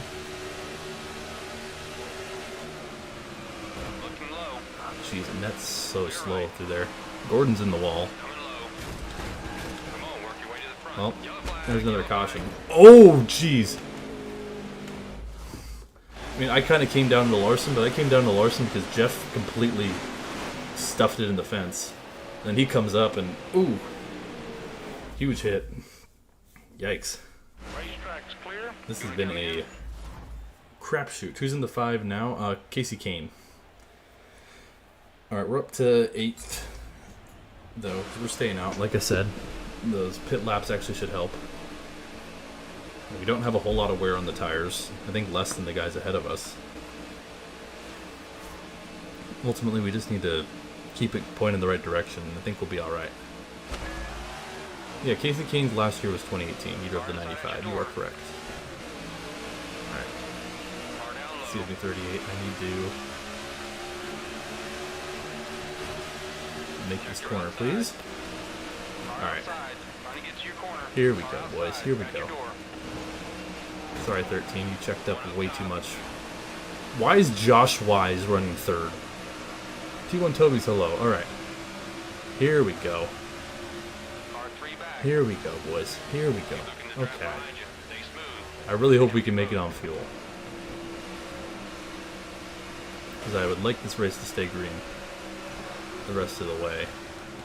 Looking low. Jeez, and that's so slow through there. Gordon's in the wall. Coming low. Come on, work your way to the front. Well, Yellow flag. there's another caution. Oh, jeez. I mean, I kind of came down to Larson, but I came down to Larson because Jeff completely stuffed it in the fence. Then he comes up and, ooh, huge hit. Yikes. Racetrack's clear. This has been a crapshoot. Who's in the 5 now? Casey Kane. Alright, we're up to 8th, though, 'cause we're staying out. Like I said, those pit laps actually should help. We don't have a whole lot of wear on the tires. I think less than the guys ahead of us. Ultimately, we just need to keep it pointed in the right direction, and I think we'll be alright. Yeah, Casey Kane's last year was 2018. He drove the 95. You are correct. Alright. Car down low. Excuse me, 38. I need to make this corner, please. Car Alright. outside. Trying to get to your corner. Here we Car go, boys. outside. Here we Back your go. door. Sorry, 13. You checked up way too much. Why is Josh Wise running 3rd? T1 Toby's hello. Alright. Here we go. Car 3 back. Here we go, boys. Here we go. Looking to drive Okay. behind you. Stay smooth. I really hope we can make it on fuel. Because I would like this race to stay green. the rest of the way.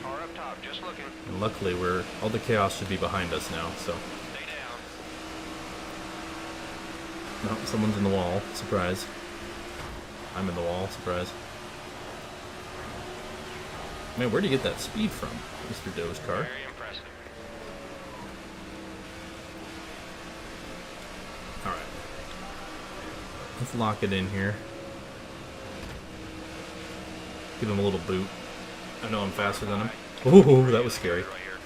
Car up top, just looking. And luckily, all the chaos should be behind us now. So, Stay down. no, someone's in the wall. Surprise. I'm in the wall. Surprise. Man, where would you get that speed from, Mr. Doe's car? Very impressive. All right. Let's lock it in here. Give him a little boot. I know I'm faster than him. Ooh, that was scary. Right here.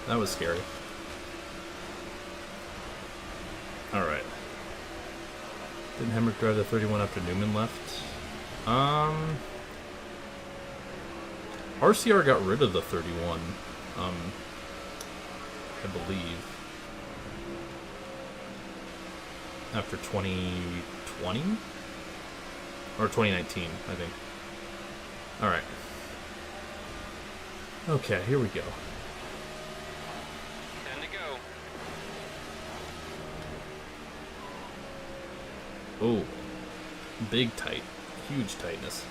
That was scary. Alright. Didn't Hemrick drive the 31 after Newman left? RCR got rid of the 31. I believe. After 2020? Or 2019, I think. Alright. Okay, here we go. 10 to go. Oh. Big tight. Huge tightness.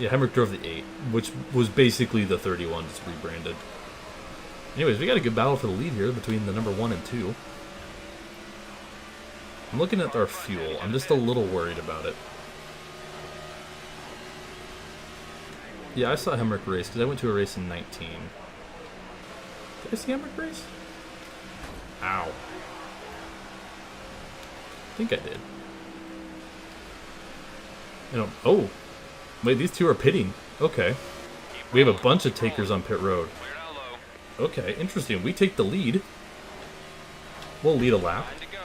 Yeah, Hemrick drove the 8, which was basically the 31, just rebranded. Anyways, we got a good battle for the lead here between the number 1 and 2. I'm looking at our fuel. I'm just a little worried about it. Yeah, I saw Hemrick race because I went to a race in 19. Did I see Hemrick race? Ow. I think I did. I don't... Oh! Wait, these two are pitting. Okay. We have a bunch of takers on pit road. Cleared out low. Okay, interesting. We take the lead. We'll lead a lap. 9 to go.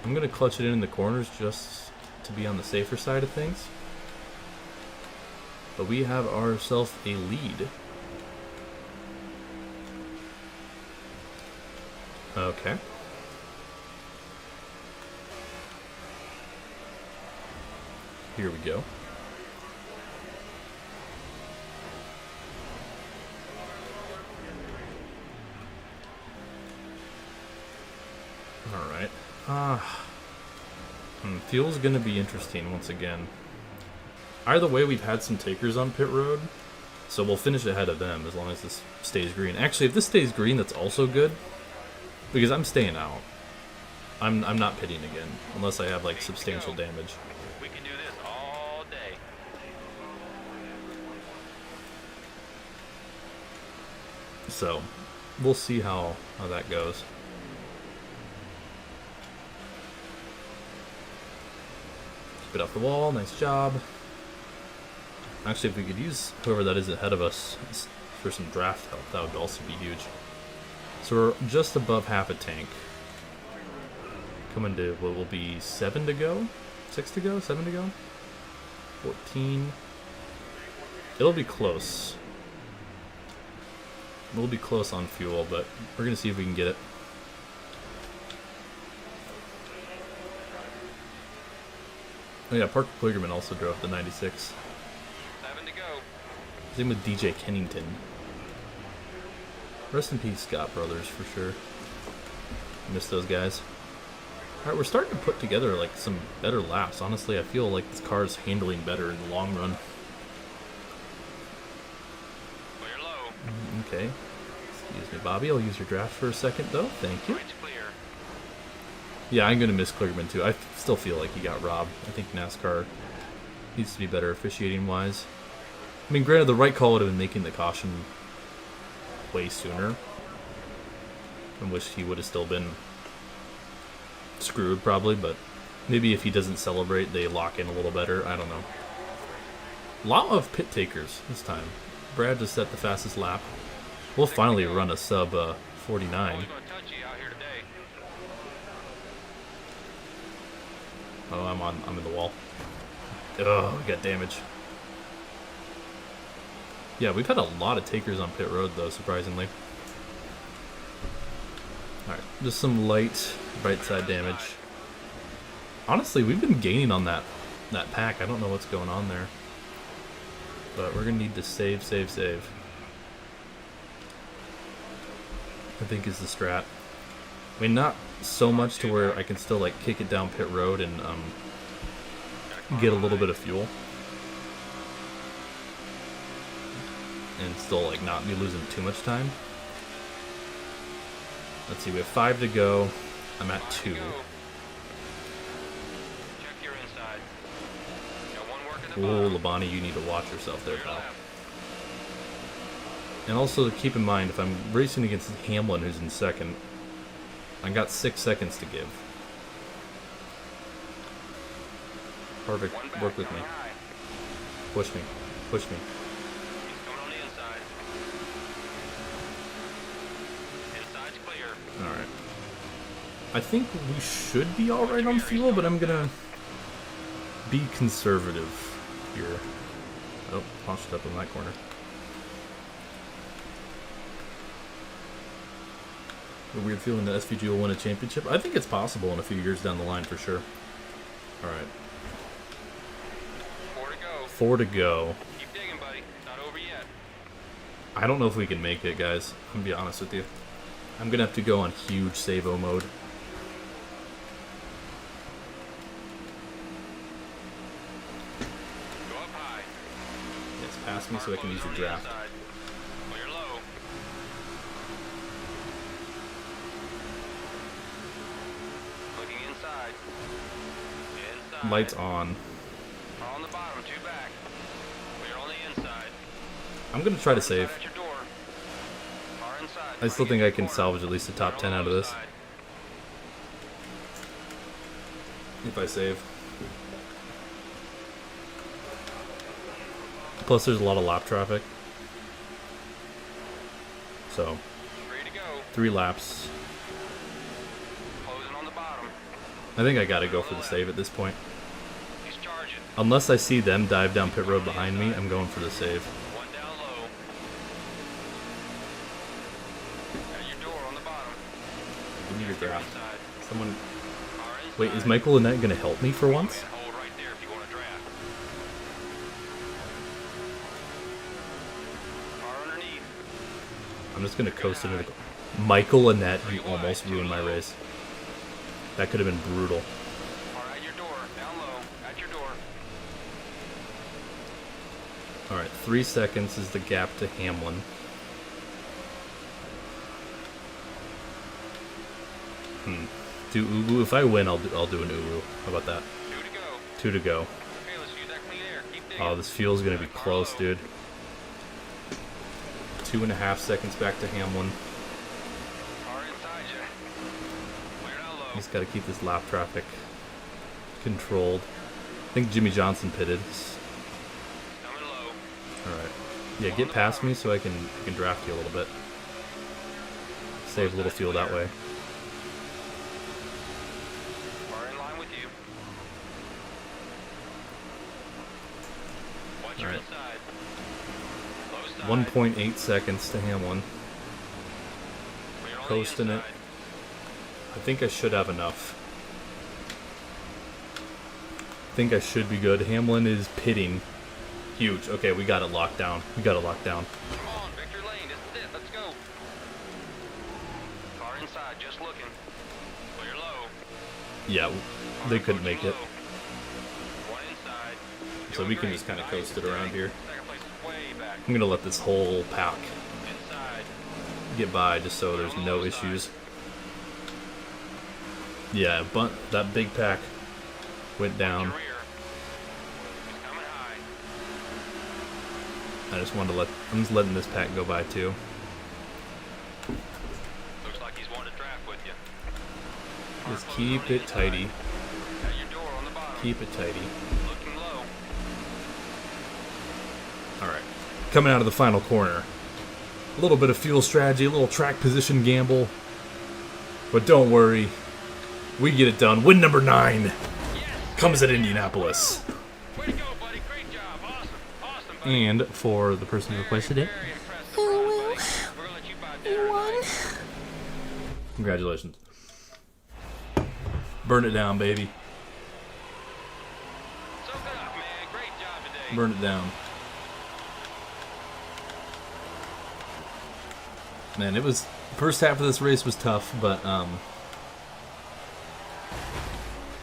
I'm going to clutch it in the corners just to be on the safer side of things. But we have ourselves a lead. Okay. Here we go. Alright. Fuel's gonna be interesting once again. Either way, we've had some takers on pit road, so we'll finish ahead of them as long as this stays green. Actually, if this stays green, that's also good, because I'm staying out. I'm not pitting again, unless I have, like, substantial damage. We can do this all day. So, we'll see how that goes. Keep it off the wall, nice job. Actually, if we could use whoever that is ahead of us for some draft help, that would also be huge. So we're just above half a tank. Coming to what will be 7 to go? 6 to go? 7 to go? 14. It'll be close. We'll be close on fuel, but we're going to see if we can get it. Oh yeah, Parker Kligerman also drove the 96. 7 to go. Same with DJ Kennington. Rest in peace, Scott Brothers, for sure. Miss those guys. Alright, we're starting to put together like some better laps. Honestly, I feel like this car is handling better in the long run. Clear low. Okay. Excuse me, Bobby. I'll use your draft for a second, though. Thank you. Right's clear. Yeah, I'm going to miss Kligerman, too. I still feel like he got robbed. I think NASCAR needs to be better officiating-wise. I mean, granted, the right call would have been making the caution way sooner. I wish he would have still been screwed, probably, but maybe if he doesn't celebrate, they lock in a little better. I don't know. A lot of pit takers this time. Brad just set the fastest lap. We'll finally run a sub 49. Always gonna touch you out here today. Oh, I'm in the wall. Oh, we got damage. Yeah, we've had a lot of takers on pit road, though, surprisingly. Alright, just some light right side damage. Honestly, we've been gaining on that pack. I don't know what's going on there. But we're going to need to save. I think is the strat. I mean, not so much to where I can still, like, kick it down pit road and get a little bit of fuel, and still like not be losing too much time. Let's see, we have 5 to go. I'm at 2. Check your inside. Got one work at the Whoa, bottom. Labani, you need to watch yourself there, Clear pal. left. And also keep in mind, if I'm racing against Hamlin, who's in second, I got 6 seconds to give. Perfect. One back, Work with me. coming high. Push me. Push me. He's coming on the inside. Inside's clear. Alright. I think we should be alright on fuel, but I'm gonna be conservative here. Oh, launched up in that corner. A weird feeling that SVG will win a championship. I think it's possible in a few years down the line for sure. Alright. 4 to go. 4 to go. Keep digging, buddy. Not over yet. I don't know if we can make it, guys. I'm gonna be honest with you. I'm gonna have to go on huge save-o mode. Go up high. Yes, pass me so I can use the Close on draft. inside. Clear low. Looking inside. Inside. Lights on. Car on the bottom, 2 back. Clear on the inside. I'm gonna try to Inside save. at your door. Car inside. I still Trying to think get I to can the corner. salvage at least the top 10 out of this Inside. if I save. Plus, there's a lot of lap traffic. So, 3 to go. 3 laps. Closing on the bottom. I think I gotta go for the save at this point. He's charging. Unless I see them dive down pit road behind me, I'm going for the save. 1 down low. At your door on the bottom. Give me your Your draft. inside. Someone. Car inside. Wait, is Michael Annette gonna help me for once? Man, hold right there if you want to draft. Car underneath. I'm just gonna coast into the. Michael Annette, you almost ruined my race. That could have been brutal. Car at your door. Down low. At your door. Alright, 3 seconds is the gap to Hamlin. Do Uwu. If I win, I'll do an Uwu. How about that? 2 to go. 2 to go. Okay, let's use that clean air. Keep digging. Oh, this fuel's gonna be close, dude. 2.5 seconds back to Hamlin. Car inside you. Clear down low. He's got to keep this lap traffic controlled. I think Jimmy Johnson pitted. Coming low. All right. Yeah, get past me so I can draft you a little bit. Save a little fuel that way. Car in line with you. Watch your Alright. inside. Low side. 1.8 seconds to Hamlin. Clear on the Coasting it. inside. I think I should have enough. I think I should be good. Hamlin is pitting. Huge. Okay, we got it locked down. We got it locked down. Come on, Victor Lane. This is it. Let's go. Car inside. Just looking. Clear low. Yeah, Car they couldn't approaching make it. low. One inside. So Doing we can great. just kind of Nice coast it around dig. here. Second place is way back. I'm gonna let this whole pack Inside. get by just so there's no issues. Yeah, but that big pack went down. Your rear. He's coming high. I just wanted to I'm just letting this pack go by too. Looks like he's wanting to draft with you. Just keep it tidy. At your door on the bottom. Keep it tidy. Looking low. Alright. Coming out of the final corner. A little bit of fuel strategy, a little track position gamble. But don't worry. We get it done. Win number 9 Yes. comes at Indianapolis. Way to go, buddy. Great job. Awesome. Awesome, buddy. And for the person who requested it, Very impressive run, buddy. We're gonna let you buy dinner tonight. congratulations. Burn it down, baby. Soak it up, man. Great job today. Burn it down. Man, it was first half of this race was tough, but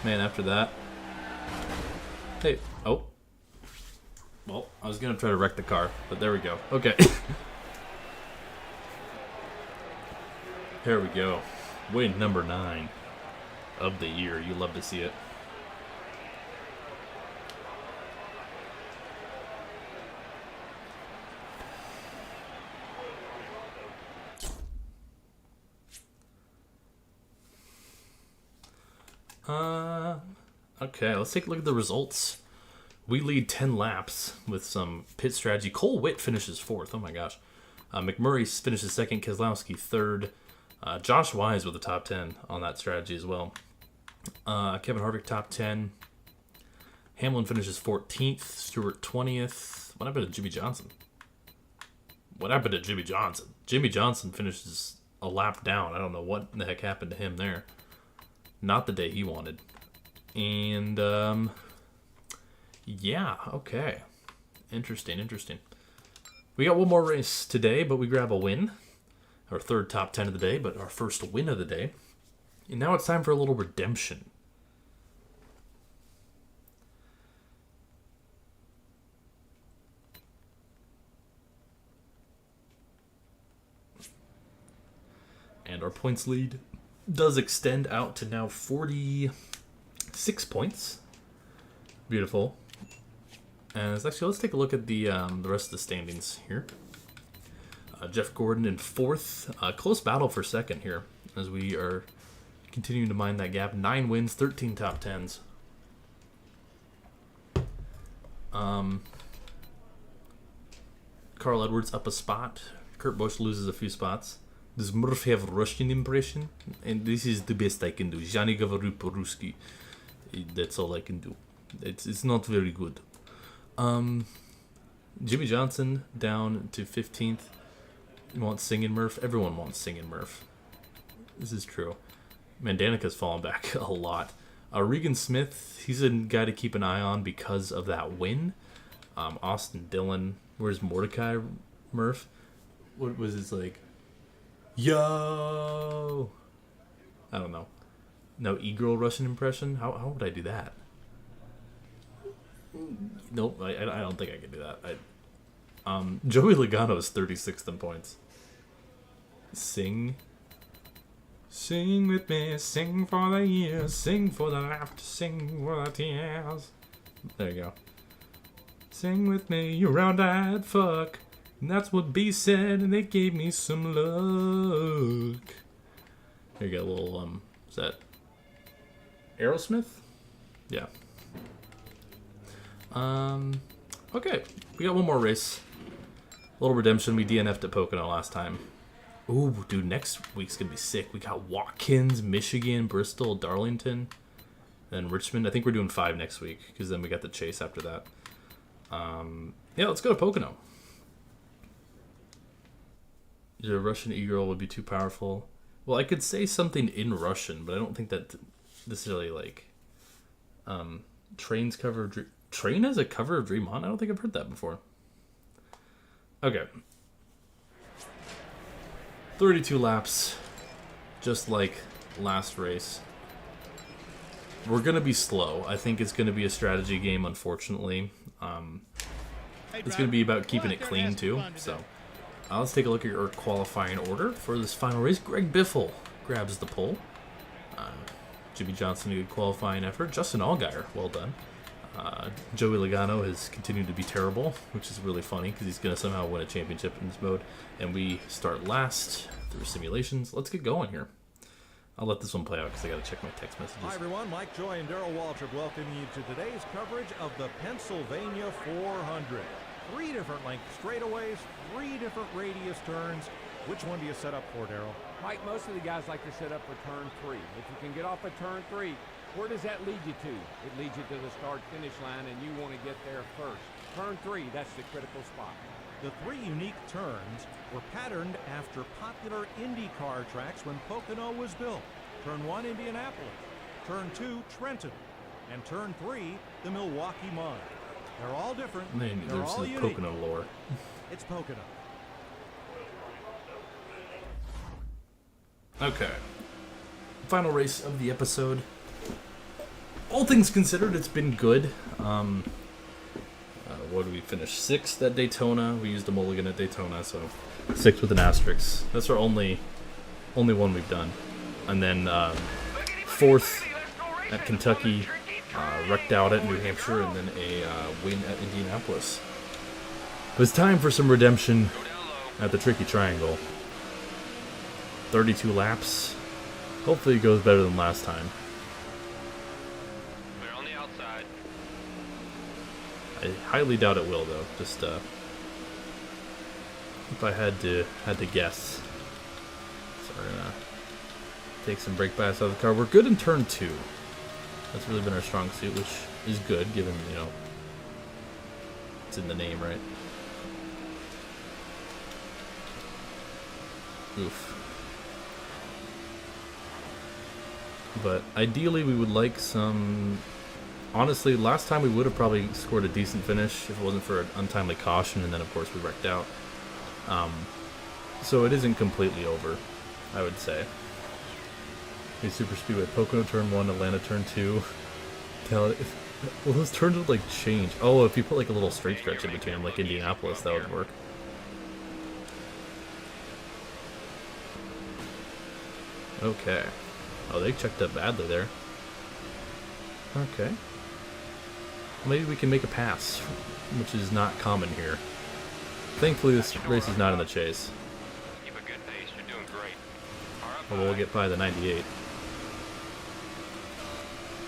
man, after that, Hey, oh. Well, I was going to try to wreck the car, but there we go. Okay. There we go. Win number 9 of the year. You love to see it. Okay, let's take a look at the results. We lead 10 laps with some pit strategy. Cole Witt finishes 4th. Oh my gosh. McMurray finishes 2nd. Keselowski 3rd. Josh Wise with the top 10 on that strategy as well. Kevin Harvick top 10. Hamlin finishes 14th. Stewart 20th. What happened to Jimmy Johnson? Jimmy Johnson finishes a lap down. I don't know what the heck happened to him there. Not the day he wanted. And, yeah, okay. Interesting. We got one more race today, but we grab a win. Our 3rd top 10 of the day, but our first win of the day. And now it's time for a little redemption. And our points lead does extend out to now 46 points. Beautiful. And let's take a look at the rest of the standings here. Jeff Gordon in 4th. Close battle for 2nd here as we are continuing to mind that gap. 9 wins, 13 top 10s. Carl Edwards up a spot. Kurt Busch loses a few spots. Does Murph have Russian impression? And this is the best I can do. Zhani Gavaru Poruski. That's all I can do. It's not very good. Jimmy Johnson down to 15th. You want Singin' Murph? Everyone wants Singin' Murph. This is true. Man, Danica's fallen back a lot. Regan Smith, he's a guy to keep an eye on because of that win. Austin Dillon. Where's Mordecai Murph? What was his, like... Yo! I don't know. No e-girl Russian impression? How would I do that? Nope, I don't think I can do that. Joey Logano is 36th in points. Sing with me, sing for the years, sing for the laughter, sing for the tears. There you go. Sing with me, you round-eyed fuck. And that's what B said, and they gave me some luck. Here you go, a little, is that Aerosmith? Yeah. Okay, we got one more race. A little redemption. We DNF'd at Pocono last time. Ooh, dude, next week's gonna be sick. We got Watkins, Michigan, Bristol, Darlington, then Richmond. I think we're doing 5 next week, because then we got the chase after that. Yeah, let's go to Pocono. The Russian e-girl would be too powerful. Well, I could say something in Russian, but I don't think that necessarily, like, Train's cover of Train has a cover of Dream On? I don't think I've heard that before. Okay. 32 laps, just like last race. We're going to be slow. I think it's going to be a strategy game, unfortunately. It's going to be about keeping it clean, too. So let's take a look at your qualifying order for this final race. Greg Biffle grabs the pole. Jimmy Johnson, a good qualifying effort. Justin Allgaier, well done. Joey Logano has continued to be terrible, which is really funny because he's going to somehow win a championship in this mode. And we start last through simulations. Let's get going here. I'll let this one play out because I got to check my text messages. Hi, everyone. Mike Joy and Darrell Waltrip welcoming you to today's coverage of the Pennsylvania 400. 3 different length straightaways, 3 different radius turns. Which one do you set up for, Darrell? Mike, most of the guys like to set up for turn 3. If you can get off at turn 3, where does that lead you to? It leads you to the start-finish line, and you want to get there first. Turn 3, that's the critical spot. The 3 unique turns were patterned after popular IndyCar tracks when Pocono was built. Turn 1, Indianapolis. Turn 2, Trenton. And Turn 3, the Milwaukee Mud. They're all different. They're all unique. Pocono lore. It's Pocono. Okay. Final race of the episode. all things considered, it's been good. What did we finish? 6th at Daytona. We used a mulligan at Daytona, so 6th with an asterisk. That's our only one we've done. And then 4th at Kentucky, wrecked out at New Hampshire, and then a win at Indianapolis. It was time for some redemption at the Tricky Triangle. 32 laps. Hopefully it goes better than last time. We're on the outside. I highly doubt it will, though. Just if I had to guess. So we're gonna take some brake bias out of the car. We're good in turn 2. That's really been our strong suit, which is good, given, you know, it's in the name, right? Oof. But ideally, we would like some... Honestly, last time we would have probably scored a decent finish if it wasn't for an untimely caution, and then of course we wrecked out. So it isn't completely over, I would say. Okay, Super Speedway, Pocono turn 1, Atlanta turn 2. Well, those turns would like change. Oh, if you put like a little straight stretch in between them, like Indianapolis, that would work. Okay. Oh, they checked up badly there. Okay. Maybe we can make a pass, which is not common here. Thankfully, this race is not in the chase. Keep a good pace. You're doing great. Or we'll get by the 98.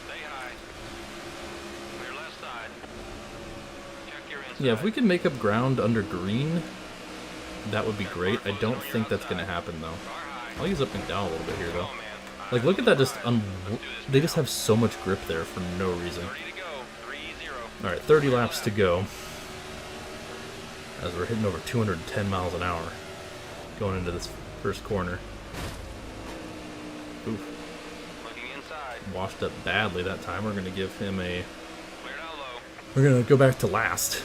Stay high. Clear left side. Check your inside. Yeah, if we can make up ground under green, that would be great. I don't think that's going to happen, though. I'll use up and down a little bit here, though. Like, look at that, just they just have so much grip there for no reason. Alright, 30 laps to go. As we're hitting over 210 miles an hour. Going into this first corner. Oof. Washed up badly that time. We're going to give him a... We're going to go back to last.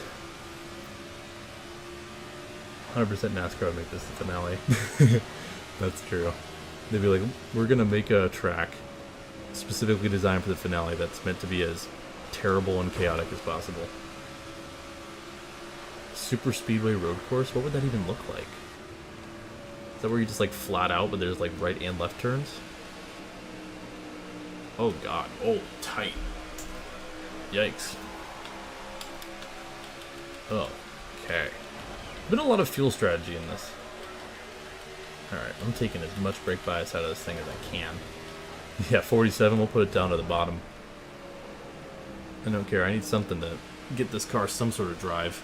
100% NASCAR would make this the finale. That's true. They'd be like, we're going to make a track specifically designed for the finale that's meant to be as terrible and chaotic as possible. Super Speedway road course? What would that even look like? Is that where you just like flat out, but there's like right and left turns? Oh god. Oh, tight. Yikes. Oh, okay. Been a lot of fuel strategy in this. Alright, I'm taking as much brake bias out of this thing as I can. Yeah, 47, we'll put it down to the bottom. I don't care, I need something to get this car some sort of drive.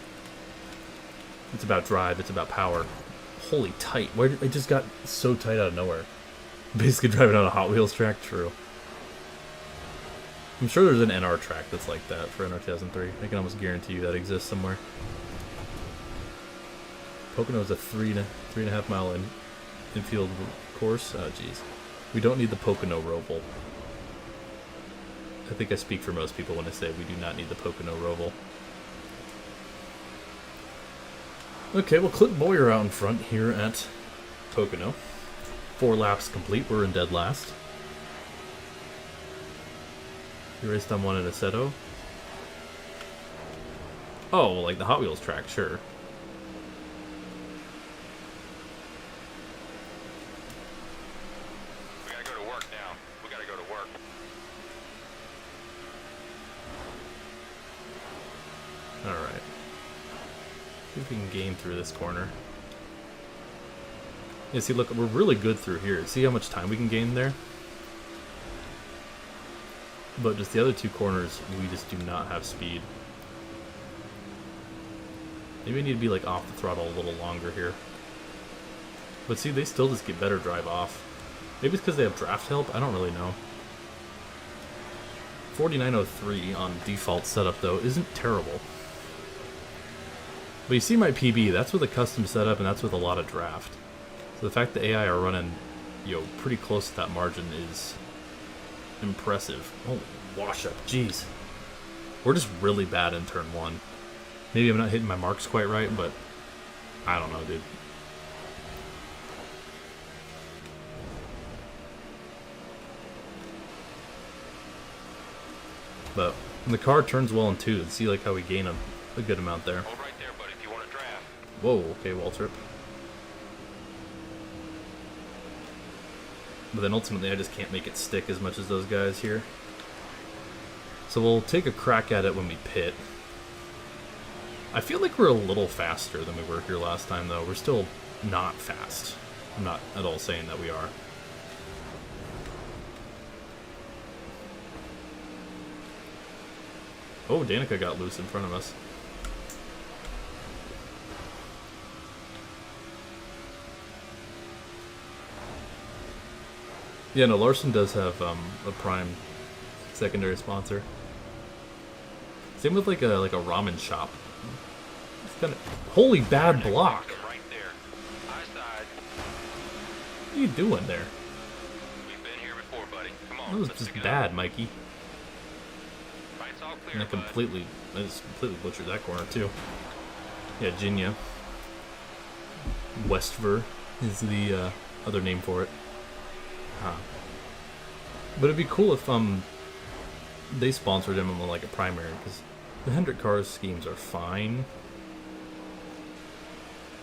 It's about drive, it's about power. Holy tight, where did I just got so tight out of nowhere. Basically driving on a Hot Wheels track, true. I'm sure there's an NR track that's like that for NR 2003. I can almost guarantee you that exists somewhere. Pocono is a 3.5 mile infield course. Oh jeez. We don't need the Pocono Roval. I think I speak for most people when I say we do not need the Pocono Roval. Okay, well, Clint Boyer out in front here at Pocono. 4 laps complete, we're in dead last. You raced on one in Aceto? Oh, like the Hot Wheels track, sure. We gotta go to work now. We gotta go to work. Alright. See if we can gain through this corner. Yeah, see, look, we're really good through here. See how much time we can gain there? But just the other 2 corners, we just do not have speed. Maybe we need to be, like, off the throttle a little longer here. But see, they still just get better drive off. Maybe it's because they have draft help? I don't really know. 4903 on default setup, though, isn't terrible. But you see my PB, that's with a custom setup, and that's with a lot of draft. So the fact that AI are running, you know, pretty close to that margin is impressive. Oh, wash up, jeez. We're just really bad in turn 1. Maybe I'm not hitting my marks quite right, but I don't know, dude. But when the car turns well in two, see like how we gain a good amount there. Hold right there, buddy, if you want to draft. Whoa, okay, wall trip. But then ultimately I just can't make it stick as much as those guys here. So we'll take a crack at it when we pit. I feel like we're a little faster than we were here last time, though. We're still not fast. I'm not at all saying that we are. Oh, Danica got loose in front of us. Yeah, no, Larson does have a prime secondary sponsor. Same with like a ramen shop. It's kind of holy bad block. Right there. High side. What are you doing there? We've been here before, buddy. Come on. That was let's just pick it bad, up. Mikey. Right's all clear, And I just completely butchered that corner too. Yeah, Ginia. Westver is the other name for it. But it'd be cool if they sponsored him in like a primary, because the Hendrick Cars schemes are fine,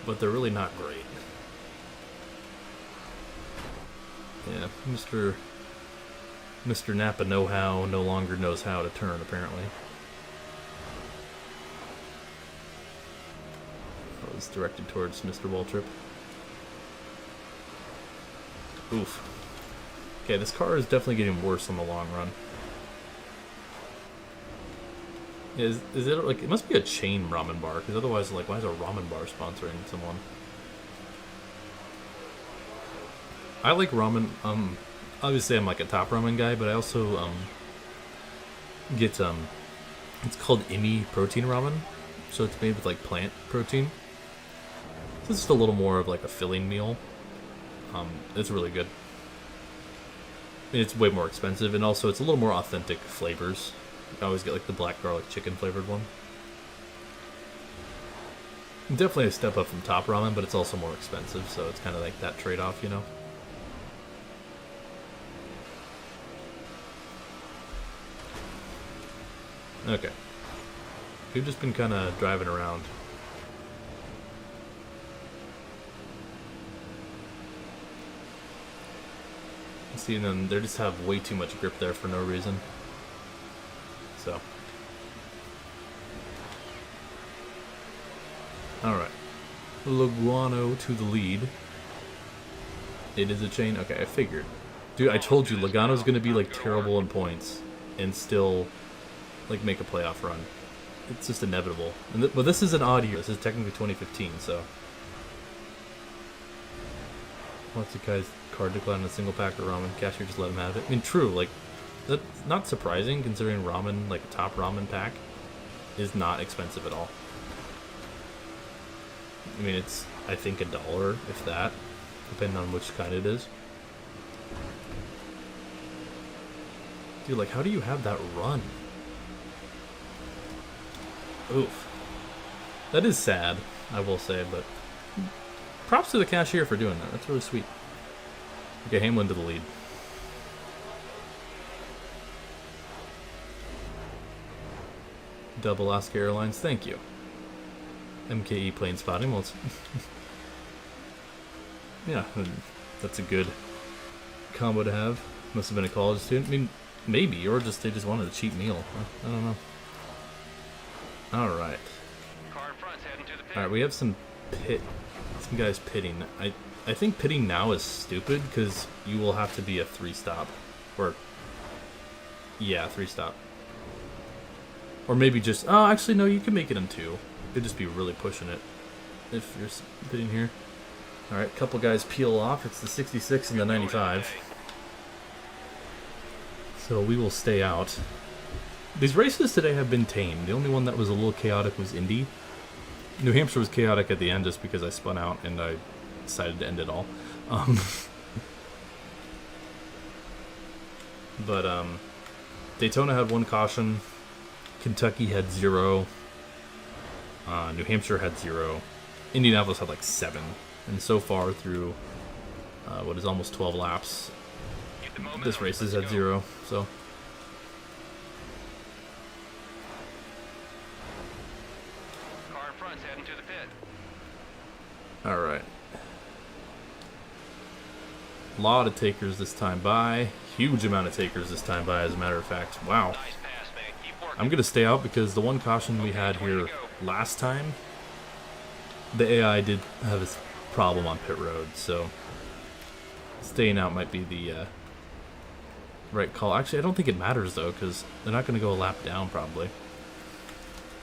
but they're really not great. Yeah, Mr. Napa know-how no longer knows how to turn, apparently. That was directed towards Mr. Waltrip. Oof. Okay, this car is definitely getting worse in the long run. Is it like, it must be a chain ramen bar, because otherwise, like, why is a ramen bar sponsoring someone? I like ramen. Obviously I'm like a top ramen guy, but I also get it's called Imi protein ramen, so it's made with like plant protein. So it's just a little more of like a filling meal. It's really good. I mean, it's way more expensive, and also it's a little more authentic flavors. I always get like the black garlic chicken flavored one. Definitely a step up from top ramen, but it's also more expensive, so it's kind of like that trade-off, you know? Okay. We've just been kind of driving around. See, and then they just have way too much grip there for no reason. So. Alright. Logano to the lead. It is a chain? Okay, I figured. Dude, I told you, Logano's gonna be like terrible in points and still like make a playoff run. It's just inevitable. And but this is an odd year. This is technically 2015, so. What's the guy's card decline in a single pack of ramen? Cashier just let him have it. I mean, true, like, that's not surprising considering ramen, like a top ramen pack, is not expensive at all. I mean, it's, I think, $1, if that, depending on which kind it is. Dude, like, how do you have that run? Oof. That is sad, I will say, but props to the cashier for doing that. That's really sweet. Okay, Hamlin to the lead. Double Alaska Airlines, thank you. MKE plane spotting, well, it's yeah, that's a good combo to have. Must have been a college student. I mean, maybe, or just they just wanted a cheap meal. I don't know. Alright. Car in front's heading to the pit. Alright, we have some guys pitting. I think pitting now is stupid because you will have to be a 3-stop. Or, yeah, 3-stop. Or maybe just, oh, actually, no, you can make it in 2. You'd just be really pushing it if you're pitting here. Alright, couple guys peel off. It's the 66 and the 95. So we will stay out. These races today have been tame. The only one that was a little chaotic was Indy. New Hampshire was chaotic at the end just because I spun out and I decided to end it all. But Daytona had 1 caution. Kentucky had 0. New Hampshire had 0. Indianapolis had like 7. And so far through what is almost 12 laps, this race is at 0. So front's heading to the pit. All right. A lot of takers this time by. Huge amount of takers this time by, as a matter of fact. Wow. Nice pass, man. Keep working. I'm going to stay out because the one caution we had here last time, the AI did have this problem on pit road, so staying out might be the right call. Actually, I don't think it matters, though, because they're not going to go a lap down, probably.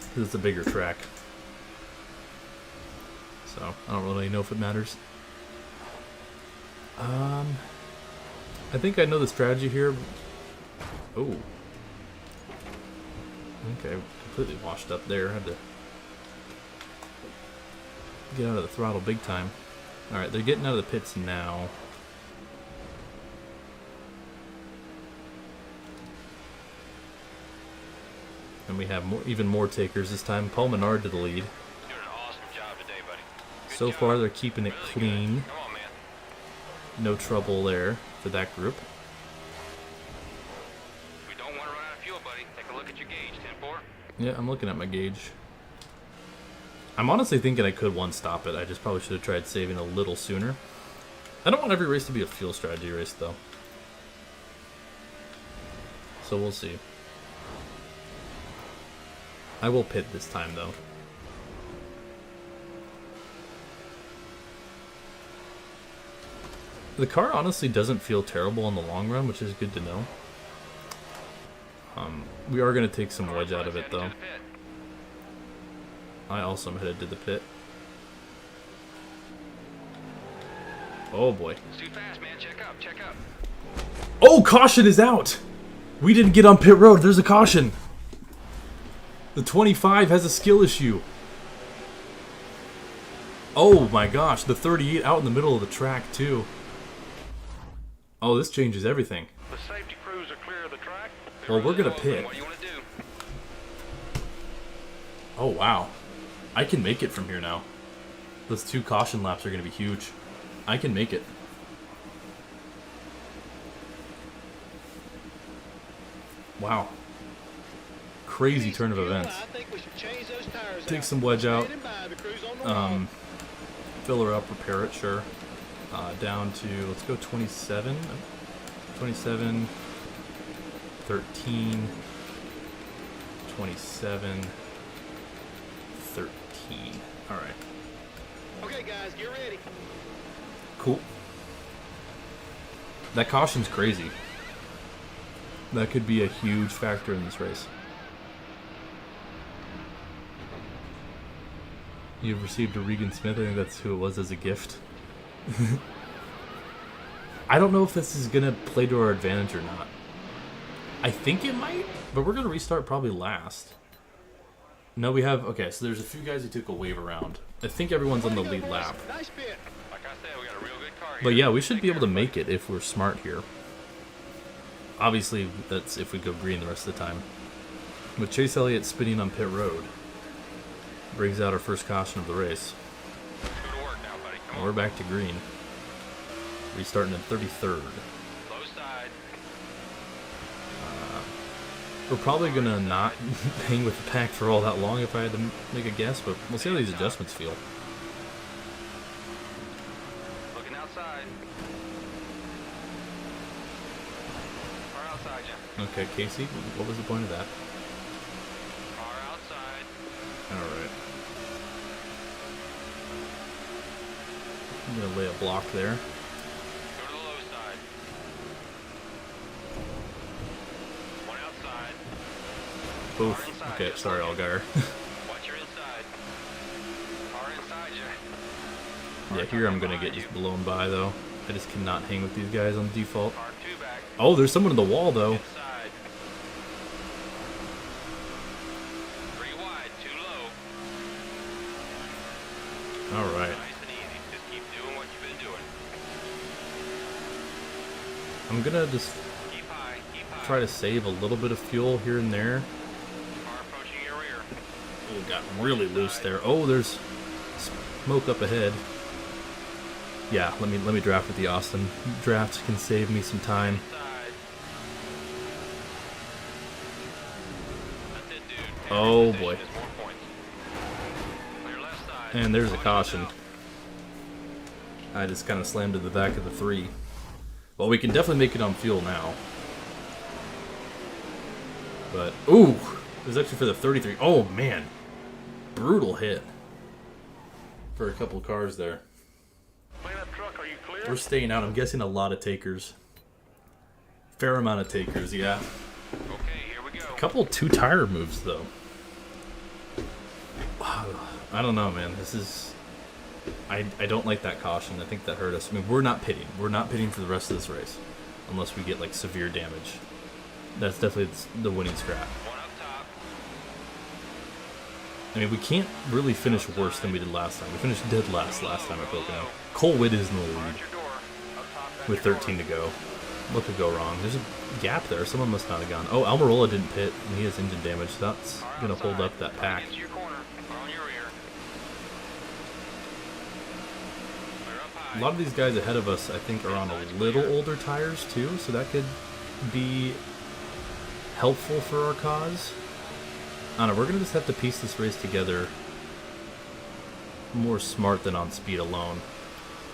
Because it's a bigger track. So, I don't really know if it matters. I think I know the strategy here. Oh. Okay, completely washed up there. Had to get out of the throttle big time. Alright, they're getting out of the pits now. And we have even more takers this time. Paul Menard to the lead. Doing an awesome job today, buddy. Good So job. far, they're keeping it Really clean. good. Come on, man. No trouble there for that group. We don't want to run out of fuel, buddy. Take a look at your gauge, 10-4. Yeah, I'm looking at my gauge. I'm honestly thinking I could one-stop it. I just probably should have tried saving a little sooner. I don't want every race to be a fuel strategy race, though. So we'll see. I will pit this time, though. The car honestly doesn't feel terrible in the long run, which is good to know. We are going to take some wedge out of it, though. I also am headed to the pit. Oh boy. It's too fast, man. Check up, check up. Oh, caution is out! We didn't get on pit road. There's a caution. The 25 has a skill issue. Oh my gosh, the 38 out in the middle of the track, too. Oh, this changes everything. The safety crews are clear of the track. Well, we're gonna Open. pit. What do you want to do? Oh, wow. I can make it from here now. Those 2 caution laps are going to be huge. I can make it. Wow. Crazy turn of events. I think we should change those tires Take out. some wedge out. Standing by the crews on the wall. Fill her up, repair it, sure. Down to, let's go 27. 27. 13. 27. 13. Alright. Okay, guys, get ready. Cool. That caution's crazy. That could be a huge factor in this race. You've received a Regan Smith. I think that's who it was as a gift. I don't know if this is going to play to our advantage or not. I think it might, but we're going to restart probably last. No, we have... Okay, so there's a few guys who took a wave around. I think everyone's on the Way to go, lead boys. lap. Nice bit. Like I said, we got a real good car here. But yeah, we should Take be able care, to make buddy. it if we're smart here. Obviously, that's if we go green the rest of the time. With Chase Elliott spinning on pit road, brings out our first caution of the race. Go to work now, buddy. Come And on. we're back to green. Restarting in 33rd. Low side. We're probably going to not hang with the pack for all that long if I had to make a guess, but we'll see how these adjustments feel. Looking outside. Car outside you. Okay, Casey, what was the point of that? Car outside. Alright. I'm going to lay a block there. Go to the low side. One outside. Oof. Okay, sorry, Allgaier. Watch your inside. Car inside you. Yeah, here I'm going to get just blown by, though. I just cannot hang with these guys on default. Car 2 back. Oh, there's someone in the wall, though. Inside. 3 wide. 2 low. Alright. Nice and easy. Just keep doing what you've been doing. I'm going to just Keep high. Keep high. try to save a little bit of fuel here and there. Car approaching your rear. Oh, got really loose there. Oh, there's smoke up ahead. Yeah, let me draft with the Austin. Draft can save me some time. Inside. That's it, dude. Oh, Position boy. is more points. Clear And there's a caution. I just kind of slammed to the back of the 3. Well, we can definitely make it on fuel now. But, ooh! It was actually for the 33. Oh, man. Brutal hit. For a couple cars there. Cleanup truck, are you clear? We're staying out. I'm guessing a lot of takers. Fair amount of takers, yeah. Okay, here we go. A couple 2-tire moves, though. I don't know, man. This is... I don't like that caution. I think that hurt us. I mean, we're not pitting. We're not pitting for the rest of this race. Unless we get, like, severe damage. That's definitely the winning scrap. One up top. I mean, we can't really finish worse than we did last time. We finished dead last time at Pocono. Cole Witt is in the lead Watch your door. Up top. with 13 to go. What could go wrong? There's a gap there. Someone must not have gone. Oh, Almirola didn't pit, and he has engine damage. That's going to hold up that pack. Into your corner. Or on your rear. Clear up high. A lot of these guys ahead of us, I think, are on a little older tires, too, so that could be helpful for our cause. I don't know, we're going to just have to piece this race together more smart than on speed alone.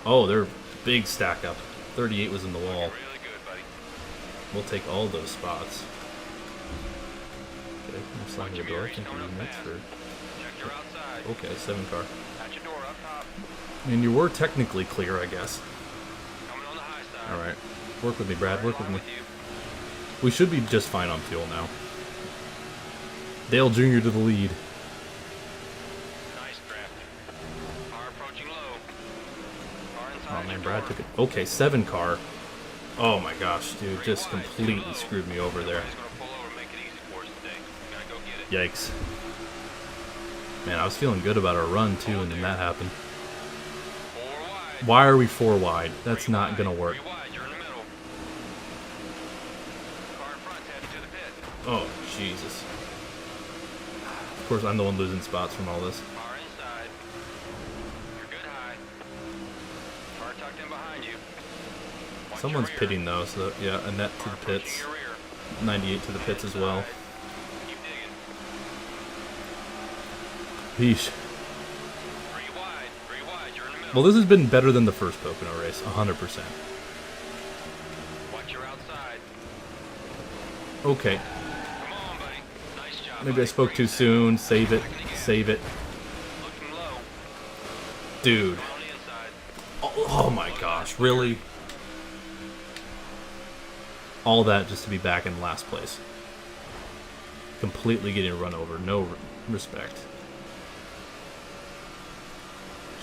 Oh, they're big stack up. 38 was in the wall. Really good, buddy. We'll take all those spots. Okay, I'm slamming the door. I think we need next for... Check your outside. Okay, 7 car. At your door up top. And you were technically clear, I guess. Coming on the high side. Alright. Work with me, Brad. Work with me. With you. We should be just fine on fuel now. Dale Jr. to the lead. Nice drafting. Car approaching low. Car inside Oh your man, Brad door. took it. Okay, 7 car. Oh my gosh, dude. Just completely screwed me over there. Nobody's gonna pull over and make it easy for us today. We gotta go get it. Yikes. Man, I was feeling good about our run too, and then that happened. 4 wide. Why are we 4 wide? That's 3 not wide. gonna work. 3 wide. You're in the middle. Car in front's heading to the pit. Oh, Jesus. Of course, I'm the one losing spots from all this. Car inside. You're good high. Car tucked in behind you. Watch Someone's your rear. pitting though, so yeah, Annette to Car the approaching pits. your rear. 98 to the pits as well. Keep digging. Yeesh. 3 wide. 3 wide. You're in the middle. Well, this has been better than the first Pocono race, 100%. Watch your outside. Okay, Come on, buddy. Nice job. maybe I buddy. spoke too Green soon. set. Save it. Second again. Save it. Looking low. Dude. Come on the inside. Oh my gosh, really? All that just to be back in last place. Completely getting run over. No respect.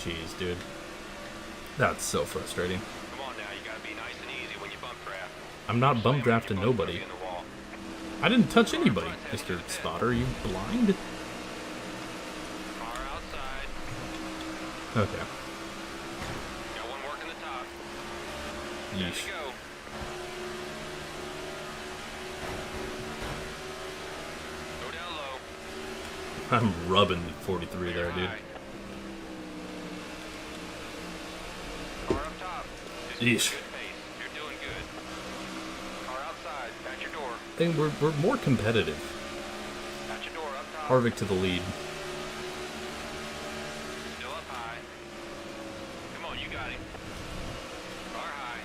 Jeez, dude. That's so frustrating. Come on now. You gotta be nice and easy when you bump draft. I'm not bum drafting Bump nobody. in the wall. I didn't touch anybody, Mr. Spotter. Are you blind? Car outside. Okay. Got one working the top. There Yeesh. you go. Go down low. I'm rubbing 43 there, dude. High. Car up top. This is Yeesh. good pace. You're doing good. Car outside. At your door. I think we're more competitive. At your door up top. Harvick to the lead. Still up high. Come on, you got him. Car high.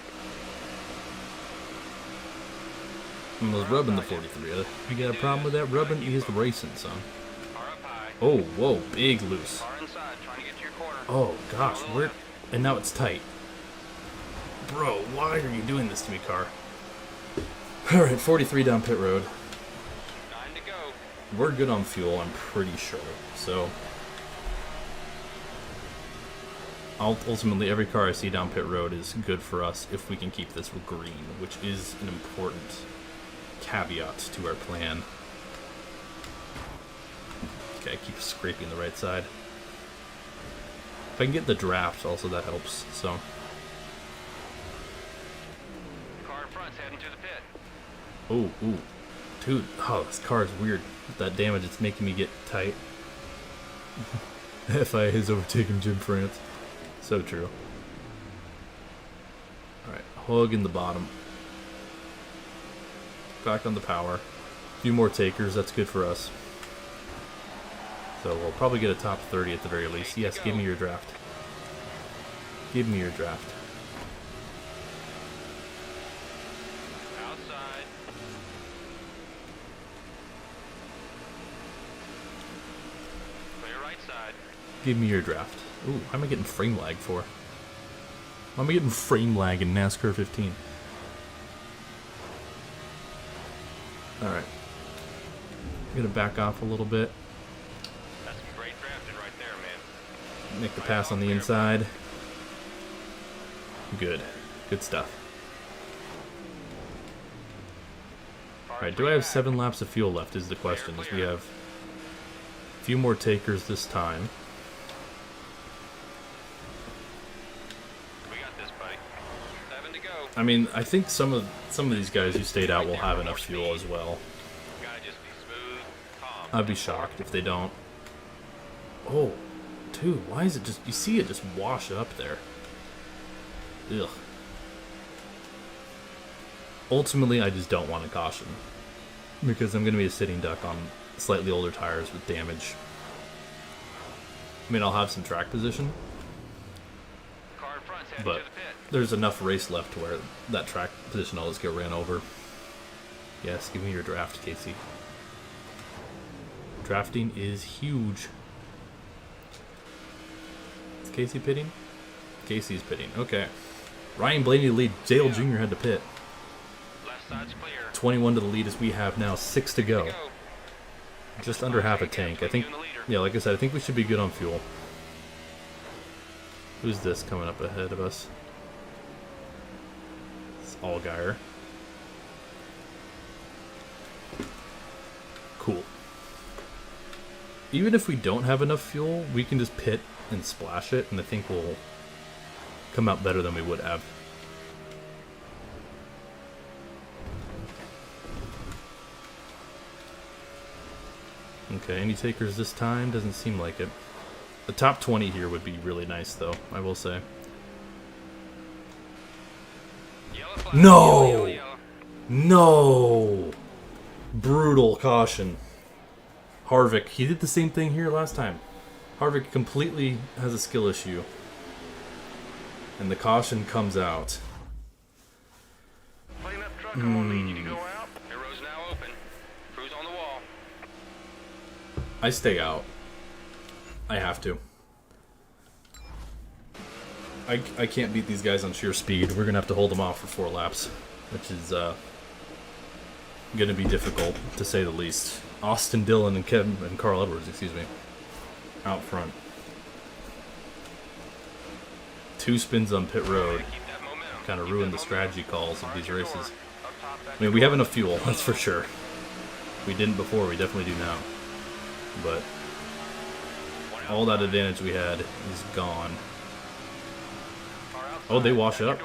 I was rubbing the 43. You got a problem with that rubbing? He's racing, son. Car up high. Oh, whoa, big loose. Car inside. Trying to get to your corner. Oh gosh, where? And now it's tight. Bro, why are you doing this to me, car? Alright, 43 down pit road. 9 to go. We're good on fuel, I'm pretty sure. So, ultimately, every car I see down pit road is good for us if we can keep this green, which is an important caveat to our plan. Okay, I keep scraping the right side. If I can get the draft, also that helps, so. Car in front's heading to the pit. Oh, ooh. Dude, oh, this car is weird. With that damage, it's making me get tight. FIA has overtaken Jim France. So true. Alright, hug in the bottom. Back on the power. A few more takers, that's good for us. So we'll probably get a top 30 at the very least. Yes, give me your draft. Give me your draft. Outside. Clear right side. Give me your draft. Ooh, how am I getting frame lag for? Why am I getting frame lag in NASCAR 15? Alright. I'm gonna back off a little bit. That's some great drafting right there, man. Make the pass on the inside. Good. Good stuff. Alright, do I have 7 laps of fuel left is the question. As we have a few more takers this time. We got this, buddy. 7 to go. I mean, I think some of these guys who stayed out will have enough fuel as well. Gotta just be smooth, calm. I'd be shocked if they don't. Oh, dude, why is it just... You see it just wash up there. Ugh. Ultimately, I just don't want to caution. Because I'm going to be a sitting duck on slightly older tires with damage. I mean, I'll have some track position. Car in front's heading But to the pit. there's enough race left to where that track position will just get ran over. Yes, give me your draft, Casey. Drafting is huge. Is Casey pitting? Casey's pitting. Okay. Ryan Blaney to lead. Dale Jr. had to pit. Left side's clear. 21 to the lead as we have now 6 to go. Just under half a tank. I think, yeah, like I said, I think we should be good on fuel. Who's this coming up ahead of us? It's Allgaier. Cool. Even if we don't have enough fuel, we can just pit and splash it, and I think we'll come out better than we would have. Okay, any takers this time? Doesn't seem like it. The top 20 here would be really nice, though, I will say. Yellow flag. No! Yellow, yellow. No! Brutal caution. Harvick, he did the same thing here last time. Harvick completely has a skill issue. And the caution comes out. Clean up truck, I'm gonna lead you to go out. Arrow's now open. Crew's on the wall. I stay out. I have to. I can't beat these guys on sheer speed. We're going to have to hold them off for 4 laps, which is going to be difficult, to say the least. Austin Dillon and Carl Edwards, excuse me, out front. 2 spins on pit road. Keep that momentum. Kind of ruined the strategy calls of these races. Up top, I mean, we have enough fuel, that's for sure. We didn't before, we definitely do now. But all that advantage we had is gone. Oh, they wash up.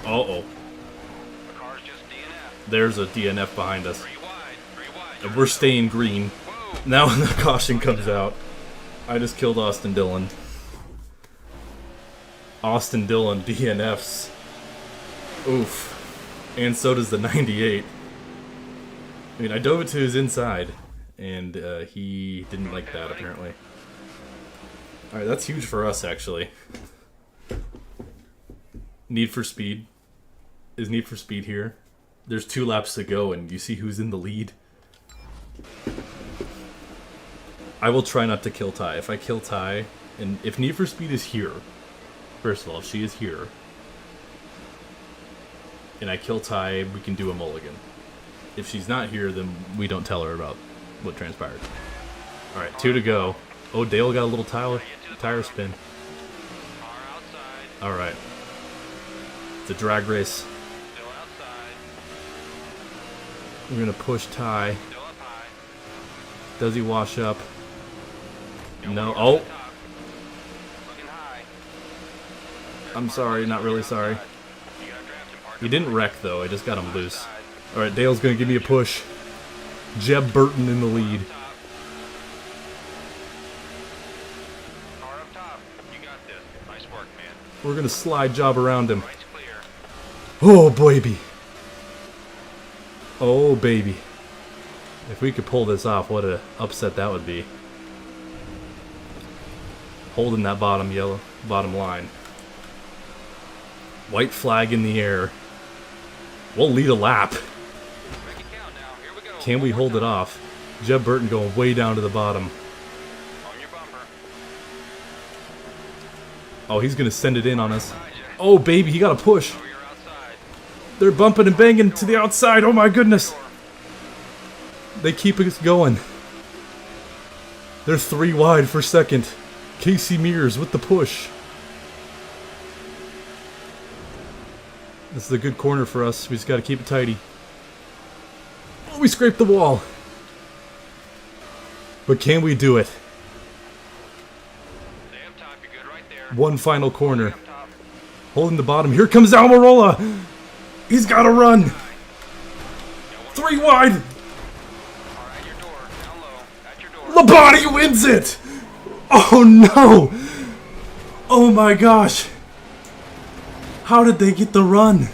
Uh-oh. The car's just DNF. There's a DNF behind us. 3 wide. And we're staying green. Whoa. Now when the caution comes out, I just killed Austin Dillon. Austin Dillon DNFs. Oof. And so does the 98. I mean, I dove it to his inside, and he didn't like that, apparently. Alright, that's huge for us, actually. Need for Speed. Is Need for Speed here? There's 2 laps to go, and you see who's in the lead. I will try not to kill Ty. If I kill Ty, and if Need for Speed is here, first of all, if she is here, and I kill Ty, we can do a mulligan. If she's not here, then we don't tell her about what transpired. Alright, 2 to go. Oh, Dale got a little tire spin. Car outside. Alright. It's a drag race. Still outside. We're gonna push Ty. Still up high. Does he wash up? No. Over Oh! the top. Looking high. I'm sorry, not really sorry. You got a drafting partner. He didn't wreck, though. I just got him loose. Alright, Dale's gonna give me a push. Jeb Burton in the lead. Top. Car up top. You got this. Nice work, man. We're gonna slide job around him. Right's clear. Oh, baby. Oh, baby. If we could pull this off, what a upset that would be. holding that bottom line. White flag in the air. We'll lead a lap. Make it count now. Here we go. Can we hold it off? Jeb Burton going way down to the bottom. On your bumper. Oh, he's going to send it in on us. Outside you. Oh, baby, he got a push. Oh, you're outside. They're bumping and banging to the outside. Oh, my goodness. Door. They keep us going. They're 3 wide for second. Casey Mears with the push. This is a good corner for us. We just got to keep it tidy. Oh, we scraped the wall. But can we do it? Stay up top. You're good right there. One final corner. Up top. Holding the bottom. Here comes Almirola. He's got to run. Got one 3 wide. more. All right, your door. Down low. At your door. Labonte wins it. Oh, no. Oh, my gosh. How did they get the run?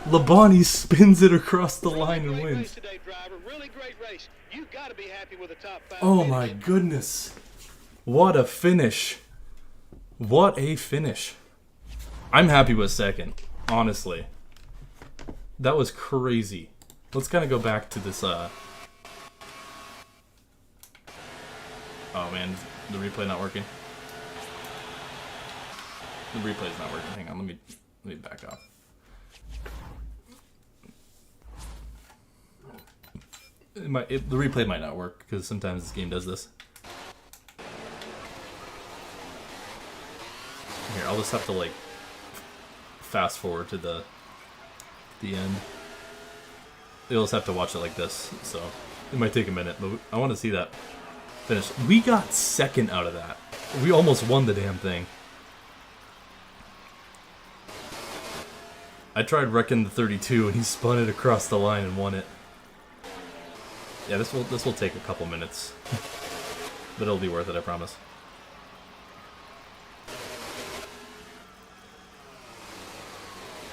Labonte spins it across the line and Great race wins. today, driver. Really great race. You got to be happy with the top 5. Oh finish. my goodness. What a finish. What a finish. I'm happy with second, honestly. That was crazy. Let's kind of go back to this, Oh man, is the replay not working? The replay's not working. Hang on, let me back off. The replay might not work because sometimes this game does this. Here, I'll just have to like fast forward to the end. You'll just have to watch it like this, so it might take a minute, but I want to see that finish. We got second out of that. We almost won the damn thing. I tried wrecking the 32 and he spun it across the line and won it. Yeah, this will take a couple minutes, but it'll be worth it, I promise.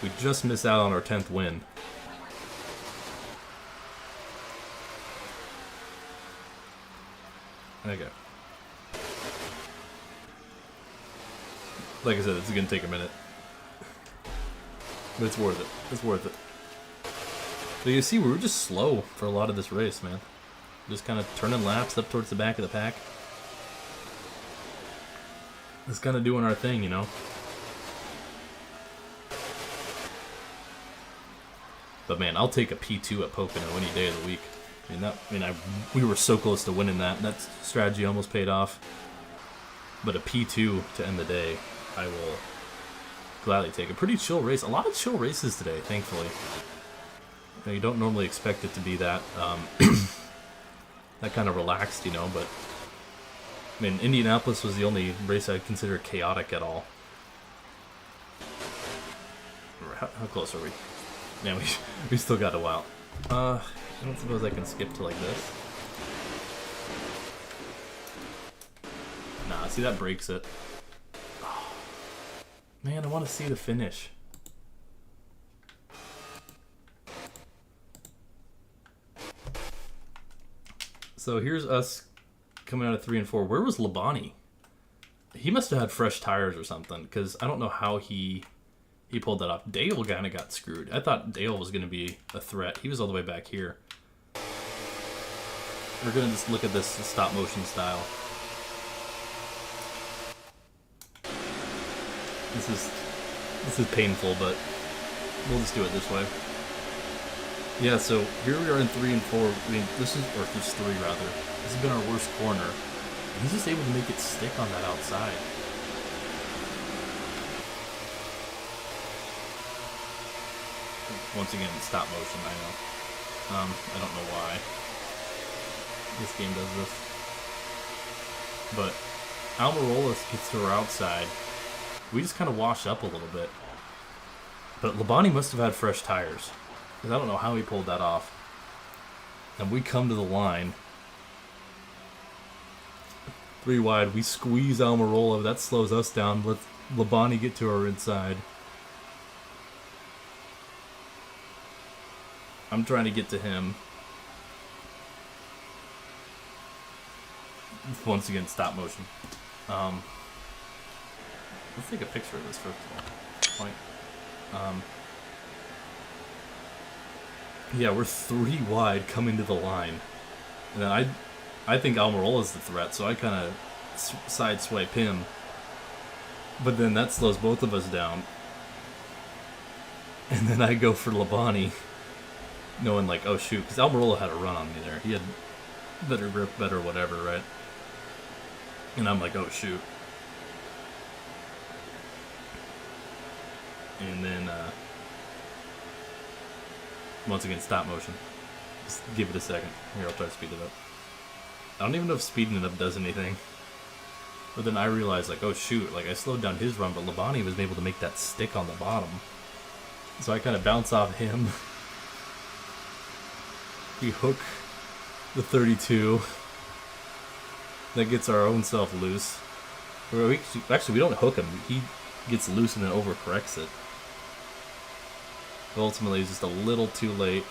We just missed out on our 10th win. Okay. Like I said, it's gonna take a minute. But it's worth it. It's worth it. But you see, we were just slow for a lot of this race, man. Just kind of turning laps up towards the back of the pack. Just kind of doing our thing, you know. But man, I'll take a P2 at Pocono any day of the week. We were so close to winning that. That strategy almost paid off. But a P2 to end the day, I will gladly take. A pretty chill race. A lot of chill races today, thankfully. You don't normally expect it to be that that kind of relaxed, you know, but I mean, Indianapolis was the only race I'd consider chaotic at all. How close are we? Man, we still got a while. I don't suppose I can skip to like this. Nah, see, that breaks it. Oh, man, I want to see the finish. So here's us coming out of 3 and 4. Where was Labonte? He must have had fresh tires or something, because I don't know how he pulled that off. Dale kind of got screwed. I thought Dale was going to be a threat. He was all the way back here. We're going to just look at this stop motion style. This is painful, but we'll just do it this way. Yeah, so here we are in 3 and 4. I mean, this is 3 rather. This has been our worst corner. And he's just able to make it stick on that outside. Once again, stop motion, I know. I don't know why this game does this. But Almirola gets to our outside. We just kind of wash up a little bit. But Labonte must have had fresh tires, because I don't know how he pulled that off. And we come to the line. 3 wide. We squeeze Almirola. That slows us down. Let Labonte get to our inside. I'm trying to get to him. once again, stop motion. Let's take a picture of this first of all. Yeah, we're 3 wide coming to the line. And then I think Almirola's the threat, so I kind of sideswipe him. But then that slows both of us down. And then I go for Labonte, knowing like, oh shoot, because Almirola had a run on me there. He had better grip, better whatever, right? And I'm like, oh shoot. And then, once again, stop motion. Just give it a second. Here, I'll try to speed it up. I don't even know if speeding it up does anything. But then I realized, like, oh shoot, like I slowed down his run, but Labonte was able to make that stick on the bottom. So I kind of bounce off him. We hook the 32. That gets our own self loose. Actually, we don't hook him. He gets loose and then overcorrects it. But ultimately, it's just a little too late.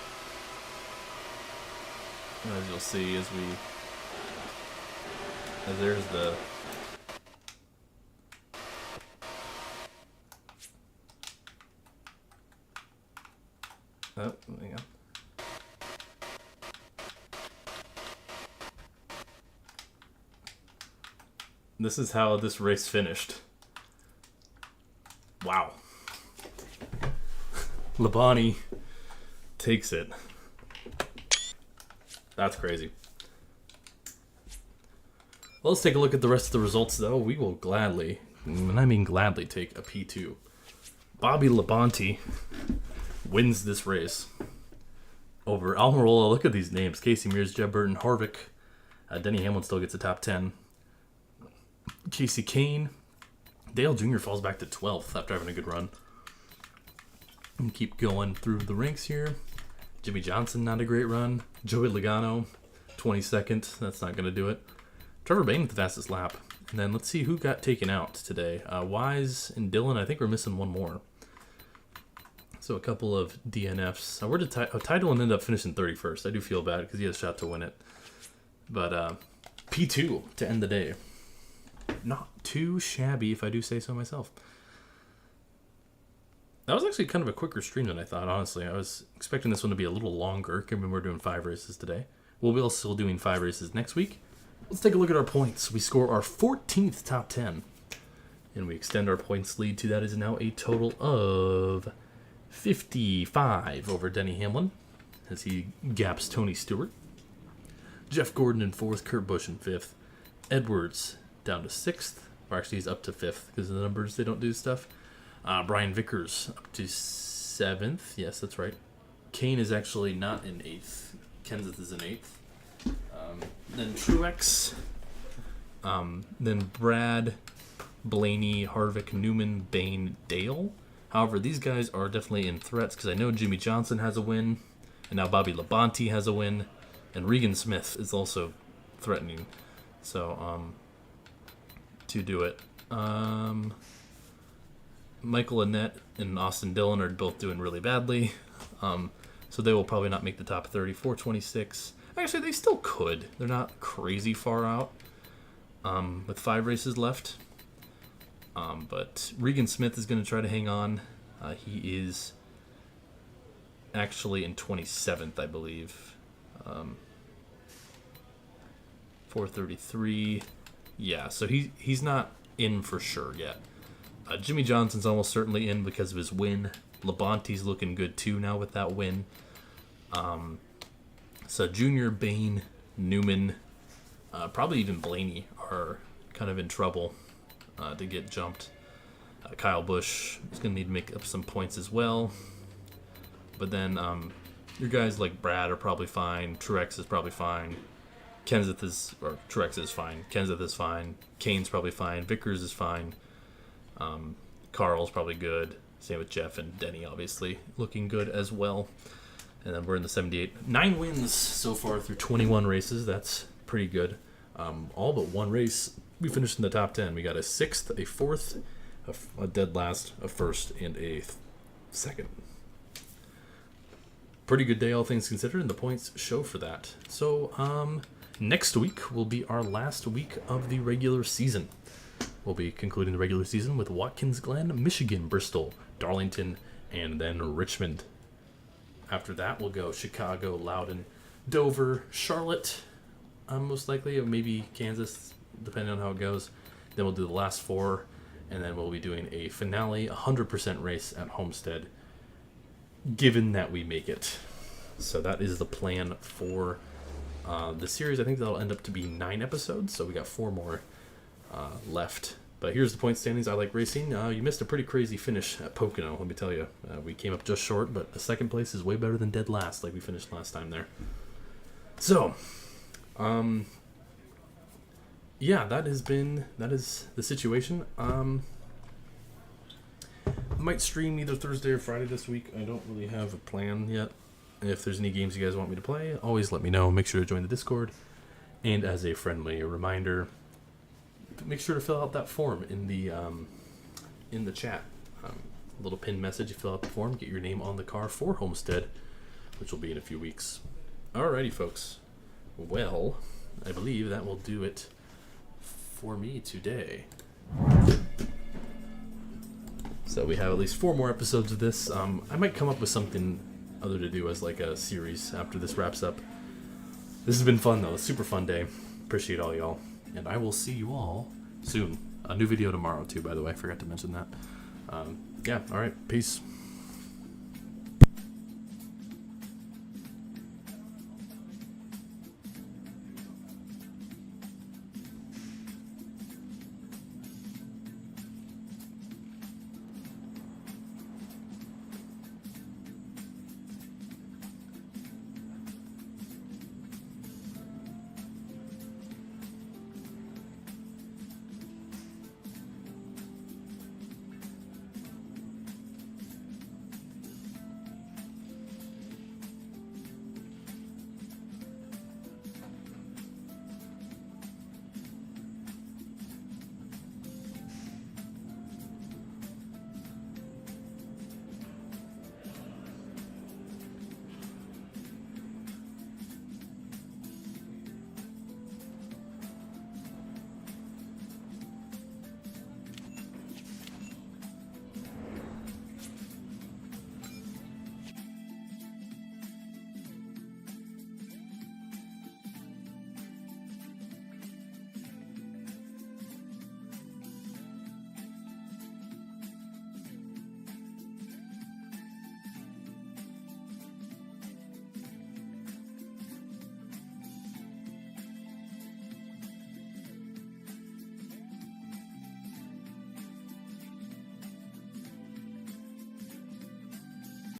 As you'll see, as there's the... Oh, hang on. This is how this race finished. Wow. Labonte takes it. That's crazy. Well, let's take a look at the rest of the results, though. We will gladly, and I mean gladly, take a P2. Bobby Labonte wins this race over Almirola. Look at these names. Casey Mears, Jeb Burton, Harvick. Denny Hamlin still gets a top 10. Casey Kane. Dale Jr. falls back to 12th after having a good run. And keep going through the ranks here. Jimmy Johnson, not a great run. Joey Logano, 22nd. That's not going to do it. Trevor Bayne with the fastest lap. And then let's see who got taken out today. Wise and Dillon, I think we're missing one more. So a couple of DNFs. Where did Tidal ended up finishing 31st? I do feel bad because he has a shot to win it. But P2 to end the day. Not too shabby, if I do say so myself. That was actually kind of a quicker stream than I thought, honestly. I was expecting this one to be a little longer, given we're doing 5 races today. We'll be also doing 5 races next week. Let's take a look at our points. We score our 14th top 10. And we extend our points lead to that is now a total of 55 over Denny Hamlin, as he gaps Tony Stewart. Jeff Gordon in 4th, Kurt Busch in 5th. Edwards down to 6th, or actually he's up to 5th because of the numbers, they don't do stuff. Brian Vickers up to 7th, yes, that's right. Kane is actually not in 8th. Kenseth is in 8th. Then Truex. Then Brad, Blaney, Harvick, Newman, Bain, Dale. However, these guys are definitely in threats because I know Jimmy Johnson has a win, and now Bobby Labonte has a win, and Regan Smith is also threatening. So, to do it. Michael Annett and Austin Dillon are both doing really badly. So they will probably not make the top 30. 426. Actually, they still could. They're not crazy far out with 5 races left. But Regan Smith is going to try to hang on. He is actually in 27th, I believe. 433. Yeah, so he's not in for sure yet. Jimmy Johnson's almost certainly in because of his win. Labonte's looking good too now with that win. So Junior, Bain, Newman, probably even Blaney are kind of in trouble to get jumped. Kyle Busch is going to need to make up some points as well. But then your guys like Brad are probably fine. Truex is probably fine. Truex is fine. Kenseth is fine. Kane's probably fine. Vickers is fine. Carl's probably good. Same with Jeff and Denny, obviously, looking good as well. And then we're in the 78. 9 wins so far through 21 races. That's pretty good. All but one race, we finished in the top 10. We got a 6th, a 4th, a dead last, a 1st, and a 2nd. Pretty good day, all things considered, and the points show for that. So, next week will be our last week of the regular season. We'll be concluding the regular season with Watkins Glen, Michigan, Bristol, Darlington, and then Richmond. After that, we'll go Chicago, Loudoun, Dover, Charlotte, most likely, or maybe Kansas, depending on how it goes. Then we'll do the last 4, and then we'll be doing a finale, 100% race at Homestead, given that we make it. So that is the plan for the series. I think that'll end up to be 9 episodes, so we got 4 more left. But here's the point standings. I like racing. You missed a pretty crazy finish at Pocono, let me tell you. We came up just short, but the second place is way better than dead last, like we finished last time there. So, yeah, that is the situation. I might stream either Thursday or Friday this week. I don't really have a plan yet. If there's any games you guys want me to play, always let me know. Make sure to join the Discord. And as a friendly reminder, make sure to fill out that form in the chat. A little pinned message. You fill out the form, get your name on the car for Homestead, which will be in a few weeks. Alrighty, folks. Well, I believe that will do it for me today. So we have at least 4 more episodes of this. I might come up with something other to do as like a series after this wraps up. This has been fun though. A super fun day. Appreciate all y'all. And I will see you all soon. A new video tomorrow too, by the way. I forgot to mention that. Yeah, alright. Peace.